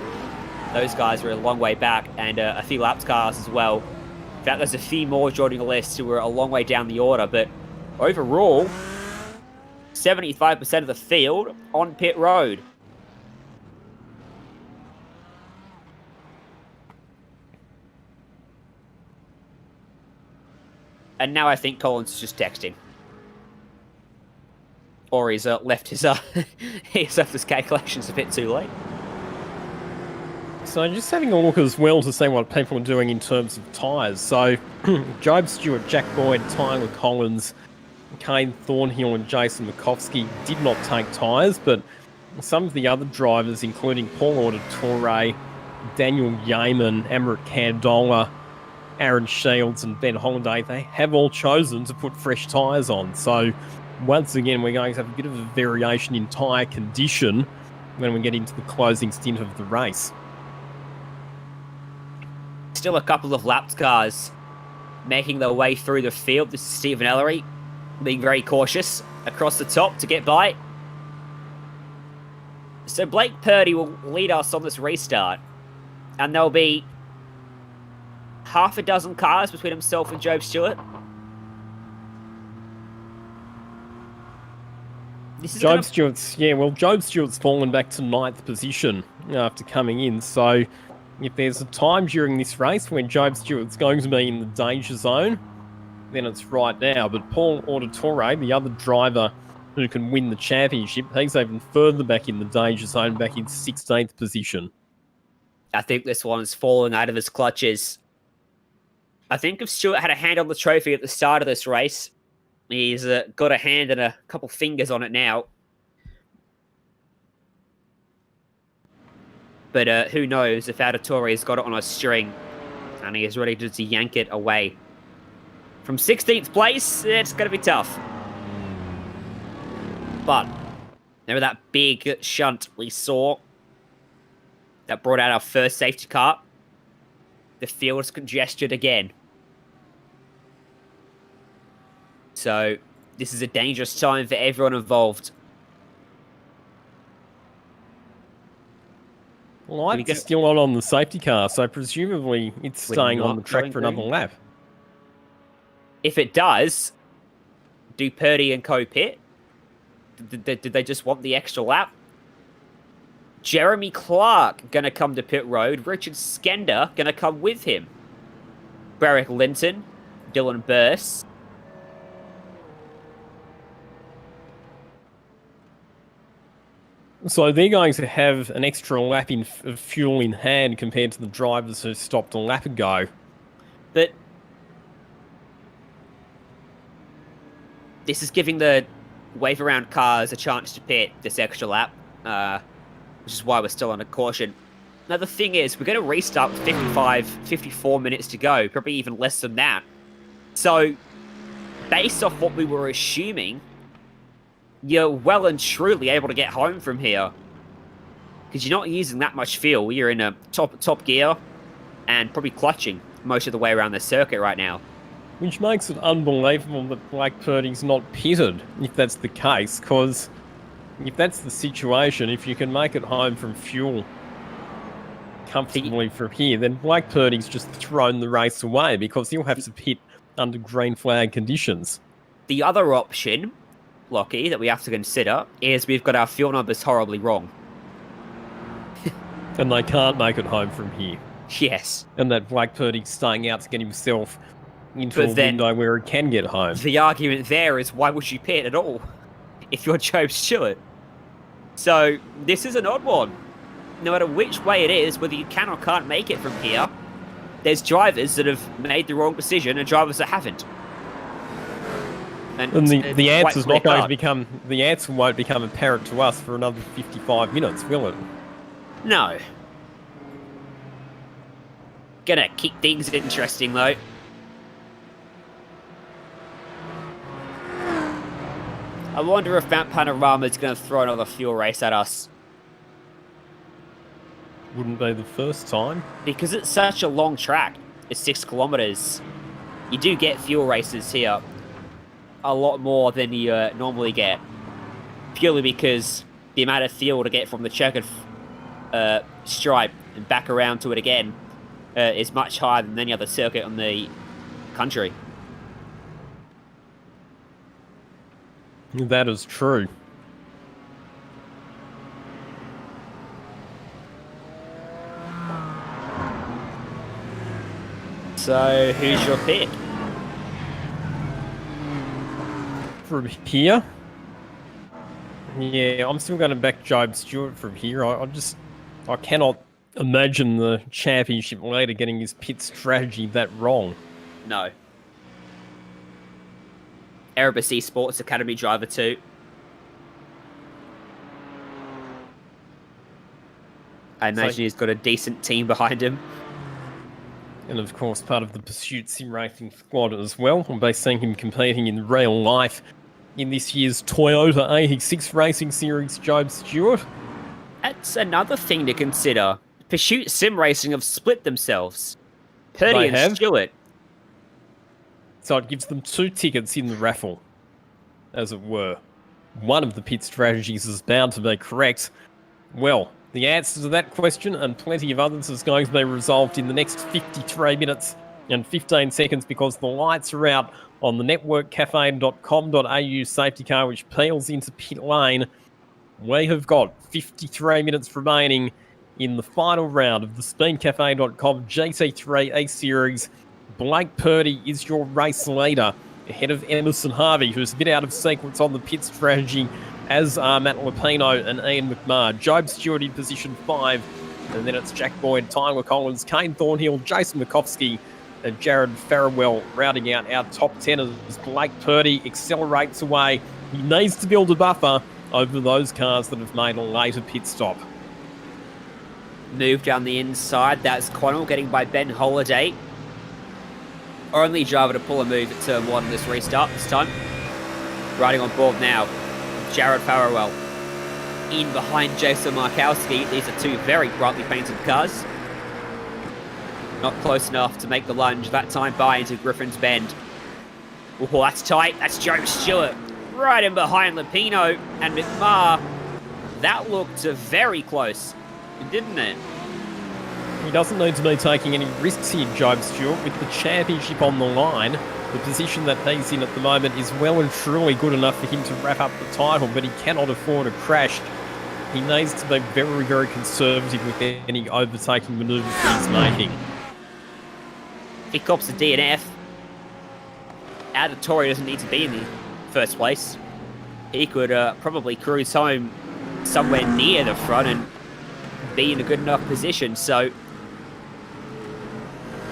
Those guys are a long way back, and a few laps cars as well. In fact, there's a few more joining the list who are a long way down the order, but overall, 75% of the field on pit road. And now I think Collins is just texting. Or he's left his he's left his calculations a bit too late. So just having a look as well to see what people are doing in terms of tyres. So Job Stewart, Jack Boyd, Tyler Collins, Kane Thornhill and Jason Makovsky did not take tyres, but some of the other drivers, including Paul Auditore, Daniel Yeaman, Amrit Candola, Aaron Shields and Ben Holliday, they have all chosen to put fresh tyres on. So once again, we're going to have a bit of a variation in tyre condition when we get into the closing stint of the race. Still a couple of lapped cars making their way through the field. This is Stephen Ellery being very cautious across the top to get by. So Blake Purdy will lead us on this restart. And there'll be half a dozen cars between himself and Job Stewart. Job Stewart's fallen back to 9th position after coming in. So if there's a time during this race when Job Stewart's going to be in the danger zone, than it's right now. But Paul Auditore, the other driver who can win the championship, he's even further back in the danger zone, back in 16th position. I think this one's falling out of his clutches. I think if Stewart had a hand on the trophy at the start of this race, he's got a hand and a couple fingers on it now. But who knows if Auditore's got it on a string and he is ready to yank it away. From 16th place, it's going to be tough. But remember that big shunt we saw that brought out our first safety car? The field's congested again. So this is a dangerous time for everyone involved. Light's still not on the safety car, so presumably it's staying on the track for another lap. If it does, do Purdy and co pit? Did they just want the extra lap? Jeremy Clark going to come to pit road. Richard Skender going to come with him. Barrick Linton, Dylan Burst. So they're going to have an extra lap of fuel in hand compared to the drivers who stopped a lap ago. But this is giving the wave around cars a chance to pit this extra lap, which is why we're still on a caution. Now the thing is, we're going to restart with 54 minutes to go, probably even less than that. So, based off what we were assuming, you're well and truly able to get home from here. Because you're not using that much fuel. You're in a top gear and probably clutching most of the way around the circuit right now. Which makes it unbelievable that Blake Purdy's not pitted, if that's the case, because if that's the situation, if you can make it home from fuel comfortably from here, then Blake Purdy's just thrown the race away because he'll have to pit under green flag conditions. The other option, Lockie, that we have to consider is we've got our fuel numbers horribly wrong. And they can't make it home from here. Yes. And that Blake Purdy's staying out to get himself into a window where he can get home. The argument there is, why would you pit at all if you're Joe Stewart? So this is an odd one. No matter which way it is, whether you can or can't make it from here, there's drivers that have made the wrong decision and drivers that haven't. And the answer's not going to become, the answer won't become apparent to us for another 55 minutes, will it? No. Gonna keep things interesting though. I wonder if Mount Panorama's going to throw another fuel race at us. Wouldn't be the first time. Because it's such a long track. It's 6 kilometers. You do get fuel races here. A lot more than you normally get. Purely because the amount of fuel to get from the checkered stripe and back around to it again is much higher than any other circuit on the country. That is true. So, who's your pick? From here? Yeah, I'm still going to back Job Stewart from here. I cannot imagine the championship leader getting his pit strategy that wrong. No. Erebus Esports Academy driver too. I imagine he's got a decent team behind him. And of course part of the Pursuit Sim Racing squad as well. We'll be seeing him competing in real life in this year's Toyota 86 Racing Series, Job Stewart. That's another thing to consider. Pursuit Sim Racing have split themselves. Purdy and Stewart. So it gives them 2 tickets in the raffle, as it were. One of the pit strategies is bound to be correct. Well, the answer to that question and plenty of others is going to be resolved in the next 53 minutes and 15 seconds because the lights are out on the networkcafe.com.au safety car which peels into pit lane. We have got 53 minutes remaining in the final round of the speedcafe.com GT3 Eseries Blake Purdy is your race leader, ahead of Emerson Harvey, who's a bit out of sequence on the pit strategy, as are Matt Lupino and Ian McMahon. Job Stewart in position 5, and then it's Jack Boyd, Tyler Collins, Kane Thornhill, Jason Mikowski, and Jared Farrell rounding out our top 10 as Blake Purdy accelerates away. He needs to build a buffer over those cars that have made a later pit stop. Move down the inside. That's Connell getting by Ben Holiday. Only driver to pull a move at turn 1 in this restart this time. Riding on board now, Jared Farrell. In behind Jason Markowski. These are two very brightly painted cars. Not close enough to make the lunge that time by into Griffin's Bend. Oh, that's tight. That's Joe Stewart. Right in behind Lupino and McMahon. That looked very close, didn't it? He doesn't need to be taking any risks here, Job Stewart, with the championship on the line. The position that he's in at the moment is well and truly good enough for him to wrap up the title, but he cannot afford a crash. He needs to be very, very conservative with any overtaking manoeuvres that he's making. He cops a DNF. Auditory doesn't need to be in the first place. He could probably cruise home somewhere near the front and be in a good enough position. So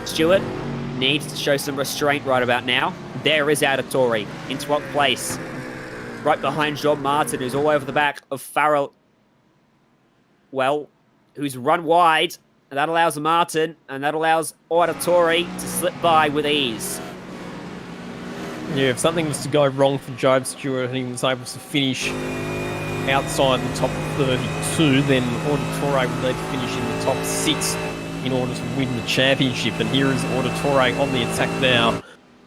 Stewart needs to show some restraint right about now. There is Auditory in 12th place. Right behind John Martin, who's all over the back of Farrell. Well, who's run wide. And that allows Martin, and that allows Auditory to slip by with ease. Yeah, if something was to go wrong for Job Stewart and he was able to finish outside the top 32, then Auditory would need to finish in the top 6 in order to win the championship. And here is Auditory on the attack now,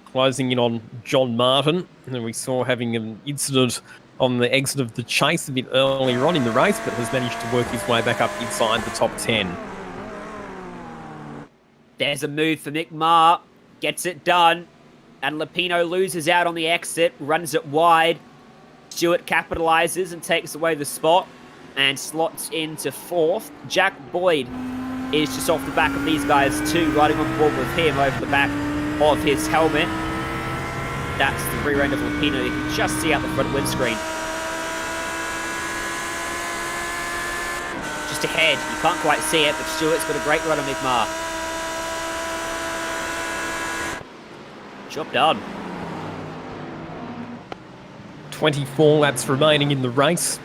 closing in on John Martin. And we saw having an incident on the exit of the chase a bit earlier on in the race, but has managed to work his way back up inside the top 10. There's a move for McMahon. Gets it done. And Lupino loses out on the exit. Runs it wide. Stewart capitalizes and takes away the spot. And slots into 4th. Jack Boyd is just off the back of these guys too. Riding on board with him over the back of his helmet. That's the rear end of Lupino. You can just see out the front windscreen. Just ahead. You can't quite see it, but Stewart's got a great run on McMahon. Job done. 24 laps remaining in the race.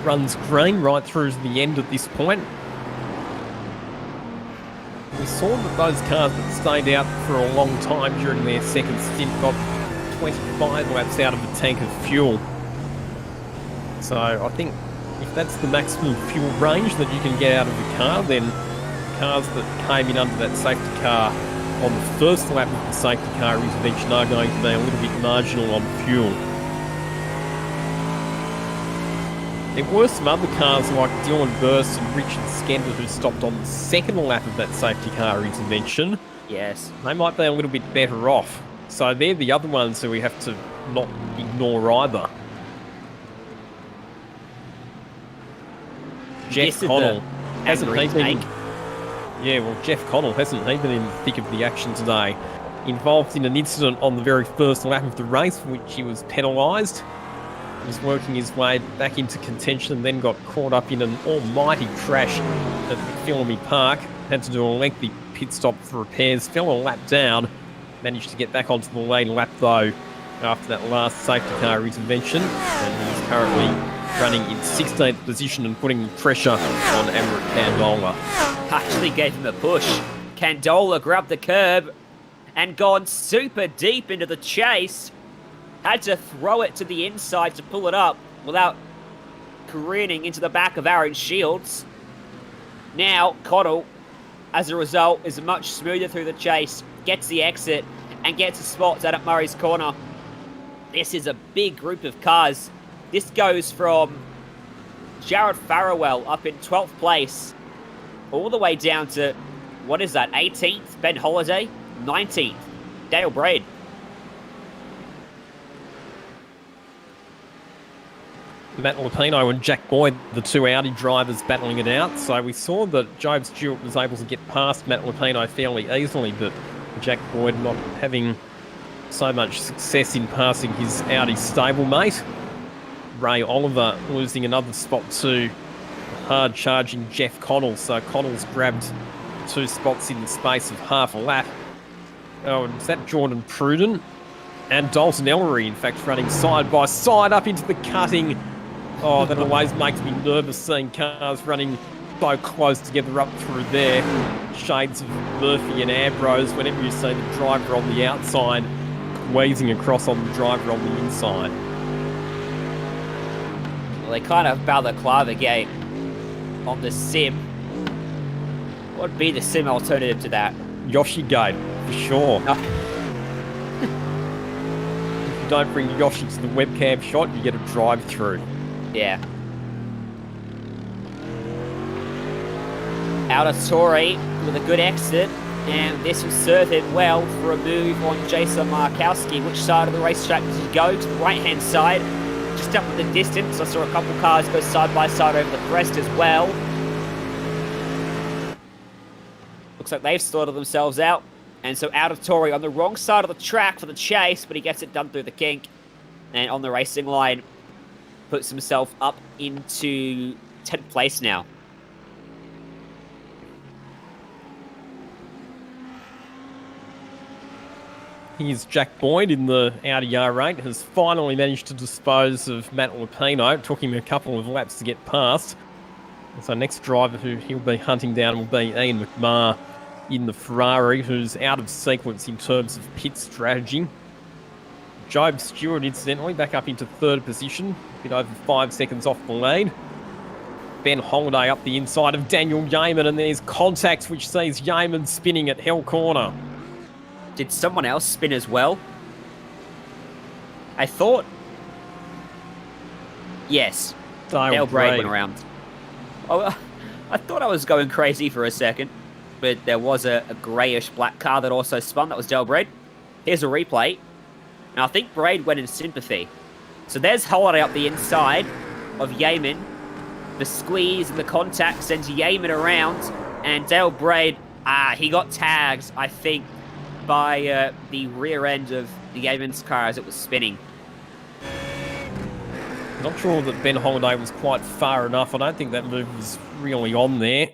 Runs green right through to the end at this point. We saw that those cars that stayed out for a long time during their second stint got 25 laps out of a tank of fuel. So I think if that's the maximum fuel range that you can get out of a car, then cars that came in under that safety car on the first lap of the safety car intervention are going to be a little bit marginal on fuel. There were some other cars like Dylan Burst and Richard Skender who stopped on the second lap of that safety car intervention. Yes. They might be a little bit better off. So they're the other ones who we have to not ignore either. Jeff Connell hasn't he been... Yeah, well, Jeff Connell hasn't he been in the thick of the action today? Involved in an incident on the very first lap of the race, for which he was penalised. He was working his way back into contention and then got caught up in an almighty crash at McPhillamy Park. Had to do a lengthy pit stop for repairs, fell a lap down, managed to get back onto the lead lap though after that last safety car intervention, and he's currently running in 16th position and putting pressure on Emmerich Candola. Actually gave him a push. Candola grabbed the curb and gone super deep into the chase. Had to throw it to the inside to pull it up without careening into the back of Aaron Shields. Now, Connell, as a result, is much smoother through the chase, gets the exit, and gets a spot down at Murray's Corner. This is a big group of cars. This goes from Jared Farrell up in 12th place all the way down to, what is that, 18th? Ben Holiday? 19th. Dale Braid. Matt Lupino and Jack Boyd, the two Audi drivers, battling it out. So we saw that Job Stewart was able to get past Matt Lupino fairly easily, but Jack Boyd not having so much success in passing his Audi stablemate. Ray Oliver losing another spot to hard charging Jeff Connell. So Connell's grabbed 2 spots in the space of half a lap. Oh, and is that Jordan Pruden? And Dalton Ellery, in fact, running side by side up into the cutting. Oh, that always makes me nervous seeing cars running so close together up through there. Shades of Murphy and Ambrose whenever you see the driver on the outside wheezing across on the driver on the inside. Well, they kind of balaclava gate on the sim. What would be the sim alternative to that? Yoshi Gate, for sure. No. If you don't bring Yoshi to the webcam shot, you get a drive-through. Yeah. Out of Torrey with a good exit, and this will serve him well for a move on Jason Markowski. Which side of the racetrack does he go? To the right-hand side, just up in the distance. I saw a couple cars go side by side over the crest as well. Looks like they've sorted themselves out. And so out of Torrey on the wrong side of the track for the chase, but he gets it done through the kink. And on the racing line, puts himself up into 10th place now. Here's Jack Boyd in the Audi R8, has finally managed to dispose of Matt Lupino. It took him a couple of laps to get past. So next driver who he'll be hunting down will be Ian McMahon in the Ferrari, who's out of sequence in terms of pit strategy. Job Stewart, incidentally, back up into 3rd position, a bit over 5 seconds off the lead. Ben Holiday up the inside of Daniel Yeaman, and there's contact which sees Yeaman spinning at Hell Corner. Did someone else spin as well? I thought... Yes. Dale Braid went around. Oh, I thought I was going crazy for a second, but there was a greyish black car that also spun. That was Dale Braid. Here's a replay. And I think Braid went in sympathy. So there's Holiday up the inside of Yeaman. The squeeze and the contact sends Yeaman around, and Dale Braid, he got tagged, I think, by the rear end of the Yeaman's car as it was spinning. Not sure that Ben Holiday was quite far enough. I don't think that move was really on there.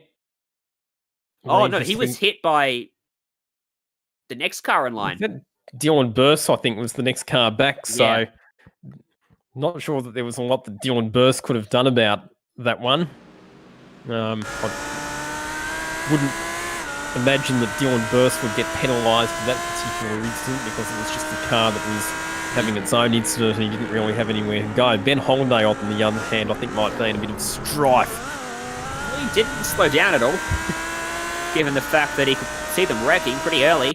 Oh, no, he was hit by the next car in line. Dylan Burst, I think, was the next car back, so Yeah. Not sure that there was a lot that Dylan Burst could have done about that one. I wouldn't imagine that Dylan Burst would get penalised for that particular incident because it was just the car that was having its own incident and he didn't really have anywhere to go. Ben Holiday, on the other hand, I think might be in a bit of strife. Well, he didn't slow down at all, given the fact that he could see them wrecking pretty early.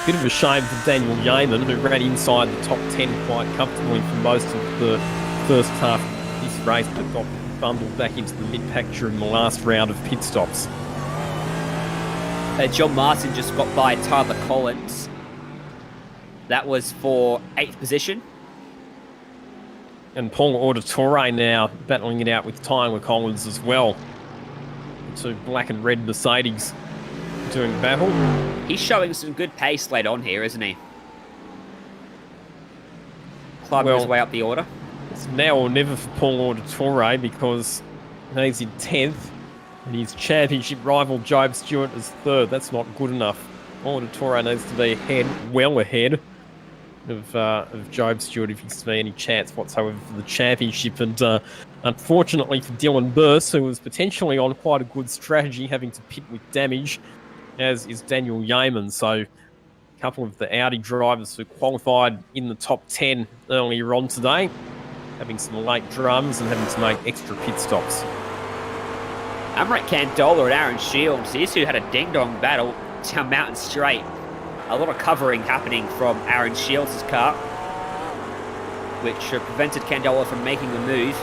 Bit of a shame for Daniel Yeaman, who ran inside the top 10 quite comfortably for most of the first half of this race, but got bundled back into the mid-pack during the last round of pit stops. John Martin just got by Tyler Collins. That was for 8th position. And Paul Auditore now battling it out with Tyler Collins as well. The 2 black and red Mercedes doing battle. He's showing some good pace late on here, isn't he? Climbing his way up the order. It's now or never for Paul Auditore because he's in 10th and his championship rival Job Stewart is 3rd. That's not good enough. Auditore needs to be ahead, well ahead of Job Stewart if he's to be any chance whatsoever for the championship. And unfortunately for Dylan Burst, who was potentially on quite a good strategy, having to pit with damage, as is Daniel Yeaman. So a couple of the Audi drivers who qualified in the top 10 earlier on today, having some late drums and having to make extra pit stops. Amrit Candola and Aaron Shields, these two had a ding-dong battle down Mountain Straight. A lot of covering happening from Aaron Shields' car, which prevented Candola from making the move.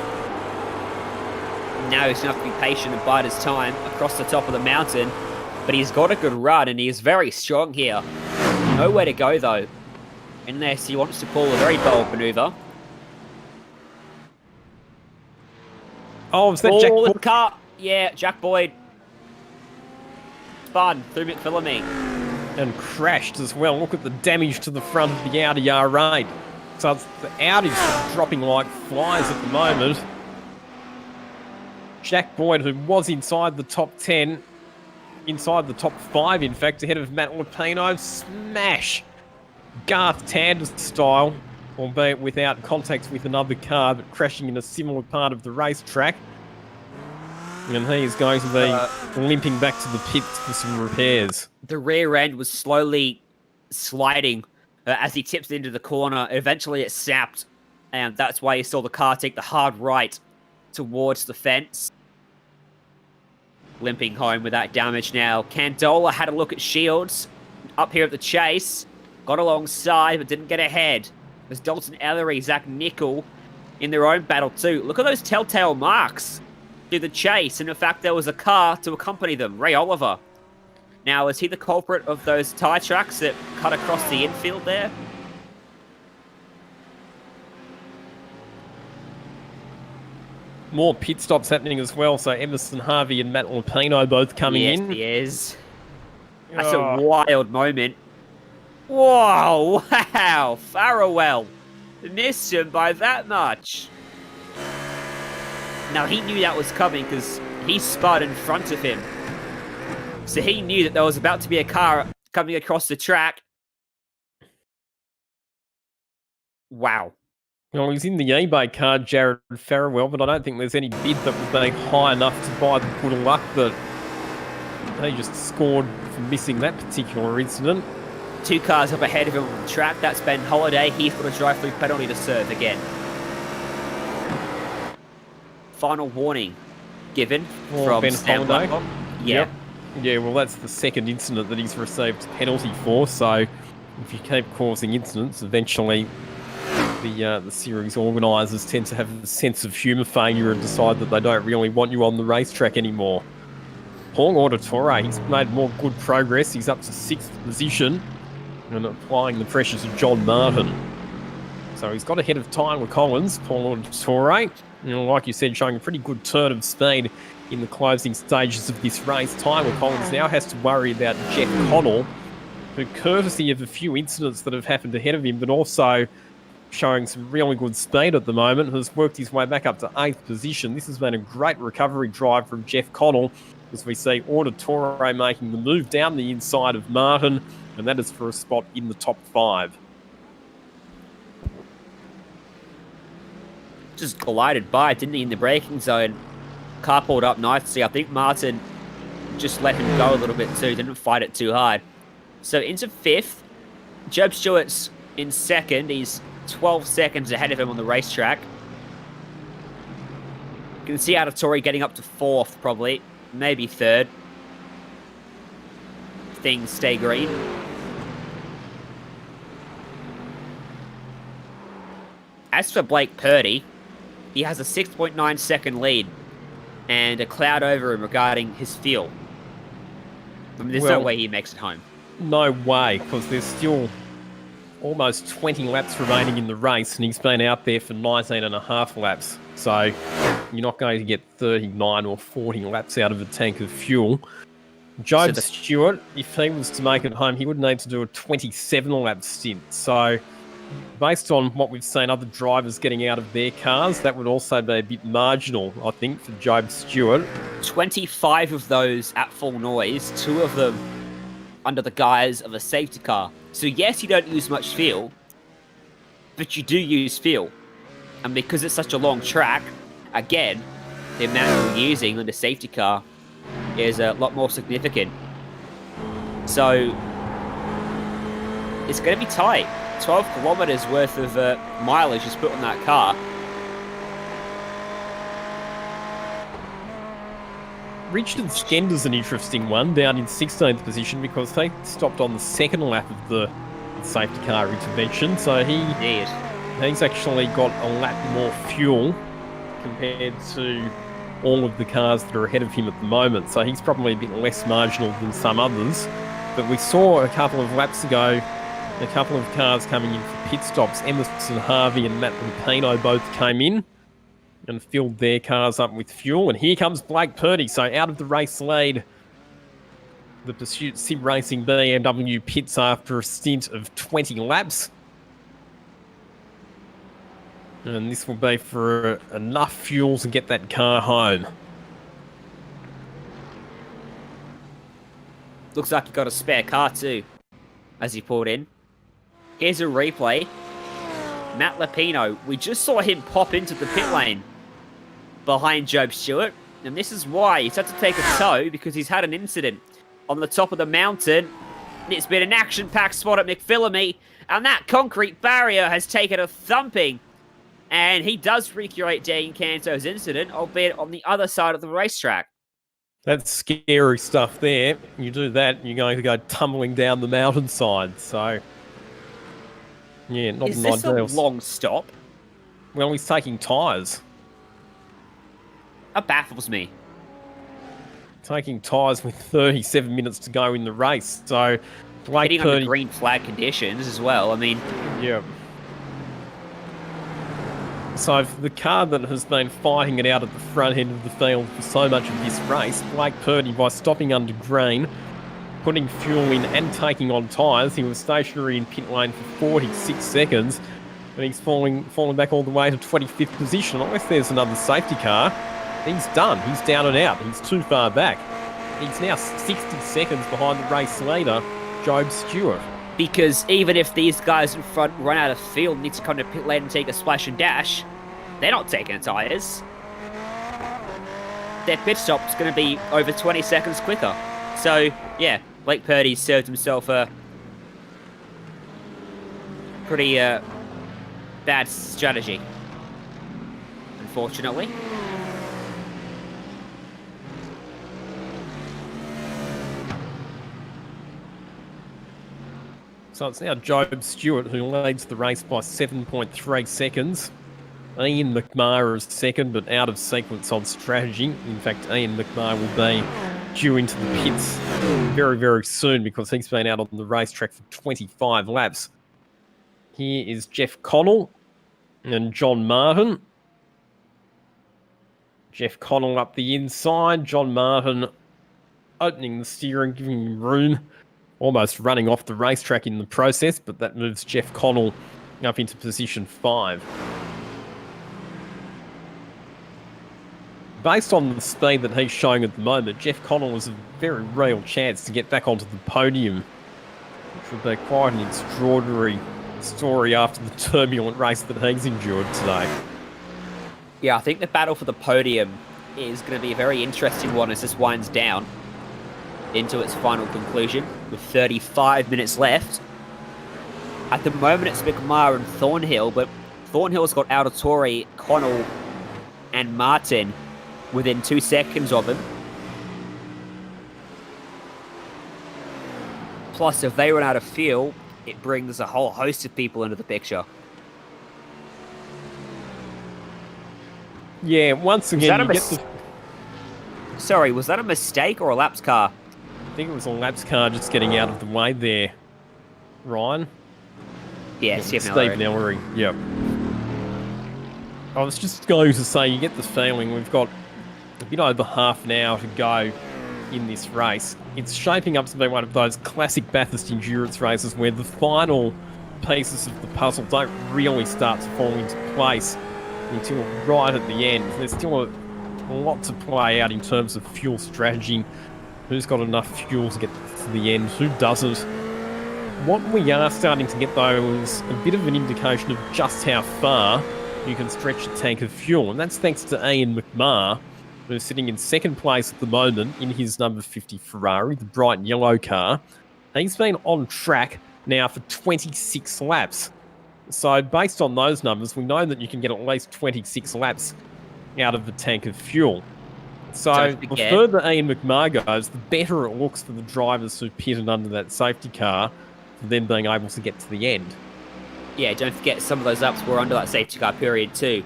Now he's going to have to be patient and bide his time across the top of the mountain. But he's got a good run and he is very strong here. Nowhere to go though, unless he wants to pull a very bold maneuver. Oh, is that Jack Boyd? Car. Yeah, Jack Boyd. Spun through McPhillamy. and crashed as well. Look at the damage to the front of the Audi R8. So the Audi's dropping like flies at the moment. Jack Boyd, who was inside the top 10, inside the top 5, in fact, ahead of Matt Lupino, smash Garth Tander style, albeit without contact with another car, but crashing in a similar part of the racetrack. And he is going to be limping back to the pits for some repairs. The rear end was slowly sliding as he tipped into the corner. Eventually it snapped, and that's why you saw the car take the hard right towards the fence. Limping home with that damage now. Candola had a look at Shields up here at the chase. Got alongside, but didn't get ahead. There's Dalton Ellery, Zach Nickel in their own battle too. Look at those telltale marks through the chase. And in fact, there was a car to accompany them, Ray Oliver. Now, is he the culprit of those tyre tracks that cut across the infield there? More pit stops happening as well. So Emerson Harvey and Matt Lupino both coming in. Yes, he is. That's a wild moment. Whoa, wow, Farrell missed him by that much. Now, he knew that was coming because he spun in front of him. So he knew that there was about to be a car coming across the track. Wow. Well, he's in the eBay car, Jared Farrell, but I don't think there's any bid that would be high enough to buy the good luck that they just scored for missing that particular incident. 2 cars up ahead of him on the track. That's Ben Holiday. He's got a drive-through penalty to serve again. Final warning given from Ben Stan Holiday. Blackock. Yeah. Yeah, well, that's the second incident that he's received penalty for. So if you keep causing incidents, eventually the series organisers tend to have a sense of humour failure and decide that they don't really want you on the racetrack anymore. Paul Auditore, he's made more good progress. He's up to 6th position and applying the pressure to John Martin. So he's got ahead of Tyler Collins, Paul Auditore. Like you said, showing a pretty good turn of speed in the closing stages of this race. Tyler Collins now has to worry about Jeff Connell, who, courtesy of a few incidents that have happened ahead of him, but also showing some really good speed at the moment, has worked his way back up to 8th position. This has been a great recovery drive from Jeff Connell, as we see Auditore making the move down the inside of Martin, and that is for a spot in the top 5. Just glided by, didn't he, in the braking zone? Car pulled up nicely. I think Martin just let him go a little bit too, didn't fight it too hard. So into 5th. Job Stewart's in 2nd. He's 12 seconds ahead of him on the racetrack. You can see Auditore getting up to 4th, probably. Maybe 3rd. Things stay green. As for Blake Purdy, he has a 6.9 second lead and a cloud over him regarding his fuel. I mean, there's no way he makes it home. No way, because there's still almost 20 laps remaining in the race, and he's been out there for 19 and a half laps. So you're not going to get 39 or 40 laps out of a tank of fuel. Job Stewart, if he was to make it home, he would need to do a 27-lap stint. So based on what we've seen other drivers getting out of their cars, that would also be a bit marginal, I think, for Job Stewart. 25 of those at full noise, 2 of them under the guise of a safety car. So yes, you don't use much fuel, but you do use fuel. And because it's such a long track, again, the amount you're using on the safety car is a lot more significant. So it's going to be tight. 12 kilometers worth of mileage is put on that car. Richard Skender's an interesting one, down in 16th position, because they stopped on the 2nd lap of the safety car intervention. So he's actually got a lap more fuel compared to all of the cars that are ahead of him at the moment. So he's probably a bit less marginal than some others. But we saw a couple of laps ago a couple of cars coming in for pit stops. Emerson Harvey and Matt Lupino both came in and filled their cars up with fuel. And here comes Blake Purdy. So out of the race lead The Pursuit Sim Racing BMW pits after a stint of 20 laps. And this will be for enough fuel to get that car home. Looks like he got a spare car too, as he pulled in. Here's a replay. Matt Lapino, we just saw him pop into the pit lane behind Job Stewart. And this is why he's had to take a tow, because he's had an incident on the top of the mountain. And it's been an action-packed spot at McPhillamy. And that concrete barrier has taken a thumping. And he does recreate Dane Canto's incident, albeit on the other side of the racetrack. That's scary stuff there. You do that, you're going to go tumbling down the mountainside. So, yeah, not Is this a ideal. long stop? Well, he's taking tyres. That baffles me. Taking tyres with 37 minutes to go in the race. So, Blake Hitting Purdy... under green flag conditions as well. I mean... Yeah. So for the car that has been fighting it out at the front end of the field for so much of this race, Blake Purdy, by stopping under green, putting fuel in and taking on tyres, he was stationary in pit lane for 46 seconds, and he's falling back all the way to 25th position. Unless there's another safety car, he's done. He's down and out. He's too far back. He's now 60 seconds behind the race leader, Job Stewart. Because even if these guys in front run out of field and need to come to pit lane and take a splash and dash, they're not taking tyres. Their pit stop's going to be over 20 seconds quicker. So, yeah, Blake Purdy served himself a pretty bad strategy, unfortunately. So it's now Job Stewart who leads the race by 7.3 seconds. Ian McMahon is second, but out of sequence on strategy. In fact, Ian McMahon will be due into the pits very, very soon because he's been out on the racetrack for 25 laps. Here is Jeff Connell and John Martin. Jeff Connell up the inside. John Martin opening the steering, giving him room. Almost running off the racetrack in the process, but that moves Jeff Connell up into position 5. Based on the speed that he's showing at the moment, Jeff Connell has a very real chance to get back onto the podium, which would be quite an extraordinary story after the turbulent race that he's endured today. Yeah, I think the battle for the podium is going to be a very interesting one as this winds down into its final conclusion with 35 minutes left. At the moment, it's McMahon and Thornhill, but Thornhill's got Auditore, Connell, and Martin within 2 seconds of him. Plus, if they run out of fuel, it brings a whole host of people into the picture. Yeah, once again, Sorry, was that a mistake or a laps car? I think it was a laps car just getting out of the way there, Ryan. Yeah, Steve Ellery. Yep. I was just going to say, you get the feeling we've got a bit over half an hour to go in this race. It's shaping up to be one of those classic Bathurst endurance races where the final pieces of the puzzle don't really start to fall into place until right at the end. There's still a lot to play out in terms of fuel strategy. Who's got enough fuel to get to the end? Who doesn't? What we are starting to get, though, is a bit of an indication of just how far you can stretch a tank of fuel. And that's thanks to Ian McMahon, who's sitting in second place at the moment in his number 50 Ferrari, the bright yellow car. He's been on track now for 26 laps. So based on those numbers, we know that you can get at least 26 laps out of the tank of fuel. So the further Ian McMahon goes, the better it looks for the drivers who pitted under that safety car for them being able to get to the end. Yeah, don't forget some of those laps were under that safety car period too.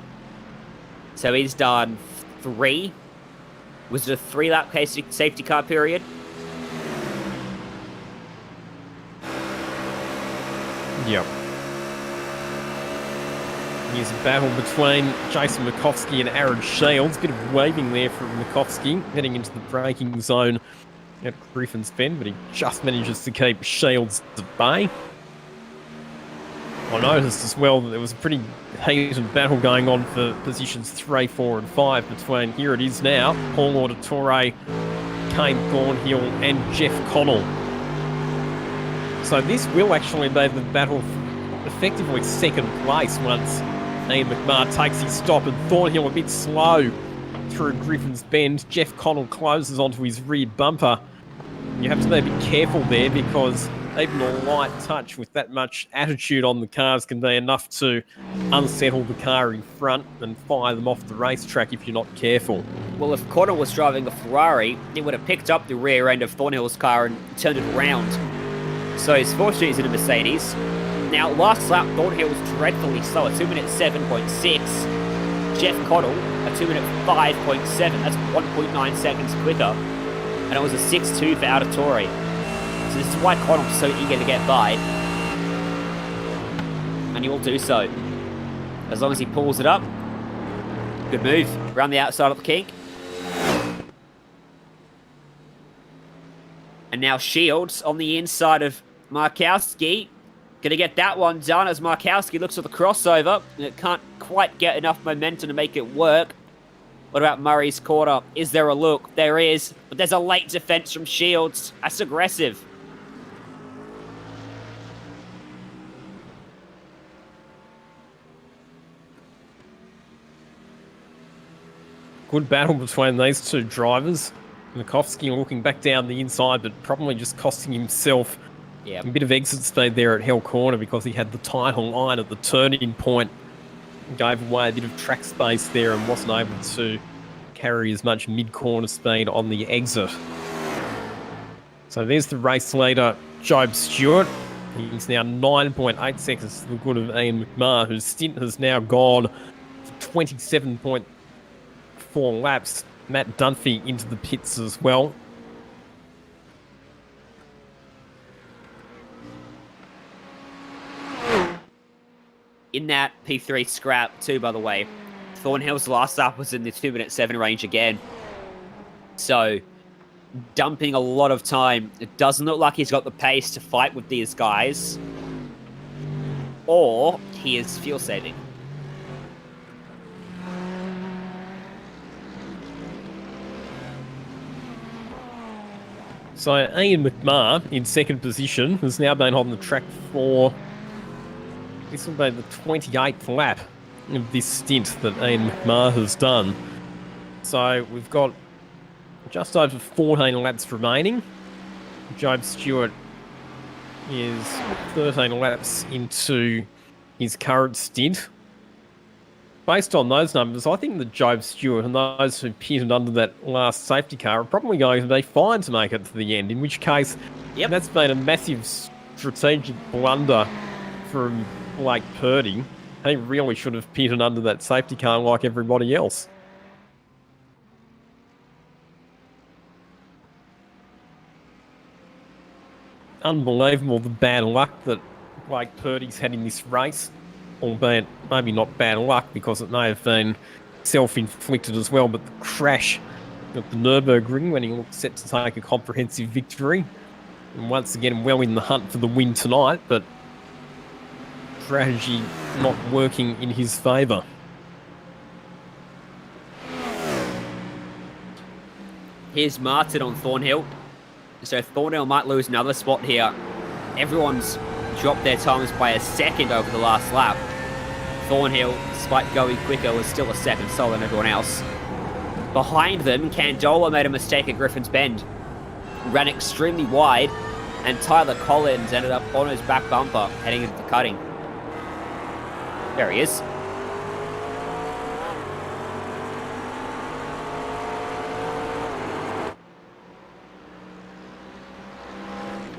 So he's done 3. Was it a 3-lap safety car period? Yep. Here's a battle between Jason Mikowski and Aaron Shields. Bit of waving there from Mikowski, heading into the braking zone at Griffin's Bend, but he just manages to keep Shields at bay. I noticed as well that there was a pretty heated battle going on for positions 3, 4 and 5 between, here it is now, Paul Auditore, Kane Thornhill and Jeff Connell. So this will actually be the battle for effectively second place once Ian McMahon takes his stop, and Thornhill a bit slow through Griffin's Bend. Jeff Connell closes onto his rear bumper. You have to be a bit careful there, because even a light touch with that much attitude on the cars can be enough to unsettle the car in front and fire them off the racetrack if you're not careful. Well, if Connell was driving a Ferrari, he would have picked up the rear end of Thornhill's car and turned it around. So he's fortunate he's in a Mercedes. Now, last lap, Thornhill was dreadfully slow, a 2 minute 7.6. Jeff Connell, a 2 minute 5.7. That's 1.9 seconds quicker. And it was a 6.2 for Auditore. So this is why Connell's so eager to get by. And he will do so. As long as he pulls it up. Good move. Around the outside of the kink. And now Shields on the inside of Markowski. Gonna get that one done as Markowski looks at the crossover. And it can't quite get enough momentum to make it work. What about Murray's corner? Is there a look? There is. But there's a late defense from Shields. That's aggressive. Good battle between these two drivers. Mikowski looking back down the inside, but probably just costing himself a bit of exit speed there at Hell Corner, because he had the title line at the turning point. Gave away a bit of track space there and wasn't able to carry as much mid-corner speed on the exit. So there's the race leader, Job Stewart. He's now 9.8 seconds to the good of Ian McMahon, whose stint has now gone 27.4 laps. Matt Dunphy into the pits as well. In that P3 scrap too, by the way, Thornhill's last lap was in the 2 minute 7 range again. So, dumping a lot of time. It doesn't look like he's got the pace to fight with these guys. Or he is fuel saving. So Ian McMahon in second position has now been on the track for, this will be the 28th lap of this stint that Ian McMahon has done. So we've got just over 14 laps remaining. Job Stewart is 13 laps into his current stint. Based on those numbers, I think that Job Stewart and those who pitted under that last safety car are probably going to be fine to make it to the end, in which case that's been a massive strategic blunder from Blake Purdy. He really should have pitted under that safety car like everybody else. Unbelievable the bad luck that Blake Purdy's had in this race. Albeit maybe not bad luck, because it may have been self-inflicted as well, but the crash at the Nürburgring when he looked set to take a comprehensive victory. And once again, well in the hunt for the win tonight, but strategy not working in his favour. Here's Martin on Thornhill. So Thornhill might lose another spot here. Everyone's dropped their times by a second over the last lap. Thornhill, despite going quicker, was still a second slower than everyone else. Behind them, Candola made a mistake at Griffin's Bend. Ran extremely wide, and Tyler Collins ended up on his back bumper, heading into the cutting. There he is.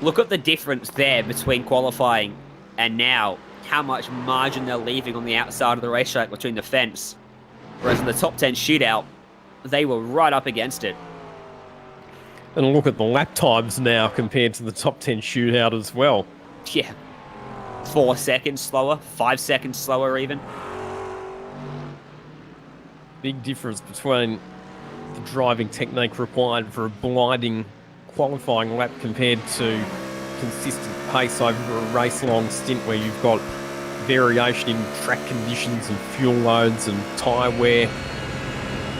Look at the difference there between qualifying and now. How much margin they're leaving on the outside of the racetrack between the fence. Whereas in the top 10 shootout, they were right up against it. And look at the lap times now compared to the top 10 shootout as well. Yeah. 4 seconds slower, 5 seconds slower even. Big difference between the driving technique required for a blinding qualifying lap compared to consistent pace over a race-long stint where you've got variation in track conditions and fuel loads and tyre wear,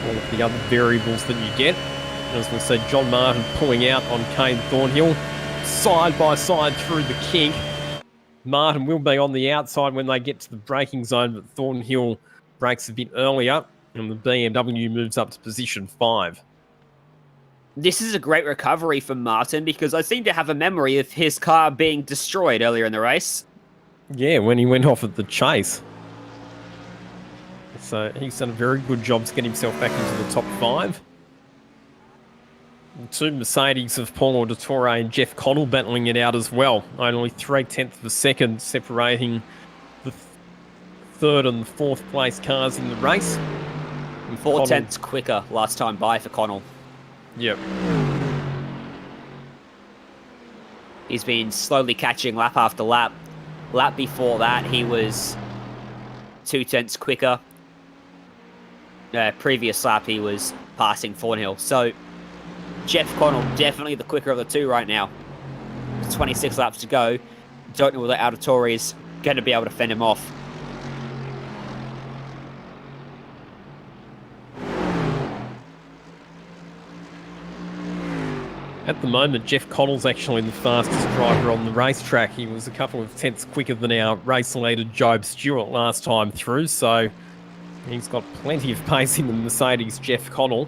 all of the other variables that you get. As we see, John Martin pulling out on Kane Thornhill, side by side through the kink. Martin will be on the outside when they get to the braking zone, but Thornhill brakes a bit earlier, and the BMW moves up to position 5. This is a great recovery from Martin because I seem to have a memory of his car being destroyed earlier in the race. Yeah, when he went off at the chase. So he's done a very good job to get himself back into the top 5. The 2 Mercedes of Paul Auditore and Jeff Connell battling it out as well. Only 0.3 of a second separating the 3rd and the 4th place cars in the race. And 4 tenths quicker last time by for Connell. Yep. He's been slowly catching lap after lap. Lap before that, he was 2 tenths quicker. Previous lap, he was passing Thornhill. So, Jeff Connell, definitely the quicker of the 2 right now. 26 laps to go. Don't know whether Auditore is going to be able to fend him off. At the moment, Jeff Connell's actually the fastest driver on the racetrack. He was a couple of tenths quicker than our race leader, Job Stewart, last time through, so he's got plenty of pace in the Mercedes, Jeff Connell.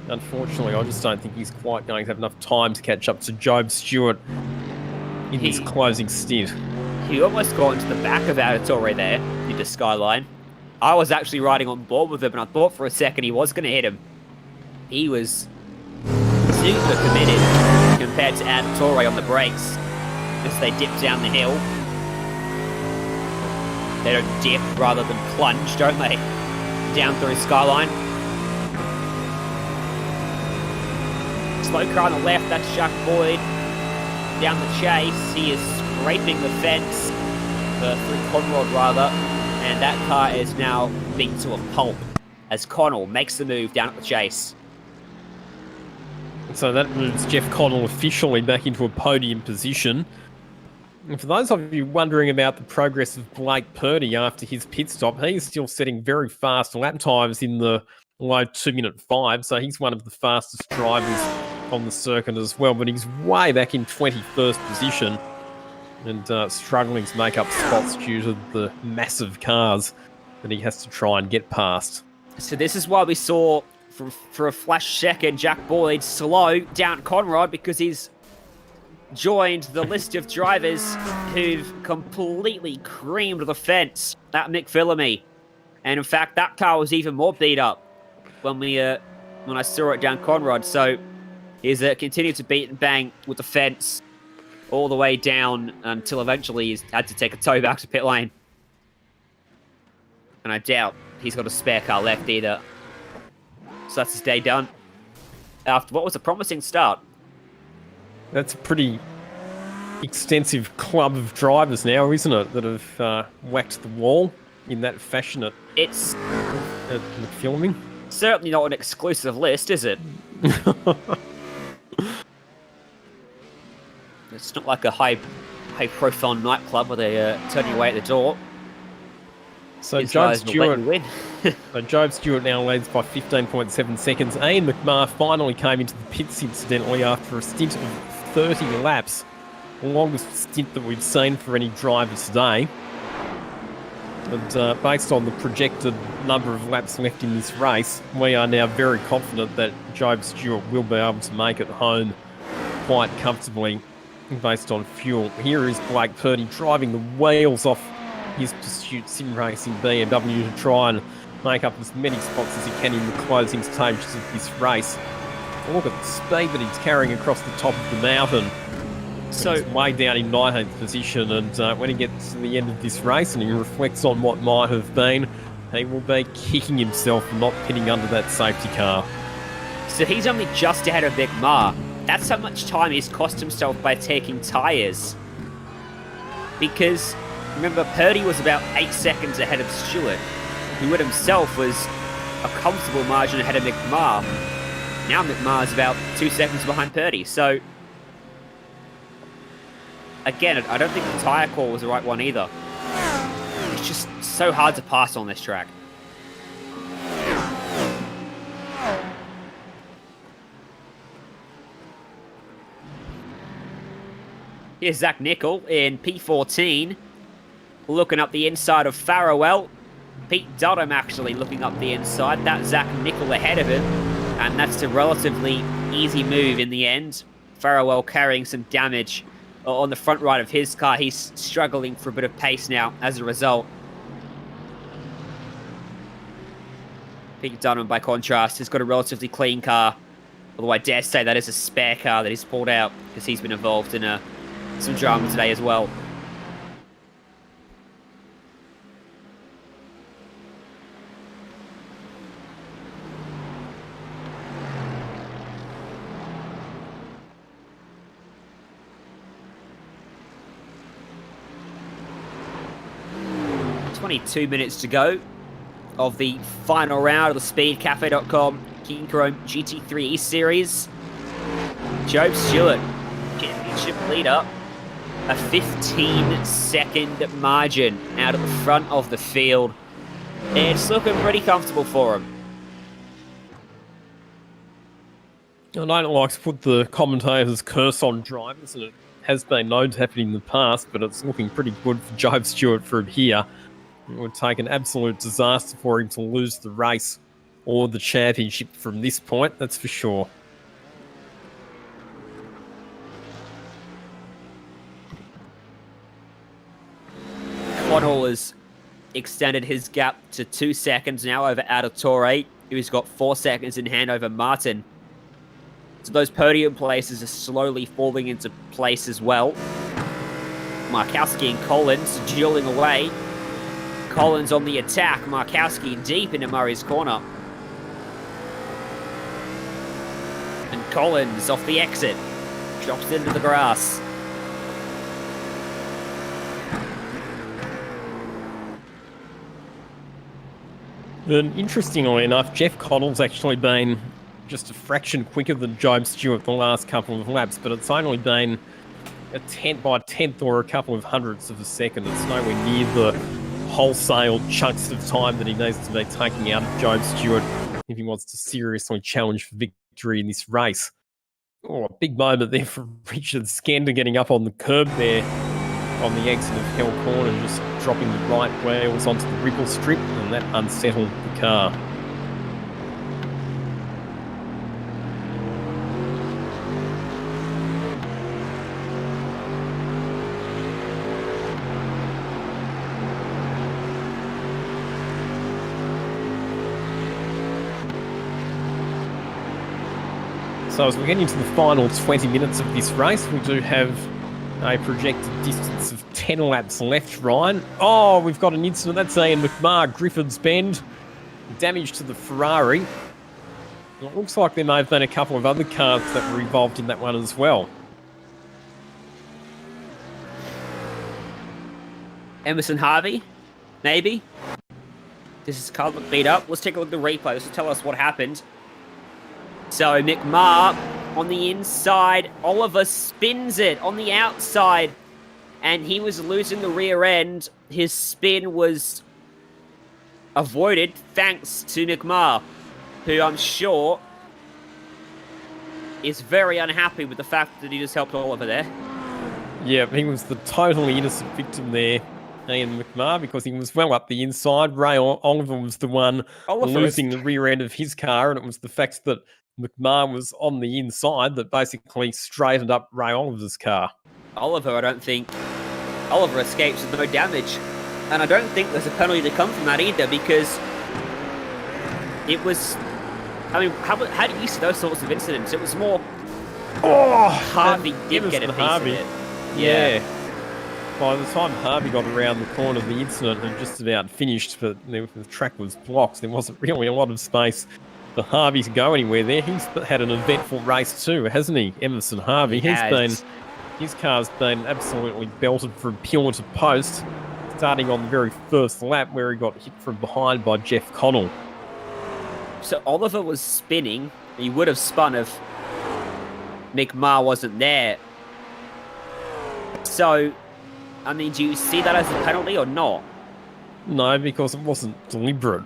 Unfortunately, I just don't think he's quite going to have enough time to catch up to Job Stewart in his closing stint. He almost got into the back of Auditore there, into Skyline. I was actually riding on board with him, and I thought for a second he was going to hit him. He was super committed compared to Auditore on the brakes as they dip down the hill. They don't dip rather than plunge, don't they? Down through Skyline. Slow car on the left, that's Jack Boyd. Down the chase, he is scraping the fence, through Conrod rather, and that car is now beaten to a pulp as Connell makes the move down at the chase. So that moves Jeff Connell officially back into a podium position. And for those of you wondering about the progress of Blake Purdy after his pit stop, he's still setting very fast lap times in the low 2-minute 5, so he's one of the fastest drivers on the circuit as well, but he's way back in 21st position and struggling to make up spots due to the massive cars that he has to try and get past. So this is why we saw, for a flash second, Jack Boyd slow down Conrad, because he's joined the list of drivers who've completely creamed the fence at McPhillamy. And in fact, that car was even more beat up when I saw it down Conrad. So he's continued to beat and bang with the fence all the way down until eventually he's had to take a tow back to pit lane. And I doubt he's got a spare car left either. So that's his day done. After what was a promising start. That's a pretty extensive club of drivers now, isn't it, that have whacked the wall in that fashion at McPhillamy? Certainly not an exclusive list, is it? It's not like a high-profile nightclub where they turn you away at the door. So Job Stewart now leads by 15.7 seconds. Ian McMahon finally came into the pits, incidentally, after a stint of 30 laps. The longest stint that we've seen for any driver today. And based on the projected number of laps left in this race, we are now very confident that Job Stewart will be able to make it home quite comfortably based on fuel. Here is Blake Purdy driving the wheels off his Pursuit Sim Racing BMW to try and make up as many spots as he can in the closing stages of this race. Look at the speed that he's carrying across the top of the mountain. So he's way down in 19th position, and when he gets to the end of this race and he reflects on what might have been, he will be kicking himself for not pitting under that safety car. So he's only just ahead of McMahon. That's how much time he's cost himself by taking tyres. Because, remember, Purdy was about 8 seconds ahead of Stewart, who himself was a comfortable margin ahead of McMahon. Now McMahon's about 2 seconds behind Purdy. So, again, I don't think the tyre call was the right one either. It's just so hard to pass on this track. Here's Zach Nickel in P14, looking up the inside of Farrowell. Pete Dudham actually looking up the inside. That's Zach Nickel ahead of him, and that's a relatively easy move in the end. Farrowell carrying some damage on the front right of his car. He's struggling for a bit of pace now as a result. Pete Dudham, by contrast, has got a relatively clean car, although I dare say that is a spare car that he's pulled out because he's been involved in some drama today as well. .22 minutes to go of the final round of the SpeedCafe.com Kincrome GT3 Eseries. Joe Stewart, championship leader. A 15-second margin out at the front of the field. It's looking pretty comfortable for him. I don't like to put the commentator's curse on drivers, and it has been known to happen in the past, but it's looking pretty good for Joe Stewart from here. It would take an absolute disaster for him to lose the race or the championship from this point, that's for sure. Connell has extended his gap to 2 seconds now over Auditore, who's got 4 seconds in hand over Martin. So those podium places are slowly falling into place as well. Markowski and Collins dueling away. Collins on the attack. Markowski deep into Murray's corner. And Collins off the exit. Drops into the grass. And interestingly enough, Jeff Connell's actually been just a fraction quicker than Joe Stewart the last couple of laps, but it's only been a tenth by a tenth or a couple of hundredths of a second. It's nowhere near the wholesale chunks of time that he needs to be taking out of Joe Stewart if he wants to seriously challenge for victory in this race. Oh, a big moment there for Richard Skender getting up on the curb there on the exit of Hell Corner, just dropping the right wheels onto the ripple strip, and that unsettled the car. So as we get into the final 20 minutes of this race, we do have a projected distance of 10 laps left, Ryan. Oh, we've got an incident. That's Ian McMahon, Griffin's Bend. Damage to the Ferrari. It looks like there may have been a couple of other cars that were involved in that one as well. Emerson Harvey, maybe. This is car look beat up. Let's take a look at the replay. This will tell us what happened. So McMahon on the inside, Oliver spins it on the outside, and he was losing the rear end. His spin was avoided thanks to McMahon, who I'm sure is very unhappy with the fact that he just helped Oliver there. Yeah, he was the totally innocent victim there, Ian McMahon, because he was well up the inside. Ray Oliver was the one losing the rear end of his car, and it was the fact that McMahon was on the inside that basically straightened up Ray Oliver's car. Oliver escapes with no damage. And I don't think there's a penalty to come from that either, because it was... I mean, how do you see those sorts of incidents? It was more... Oh! Harvey did get a piece of it. Yeah. By the time Harvey got around the corner, the incident had just about finished, but the track was blocked. There wasn't really a lot of space for Harvey to go anywhere there. He's had an eventful race too, hasn't he, Emerson Harvey? His car's been absolutely belted from pillar to post, starting on the very first lap where he got hit from behind by Jeff Connell. So Oliver was spinning He would have spun if Mick Ma wasn't there. So, I mean, do you see that as a penalty or not? No, because it wasn't deliberate.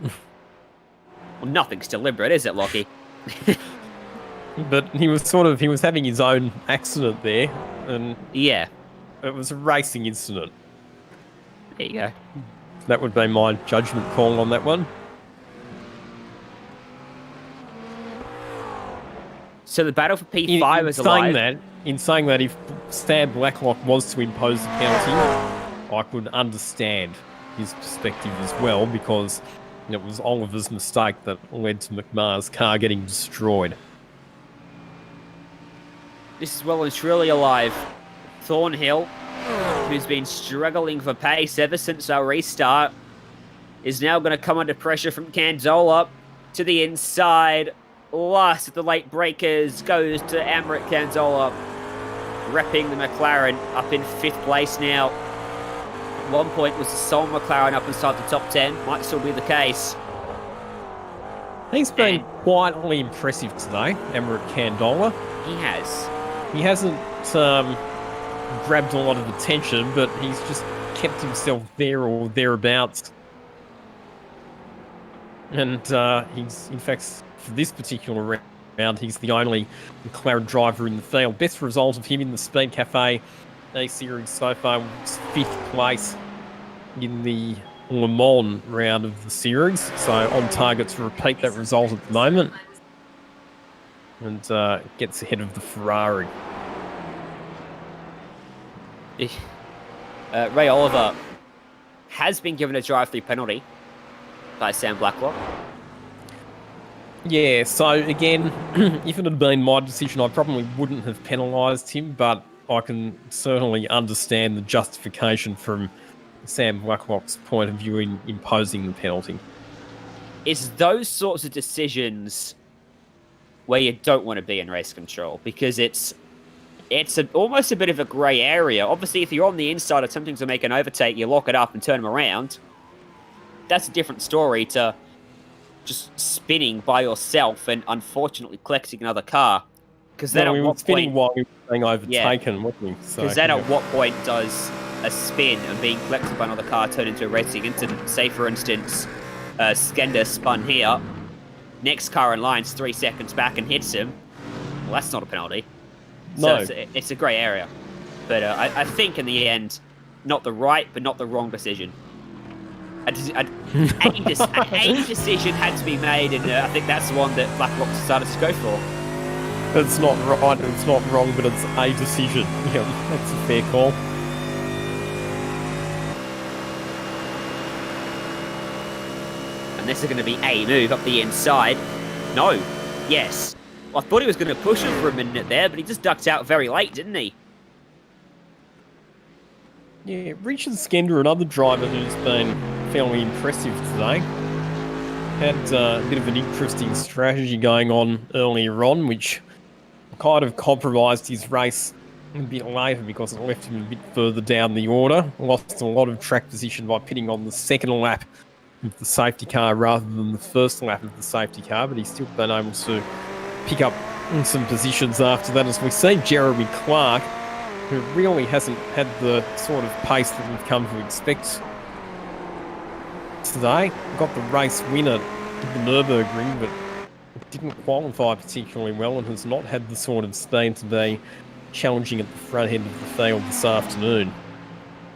Well, nothing's deliberate, is it, Lockie? But he was having his own accident there, and Yeah. it was a racing incident. There you go. That would be my judgment call on that one. So the battle for P5 is alive. In saying that, if Stan Blacklock was to impose the penalty, I could understand his perspective as well, because it was Oliver's mistake that led to McMahon's car getting destroyed. This is well and truly alive. Thornhill, who's been struggling for pace ever since our restart, is now going to come under pressure from Candola to the inside. Last of the late breakers goes to Amrit Candola, repping the McLaren up in 5th place now. At one point was the sole McLaren up inside the top 10. Might still be the case. He's been quietly impressive today, Amrit Candola. He has. He hasn't grabbed a lot of attention, but he's just kept himself there or thereabouts. And he's, in fact, for this particular round, he's the only McLaren driver in the field. Best result of him in the Speed Cafe A-Series so far was 5th place in the Le Mans round of the series. So on target to repeat that result at the moment. And gets ahead of the Ferrari. Ray Oliver has been given a drive-through penalty by Sam Blacklock. Yeah, so again, if it had been my decision, I probably wouldn't have penalised him, but I can certainly understand the justification from Sam Blacklock's point of view in imposing the penalty. It's those sorts of decisions where you don't want to be in race control, because it's almost a bit of a grey area. Obviously, if you're on the inside attempting to make an overtake, you lock it up and turn them around. That's a different story to just spinning by yourself and unfortunately collecting another car. Because then he was spinning while he was being overtaken, wasn't he? Because then at what point does a spin and being collected by another car turn into a racing incident? Say, for instance, Skender spun here. Next car in line's 3 seconds back and hits him. Well, that's not a penalty. No. So it's a grey area. But I think in the end, not the right, but not the wrong decision. A decision had to be made, and I think that's the one that Blacklock decided to go for. It's not right, it's not wrong, but it's a decision. Yeah, that's a fair call. And this is going to be a move up the inside. No. Yes. I thought he was going to push him for a minute there, but he just ducked out very late, didn't he? Yeah, Richard Skender, another driver who's been fairly impressive today. Had a bit of an interesting strategy going on earlier on, which kind of compromised his race a bit later because it left him a bit further down the order. Lost a lot of track position by pitting on the second lap of the safety car rather than the first lap of the safety car, but he's still been able to pick up some positions after that, as we see Jeremy Clark, who really hasn't had the sort of pace that we've come to expect today. Got the race win at the Nürburgring, but didn't qualify particularly well and has not had the sort of speed to be challenging at the front end of the field this afternoon.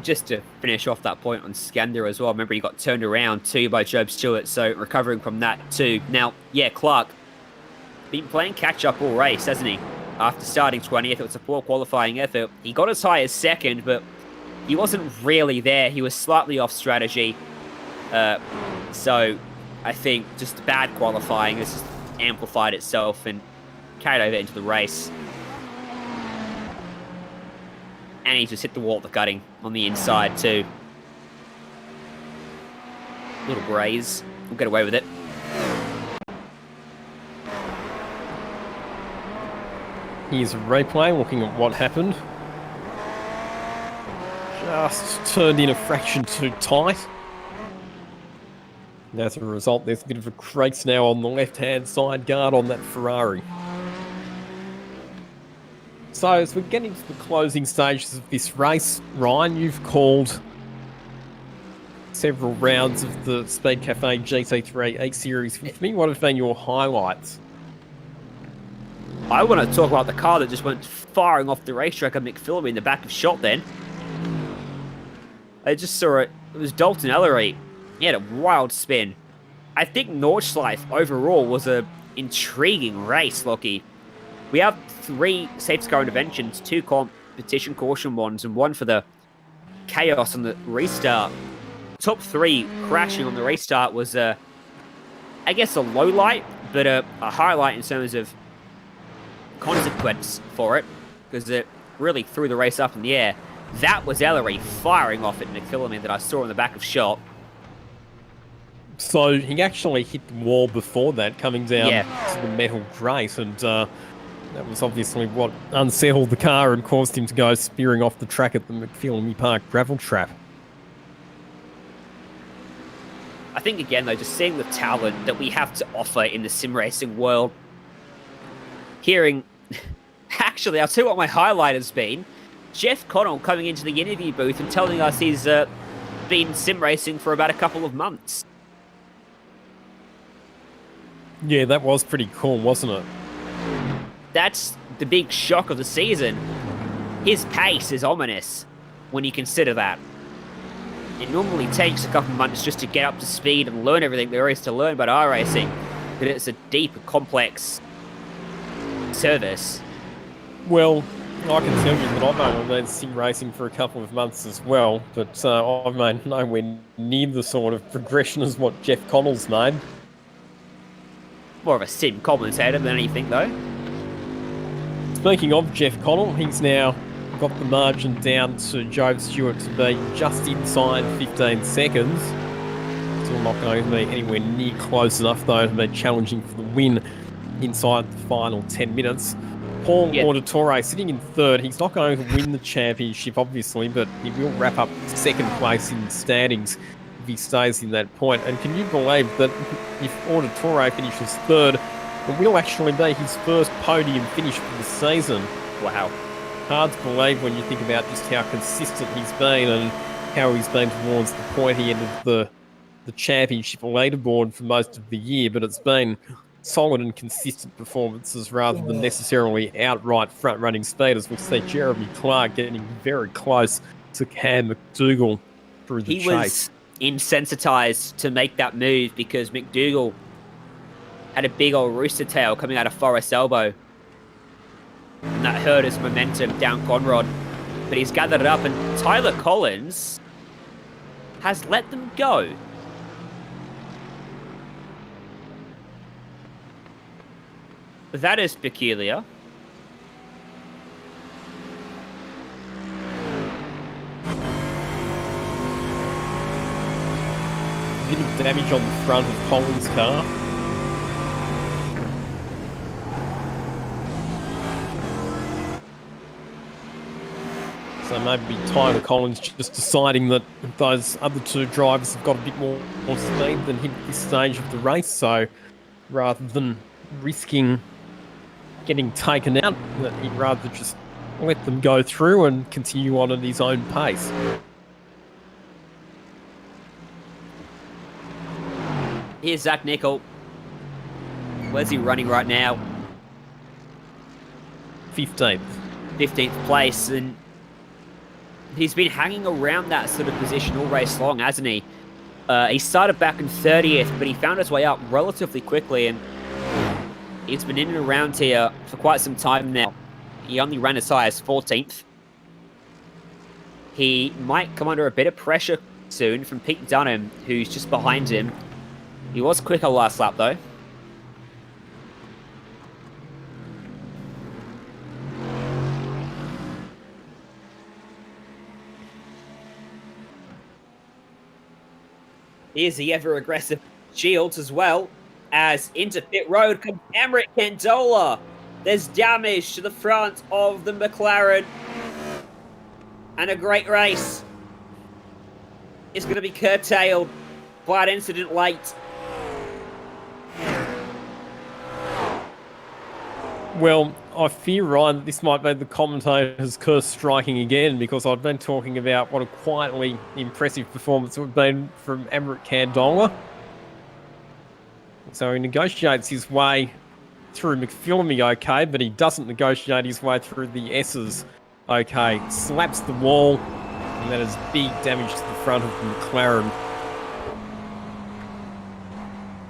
Just to finish off that point on Skender as well, remember he got turned around too by Job Stewart, so recovering from that too. Now, yeah, Clark, been playing catch-up all race, hasn't he? After starting 20th, it was a poor qualifying effort. He got as high as second, but he wasn't really there. He was slightly off strategy. So I think just bad qualifying has just amplified itself and carried over into the race. And he just hit the wall at the cutting on the inside too. Little graze. We'll get away with it. Here's a replay looking at what happened. Just turned in a fraction too tight. And as a result, there's a bit of a crease now on the left-hand side guard on that Ferrari. So as we're getting to the closing stages of this race, Ryan, you've called several rounds of the Speed Cafe GT3 Eseries with me. What have been your highlights? I want to talk about the car that just went firing off the racetrack of McPhillamy in the back of shot then. I just saw it. It was Dalton Ellery. He had a wild spin. I think Nordschleife overall was a intriguing race, Lockie. We have 3 safety car interventions, 2 competition caution ones, and 1 for the chaos on the restart. Top 3 crashing on the restart was, I guess, a low light, but a highlight in terms of consequence for it, because it really threw the race up in the air. That was Ellery firing off at McPhillamy that I saw in the back of shot. So he actually hit the wall before that, coming down to the metal grate, and that was obviously what unsettled the car and caused him to go spearing off the track at the McPhillamy Park gravel trap. I think, again, though, just seeing the talent that we have to offer in the sim racing world, hearing... Actually, I'll tell you what my highlight has been. Jeff Connell coming into the interview booth and telling us he's been sim racing for about a couple of months. Yeah, that was pretty cool, wasn't it? That's the big shock of the season. His pace is ominous when you consider that. It normally takes a couple of months just to get up to speed and learn everything there is to learn about iRacing, but it's a deep and complex service. Well, I can tell you that I've only been sim racing for a couple of months as well, but I've made nowhere near the sort of progression as what Jeff Connell's made. More of a sim commentator than anything, though. Speaking of Jeff Connell, he's now got the margin down to Joe Stewart to be just inside 15 seconds. Still not going to be anywhere near close enough, though, to be challenging for the win inside the final 10 minutes. Paul Auditore sitting in third. He's not going to win the championship, obviously, but he will wrap up second place in the standings if he stays in that point. And can you believe that if Auditore finishes third, it will actually be his first podium finish for the season? Wow. Hard to believe when you think about just how consistent he's been and how he's been towards the pointy end of the championship leaderboard for most of the year, but it's been solid and consistent performances rather than necessarily outright front-running speed, as we see Jeremy Clark getting very close to Cam McDougall through the chase. He was insensitised to make that move because McDougall had a big old rooster tail coming out of Forest Elbow. And that hurt his momentum down Conrod. But he's gathered it up, and Tyler Collins has let them go. That is peculiar. Bit of damage on the front of Collins' car. So maybe Tyler Collins just deciding that those other 2 drivers have got a bit more speed than him at this stage of the race. So rather than risking getting taken out, that he'd rather just let them go through and continue on at his own pace. Here's Zach Nickel. Where's he running right now? 15th. 15th place, and he's been hanging around that sort of position all race long, hasn't he? He started back in 30th, but he found his way up relatively quickly, and he's been in and around here for quite some time now. He only ran as high as 14th. He might come under a bit of pressure soon from Pete Dunham, who's just behind him. He was quicker last lap, though. Here's the ever-aggressive Shields as well, as into pit road comes Emmerich Candola. There's damage to the front of the McLaren. And a great race is going to be curtailed Bad incident late. Well, I fear, Ryan, that this might be the commentator's curse striking again, because I've been talking about what a quietly impressive performance it would have been from Emmerich Candola. So he negotiates his way through McPhillamy okay, but he doesn't negotiate his way through the S's okay. Slaps the wall, and that is big damage to the front of the McLaren.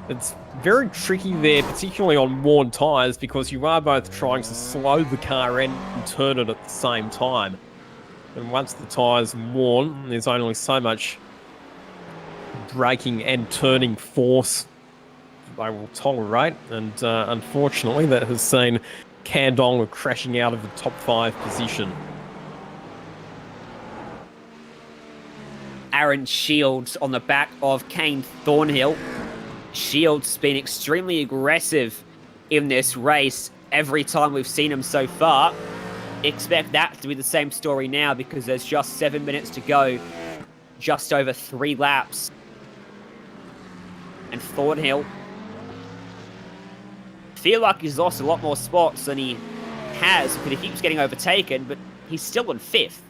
It's very tricky there, particularly on worn tyres, because you are both trying to slow the car and turn it at the same time. And once the tyre's worn, there's only so much braking and turning force they will tolerate. And unfortunately, that has seen Candola crashing out of the top 5 position. Aaron Shields on the back of Kane Thornhill. Shields has been extremely aggressive in this race every time we've seen him so far. Expect that to be the same story now, because there's just 7 minutes to go. Just over 3 laps. And Thornhill, feel like he's lost a lot more spots than he has, because he keeps getting overtaken, but he's still in 5th.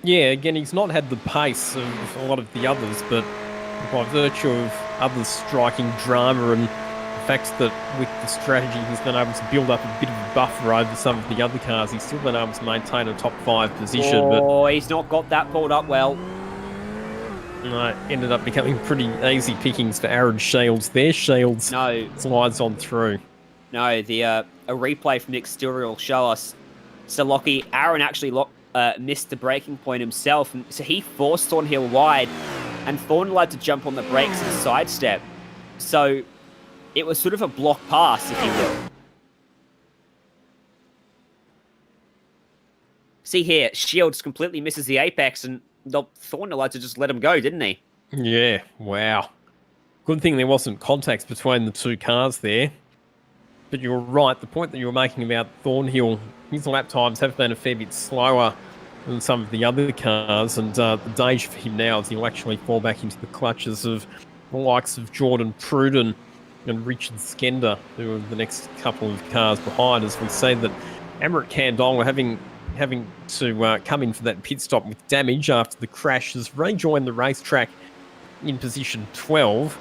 Yeah, again, he's not had the pace of a lot of the others, but by virtue of others striking drama and the fact that with the strategy he's been able to build up a bit of a buffer over some of the other cars, he's still been able to maintain a top 5 position. Oh, he's not got that pulled up well. But ended up becoming pretty easy pickings for Aaron Shields there. Shields slides on through. No, a replay from the exterior will show us. So Lockie, Aaron actually missed the braking point himself, and so he forced Thornhill wide, and Thornhill had to jump on the brakes and sidestep. So it was sort of a block pass, if you will. See here, Shields completely misses the apex, and Thornhill had to just let him go, didn't he? Yeah, wow. Good thing there wasn't contact between the two cars there. But you're right, the point that you were making about Thornhill, his lap times have been a fair bit slower than some of the other cars, and the danger for him now is he'll actually fall back into the clutches of the likes of Jordan Pruden and Richard Skender, who are the next couple of cars behind, as we see that Emmerich Candola, having to come in for that pit stop with damage after the crash, has rejoined the racetrack in position 12.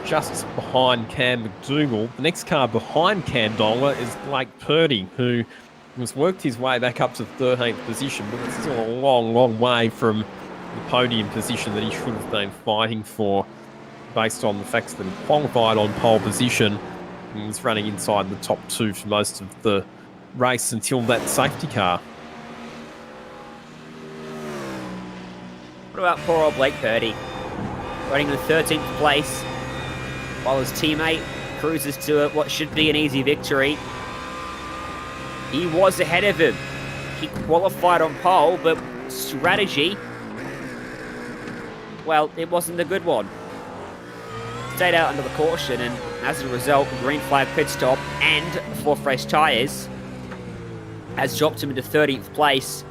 Just behind Cam McDougall. The next car behind Candola is Blake Purdy, who has worked his way back up to 13th position, but it's still a long, long way from the podium position that he should have been fighting for, based on the fact that he qualified on pole position and was running inside the top 2 for most of the race until that safety car. What about poor old Blake Purdy? Running in 13th place, while his teammate cruises to what should be an easy victory. He was ahead of him. He qualified on pole, but strategy, well, it wasn't a good one. Stayed out under the caution, and as a result, green flag pit stop and 4 fresh tyres has dropped him into 13th place.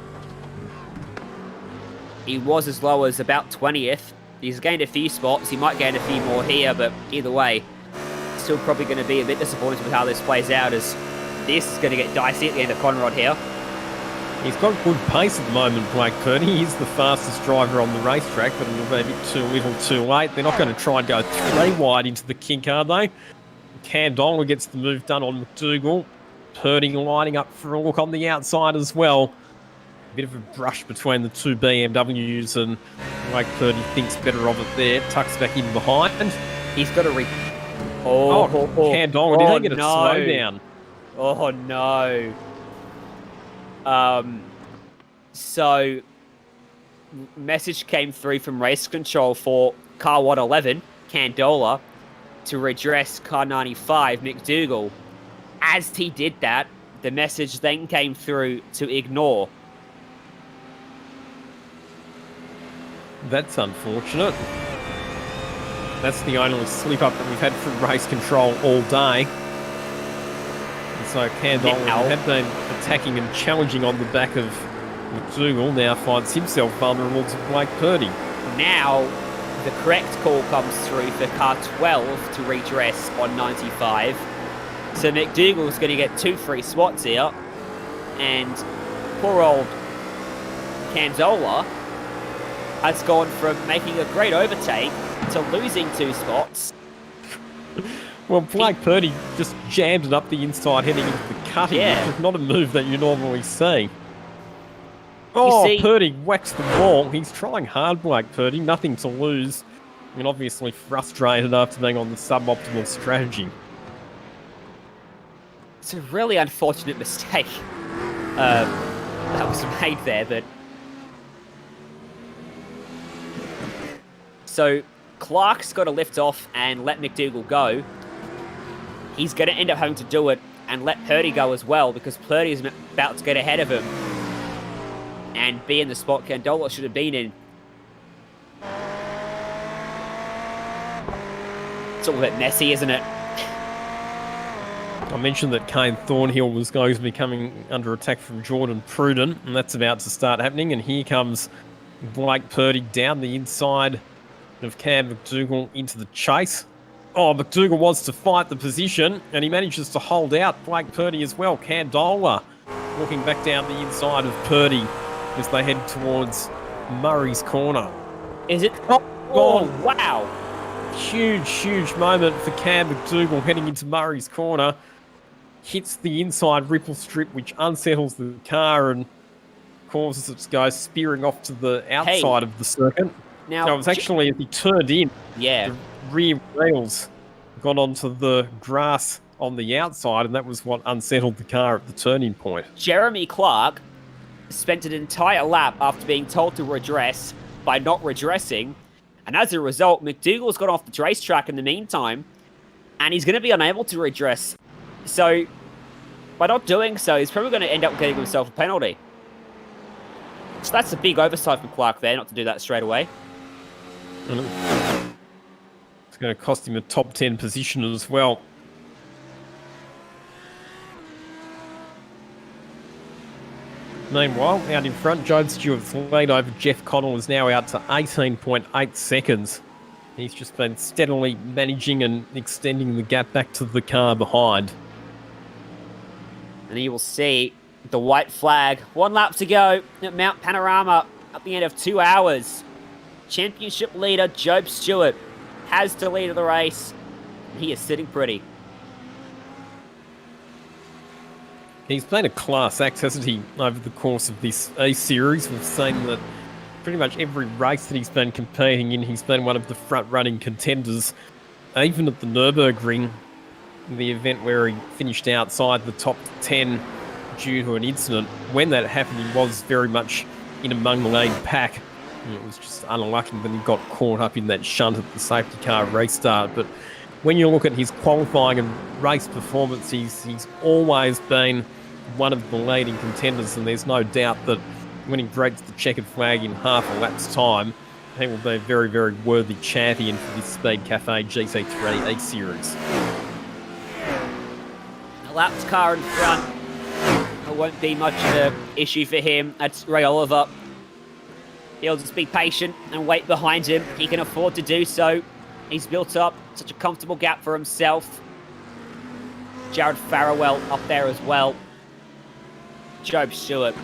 He was as low as about 20th. He's gained a few spots. He might gain a few more here, but either way, still probably going to be a bit disappointed with how this plays out, as this is going to get dicey at the end of Conrad here. He's got good pace at the moment, Blake Purdy. He's the fastest driver on the racetrack, but it'll be a bit too little too late. They're not going to try and go 3 wide into the kink, are they? Candola gets the move done on McDougall. Purdy lining up for a look on the outside as well. A bit of a brush between the 2 BMWs, and Blake Purdy thinks better of it there. Tucks back in behind. He's got to Candola, did they get a slowdown? Oh, no. So, message came through from race control for car 111, Candola, to redress car 95, McDougall. As he did that, the message then came through to ignore. That's unfortunate. That's the only slip-up that we've had from race control all day. And so Candola had been attacking and challenging on the back of McDougall now finds himself vulnerable to Blake Purdy. Now, the correct call comes through for car 12 to redress on 95. So McDougall's going to get 2 free spots here. And poor old Canzola has gone from making a great overtake to losing 2 spots. Well, Blake Purdy just jammed it up the inside heading into the cutting, Yeah. which is not a move that you normally see. Oh, see- Purdy whacks the wall. He's trying hard, Blake Purdy. Nothing to lose. And obviously frustrated after being on the suboptimal strategy. It's a really unfortunate mistake that was made there, but... So, Clark's got to lift off and let McDougall go. He's going to end up having to do it and let Purdy go as well, because Purdy is about to get ahead of him and be in the spot Candola should have been in. It's all a bit messy, isn't it? I mentioned that Kane Thornhill was going to be coming under attack from Jordan Pruden, and that's about to start happening. And here comes Blake Purdy down the inside of Cam McDougall into the chase. Oh, McDougall wants to fight the position, and he manages to hold out Blake Purdy as well. Candola walking back down the inside of Purdy as they head towards Murray's corner. Is it? Oh, wow. Huge moment for Cam McDougall heading into Murray's corner. Hits the inside ripple strip, which unsettles the car and causes it to go spearing off to the outside of the circuit. Now, No, it was actually as he turned in, yeah. the rear wheels got onto the grass on the outside, and that was what unsettled the car at the turning point. Jeremy Clark spent an entire lap after being told to redress by not redressing, and as a result, McDougall's got off the racetrack in the meantime, and he's going to be unable to redress. So, by not doing so, he's probably going to end up getting himself a penalty. So that's a big oversight from Clark there, not to do that straight away. And it's going to cost him a top 10 position as well. Meanwhile, out in front, Job Stewart's lead over Jeff Connell is now out to 18.8 seconds. He's just been steadily managing and extending the gap back to the car behind. And you will see the white flag. 1 lap to go at Mount Panorama at the end of 2 hours. Championship leader Job Stewart has to lead the race. He is sitting pretty. He's been a class act, hasn't he, over the course of this A-Series. We've seen that pretty much every race that he's been competing in, he's been one of the front-running contenders. Even at the Nürburgring, the event where he finished outside the top 10 due to an incident. When that happened, he was very much in among the lead pack. And it was just unlucky that he got caught up in that shunt at the safety car restart. But when you look at his qualifying and race performance, he's always been one of the leading contenders, and there's no doubt that when he breaks the checkered flag in half a lap's time, he will be a very, very worthy champion for this Speed Cafe GT3 E-Series. A lapped car in front. It won't be much of an issue for him. That's Ray Oliver. He'll just be patient and wait behind him. He can afford to do so. He's built up such a comfortable gap for himself. Jared Farrell up there as well. Job Stewart.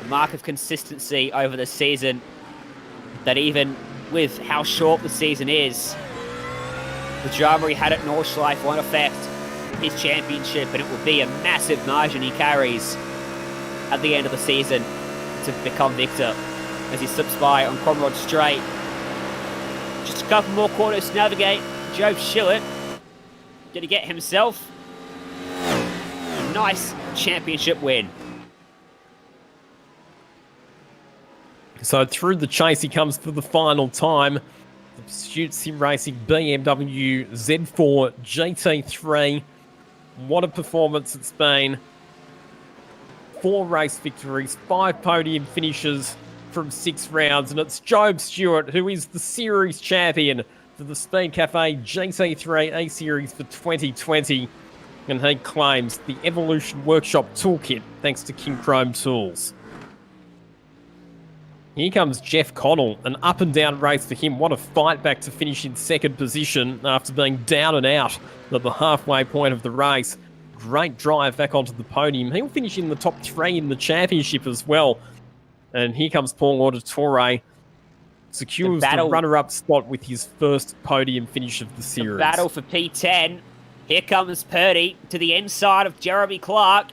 A mark of consistency over the season that even with how short the season is, the drama he had at Nordschleife won't affect his championship, and it will be a massive margin he carries at the end of the season to become victor as he slips by on Conrod Straight. Just a couple more corners to navigate. Job Stewart going to get himself a nice championship win. So through the chase he comes for the final time. The Pursuit Sim Racing BMW Z4 GT3. What a performance it's been. 4 race victories, 5 podium finishes from 6 rounds, and it's Job Stewart who is the series champion for the Speed Cafe GT3 A-Series for 2020, and he claims the Evolution Workshop Toolkit thanks to Kincrome Tools. Here comes Jeff Connell, an up and down race for him. What a fight back to finish in second position after being down and out at the halfway point of the race. Great drive back onto the podium. He'll finish in the top 3 in the championship as well. And here comes Paul Auditore, secures the runner-up spot with his first podium finish of the series. The battle for P10. Here comes Purdy to the inside of Jeremy Clark.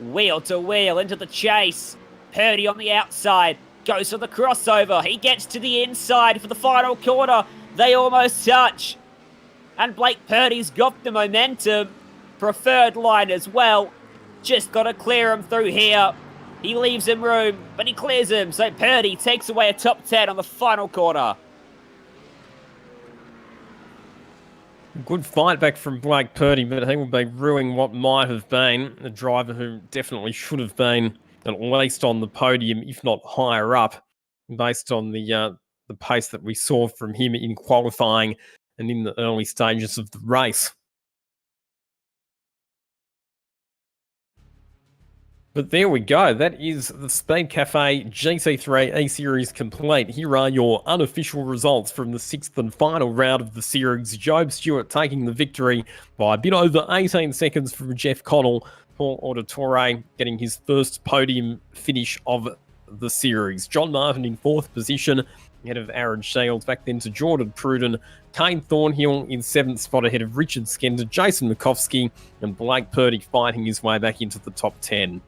Wheel to wheel into the chase. Purdy on the outside, goes for the crossover. He gets to the inside for the final corner. They almost touch. And Blake Purdy's got the momentum. Preferred line as well. Just got to clear him through here. He leaves him room, but he clears him. So Purdy takes away a top 10 on the final corner. Good fight back from Blake Purdy, but he will be ruining what might have been a driver who definitely should have been at least on the podium, if not higher up, based on the pace that we saw from him in qualifying and in the early stages of the race. But there we go. That is the Speed Cafe GT3 E-Series complete. Here are your unofficial results from the 6th and final round of the series. Job Stewart taking the victory by a bit over 18 seconds from Jeff Connell. Paul Auditore getting his first podium finish of the series. John Martin in 4th position, ahead of Aaron Shields. Back then to Jordan Pruden. Kane Thornhill in 7th spot, ahead of Richard Skender, Jason Mikowski, and Blake Purdy fighting his way back into the top 10.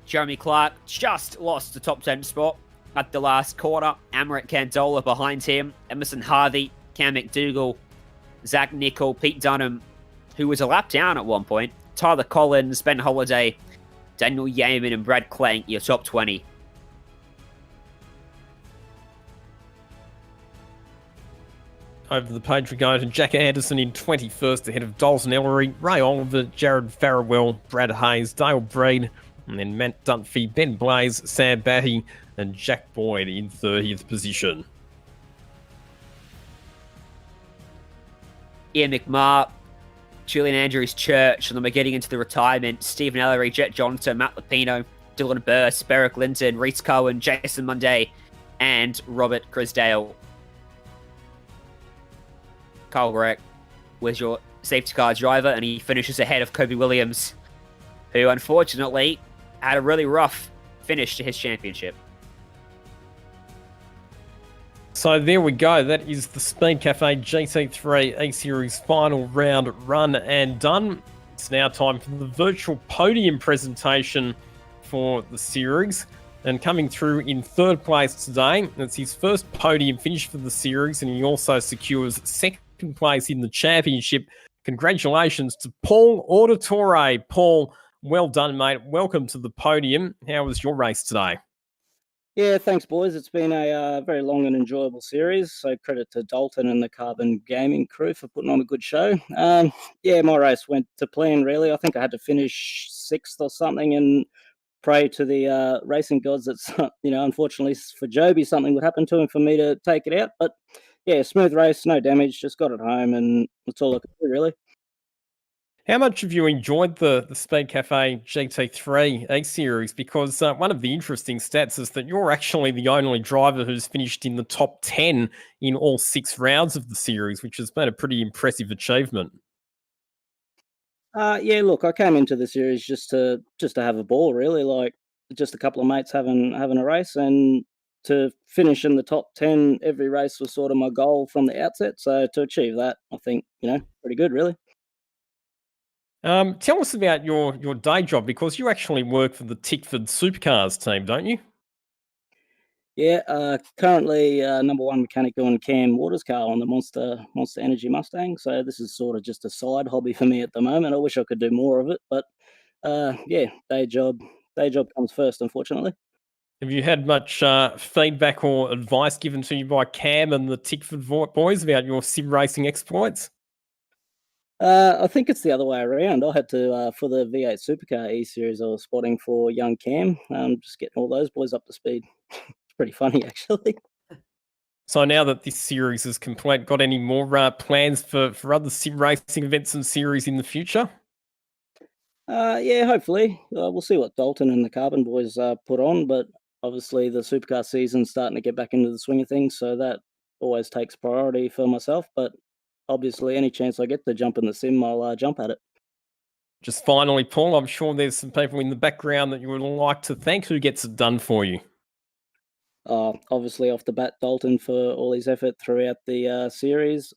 Jeremy Clark just lost the top 10 spot at the last quarter. Amrit Candola behind him. Emerson Harvey, Cam McDougall, Zach Nickel, Pete Dunham, who was a lap down at one point. Tyler Collins, Ben Holiday, Daniel Yeaman, and Brad Clank, your top 20. Over the page we go to Jack Anderson in 21st, ahead of Dalton Ellery, Ray Oliver, Jared Farrell, Brad Hayes, Dale Breed, and then Matt Dunphy, Ben Blaze, Sam Batty, and Jack Boyd in 30th position. Ian McMahon, Julian Andrews Church, and then we're getting into the retirement. Stephen Ellery, Jet Johnson, Matt Lupino, Dylan Burst, Beric Linton, Reese Cohen, Jason Munday, and Robert Crisdale. Kyle Greck was your safety car driver, and he finishes ahead of Kobe Williams, who unfortunately had a really rough finish to his championship. So there we go. That is the Speed Cafe GT3 E-Series final round run and done. It's now time for the virtual podium presentation for the series. And coming through in 3rd place today, it's his first podium finish for the series, and he also secures 2nd place in the championship. Congratulations to Paul Auditore. Paul, well done, mate. Welcome to the podium. How was your race today? Yeah, thanks, boys. It's been a very long and enjoyable series, so credit to Dalton and the Carbon Gaming crew for putting on a good show. Yeah, my race went to plan, really. I think I had to finish 6th or something and pray to the racing gods that, unfortunately for Joby, something would happen to him for me to take it out. But yeah, smooth race, no damage, just got it home, and that's all I could do, really. How much have you enjoyed the Speed Cafe GT3 E-Series? Because one of the interesting stats is that you're actually the only driver who's finished in the top 10 in all 6 rounds of the series, which has been a pretty impressive achievement. Yeah, look, I came into the series just to have a ball, really, like just a couple of mates having a race, and to finish in the top 10 every race was sort of my goal from the outset. So to achieve that, I think, pretty good, really. Tell us about your day job, because you actually work for the Tickford Supercars team, don't you? Yeah, currently number 1 mechanic doing Cam Waters' car on the Monster Energy Mustang. So this is sort of just a side hobby for me at the moment. I wish I could do more of it, but yeah, day job comes first, unfortunately. Have you had much feedback or advice given to you by Cam and the Tickford boys about your sim racing exploits? I think it's the other way around. I had to, for the V8 Supercar E-Series, I was spotting for young Cam, just getting all those boys up to speed. It's pretty funny, actually. So now that this series is complete, got any more plans for other sim racing events and series in the future? Yeah, hopefully. We'll see what Dalton and the Carbon boys put on, but obviously the supercar season's starting to get back into the swing of things, so that always takes priority for myself. But obviously, any chance I get to jump in the sim, I'll jump at it. Just finally, Paul, I'm sure there's some people in the background that you would like to thank. Who gets it done for you? Obviously, off the bat, Dalton for all his effort throughout the series.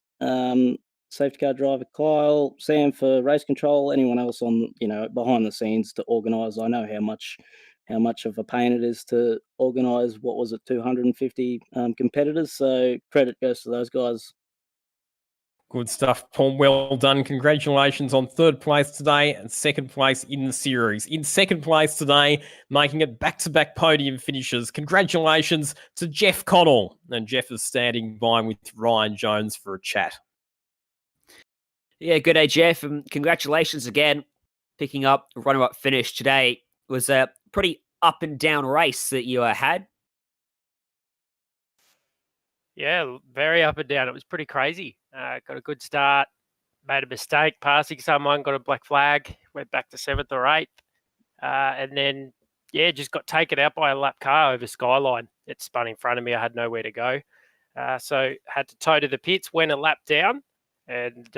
Safety car driver Kyle, Sam for race control, anyone else on behind the scenes to organise. I know how much of a pain it is to organise. What was it, 250 competitors? So credit goes to those guys. Good stuff, Paul. Well done. Congratulations on third place today and second place in the series. In second place today, making it back-to-back podium finishes. Congratulations to Jeff Connell. And Jeff is standing by with Ryan Jones for a chat. Yeah, good day, Jeff. And congratulations again. Picking up a runner-up finish today. It was a pretty up and down race that you had. Yeah, very up and down. It was pretty crazy. Got a good start, made a mistake passing someone, got a black flag, went back to 7th or 8th. And then, just got taken out by a lap car over Skyline. It spun in front of me. I had nowhere to go. So had to tow to the pits, went a lap down, and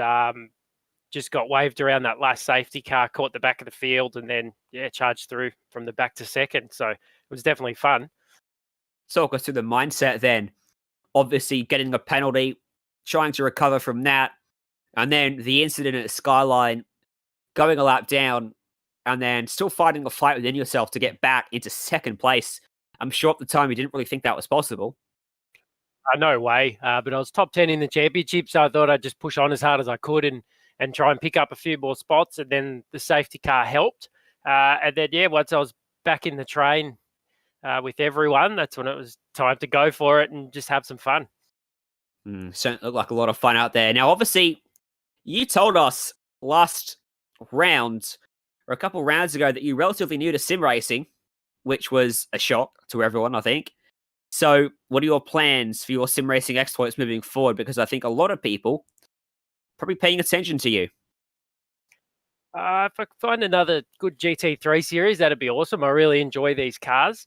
just got waved around that last safety car, caught the back of the field, and then, charged through from the back to second. So it was definitely fun. Talk us through the mindset then. Obviously, getting a penalty, trying to recover from that, and then the incident at Skyline, going a lap down, and then still fighting a fight within yourself to get back into second place. I'm sure at the time you didn't really think that was possible. No way. But I was top 10 in the championship, so I thought I'd just push on as hard as I could and try and pick up a few more spots. And then the safety car helped. And then, once I was back in the train with everyone, that's when it was time to go for it and just have some fun. Certainly looked like a lot of fun out there. Now, obviously, you told us last round, or a couple rounds ago, that you're relatively new to sim racing, which was a shock to everyone, I think. So what are your plans for your sim racing exploits moving forward? Because I think a lot of people probably paying attention to you. If I find another good GT3 series, that'd be awesome. I really enjoy these cars.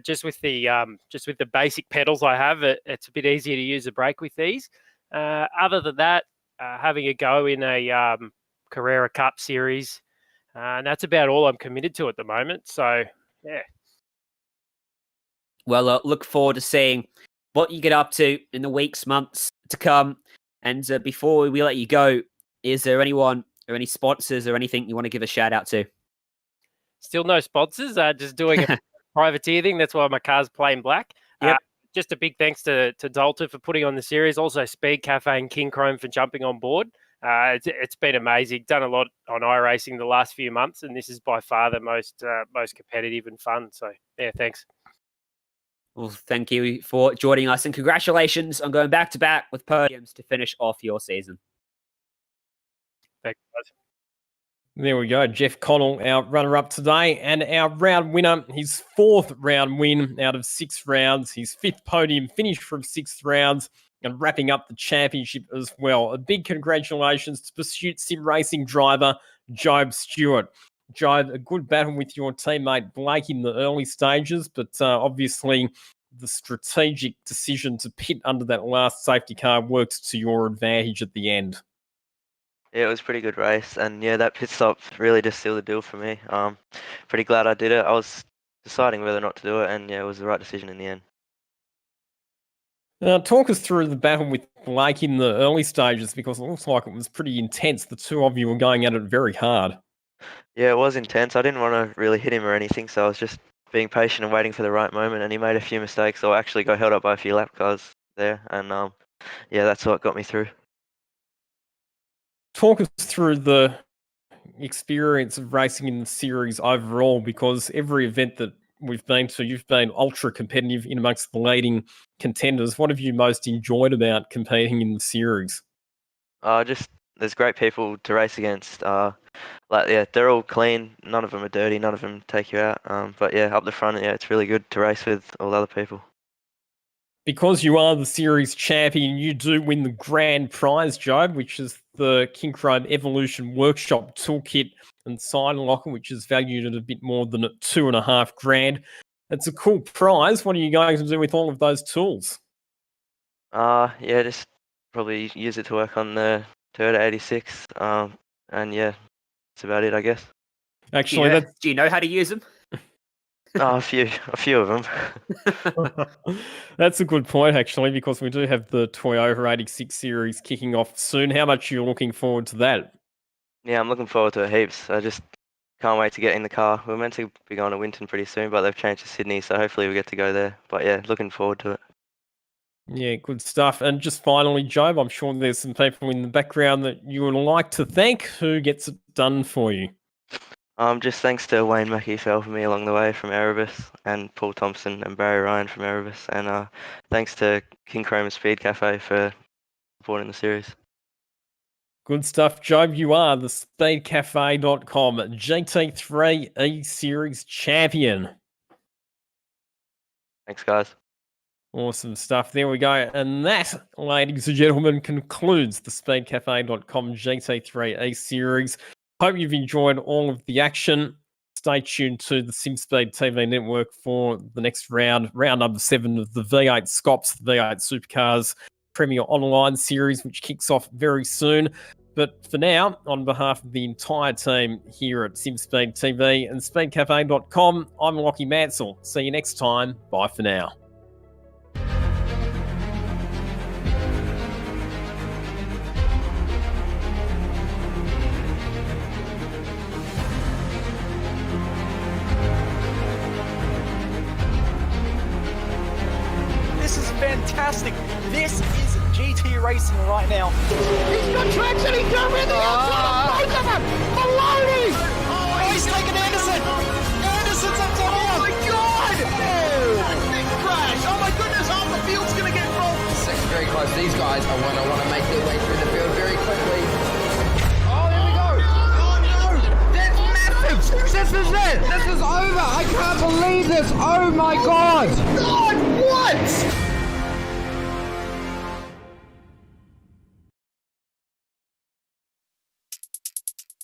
Just with the basic pedals I have, it's a bit easier to use a brake with these. Other than that, having a go in a Carrera Cup series, and that's about all I'm committed to at the moment. So, yeah. Well, look forward to seeing what you get up to in the weeks, months to come. And before we let you go, is there anyone or any sponsors or anything you want to give a shout out to? Still no sponsors. Just doing a privateer thing. That's why my car's plain black. Yep. Just a big thanks to Dalton for putting on the series. Also, Speed Cafe and Kincrome for jumping on board. It's been amazing. Done a lot on iRacing the last few months, and this is by far the most competitive and fun. So, yeah, thanks. Well, thank you for joining us, and congratulations on going back to back with podiums to finish off your season. Thanks, guys. There we go. Jeff Connell, our runner-up today, and our round winner, his fourth round win out of 6 rounds, his fifth podium finish from 6 rounds, and wrapping up the championship as well. A big congratulations to Pursuit Sim Racing driver, Job Stewart. Job, a good battle with your teammate Blake in the early stages, but obviously the strategic decision to pit under that last safety car worked to your advantage at the end. Yeah, it was a pretty good race, and yeah, that pit stop really just sealed the deal for me. Pretty glad I did it. I was deciding whether or not to do it, and yeah, it was the right decision in the end. Talk us through the battle with Blake in the early stages, because it looks like it was pretty intense. The two of you were going at it very hard. Yeah, it was intense. I didn't want to really hit him or anything, so I was just being patient and waiting for the right moment, and he made a few mistakes, so I actually got held up by a few lap cars there, and yeah, that's what got me through. Talk us through the experience of racing in the series overall, because every event that we've been to, you've been ultra competitive in amongst the leading contenders. What have you most enjoyed about competing in the series? Just there's great people to race against. They're all clean. None of them are dirty. None of them take you out. But yeah, up the front, yeah, it's really good to race with all the other people. Because you are the series champion, you do win the grand prize, Job, which is the Kincrome Evolution Workshop Toolkit and Sign Locker, which is valued at a bit more than $2.5 grand. It's a cool prize. What are you going to do with all of those tools? Yeah, just probably use it to work on the Toyota 86. And yeah, that's about it, I guess. Actually, do you know how to use them? A few of them. That's a good point, actually, because we do have the Toyota 86 series kicking off soon. How much are you looking forward to that? Yeah, I'm looking forward to it heaps. I just can't wait to get in the car. We're meant to be going to Winton pretty soon, but they've changed to Sydney, so hopefully we get to go there. But yeah, looking forward to it. Yeah, good stuff. And just finally, Job, I'm sure there's some people in the background that you would like to thank. Who gets it done for you? Just thanks to Wayne Mackey for helping me along the way from Erebus, and Paul Thompson and Barry Ryan from Erebus, and thanks to Kincrome Speed Cafe for supporting the series. Good stuff, Job. You are the speedcafe.com GT3 Eseries champion. Thanks, guys. Awesome stuff. There we go. And that, ladies and gentlemen, concludes the speedcafe.com GT3 Eseries. Hope you've enjoyed all of the action. Stay tuned to the SimSpeed TV network for the next round number 7 of the V8 Scops, the V8 Supercars Premier Online series, which kicks off very soon. But for now, on behalf of the entire team here at SimSpeed TV and SpeedCafe.com, I'm Lockie Mansell. See you next time. Bye for now. This is fantastic. This is GT racing right now. He's got traction. He's going around the outside. Both of them. Maloney. Oh, he's taking Anderson. Anderson's up top. Oh my God! Oh, big crash. Oh my goodness, half the field's gonna get rolled. Second very close. These guys are going to want to make their way through the field very quickly. Oh, here we go. Oh no! That's massive. This is it. This is over. I can't believe this. Oh my God. God, what?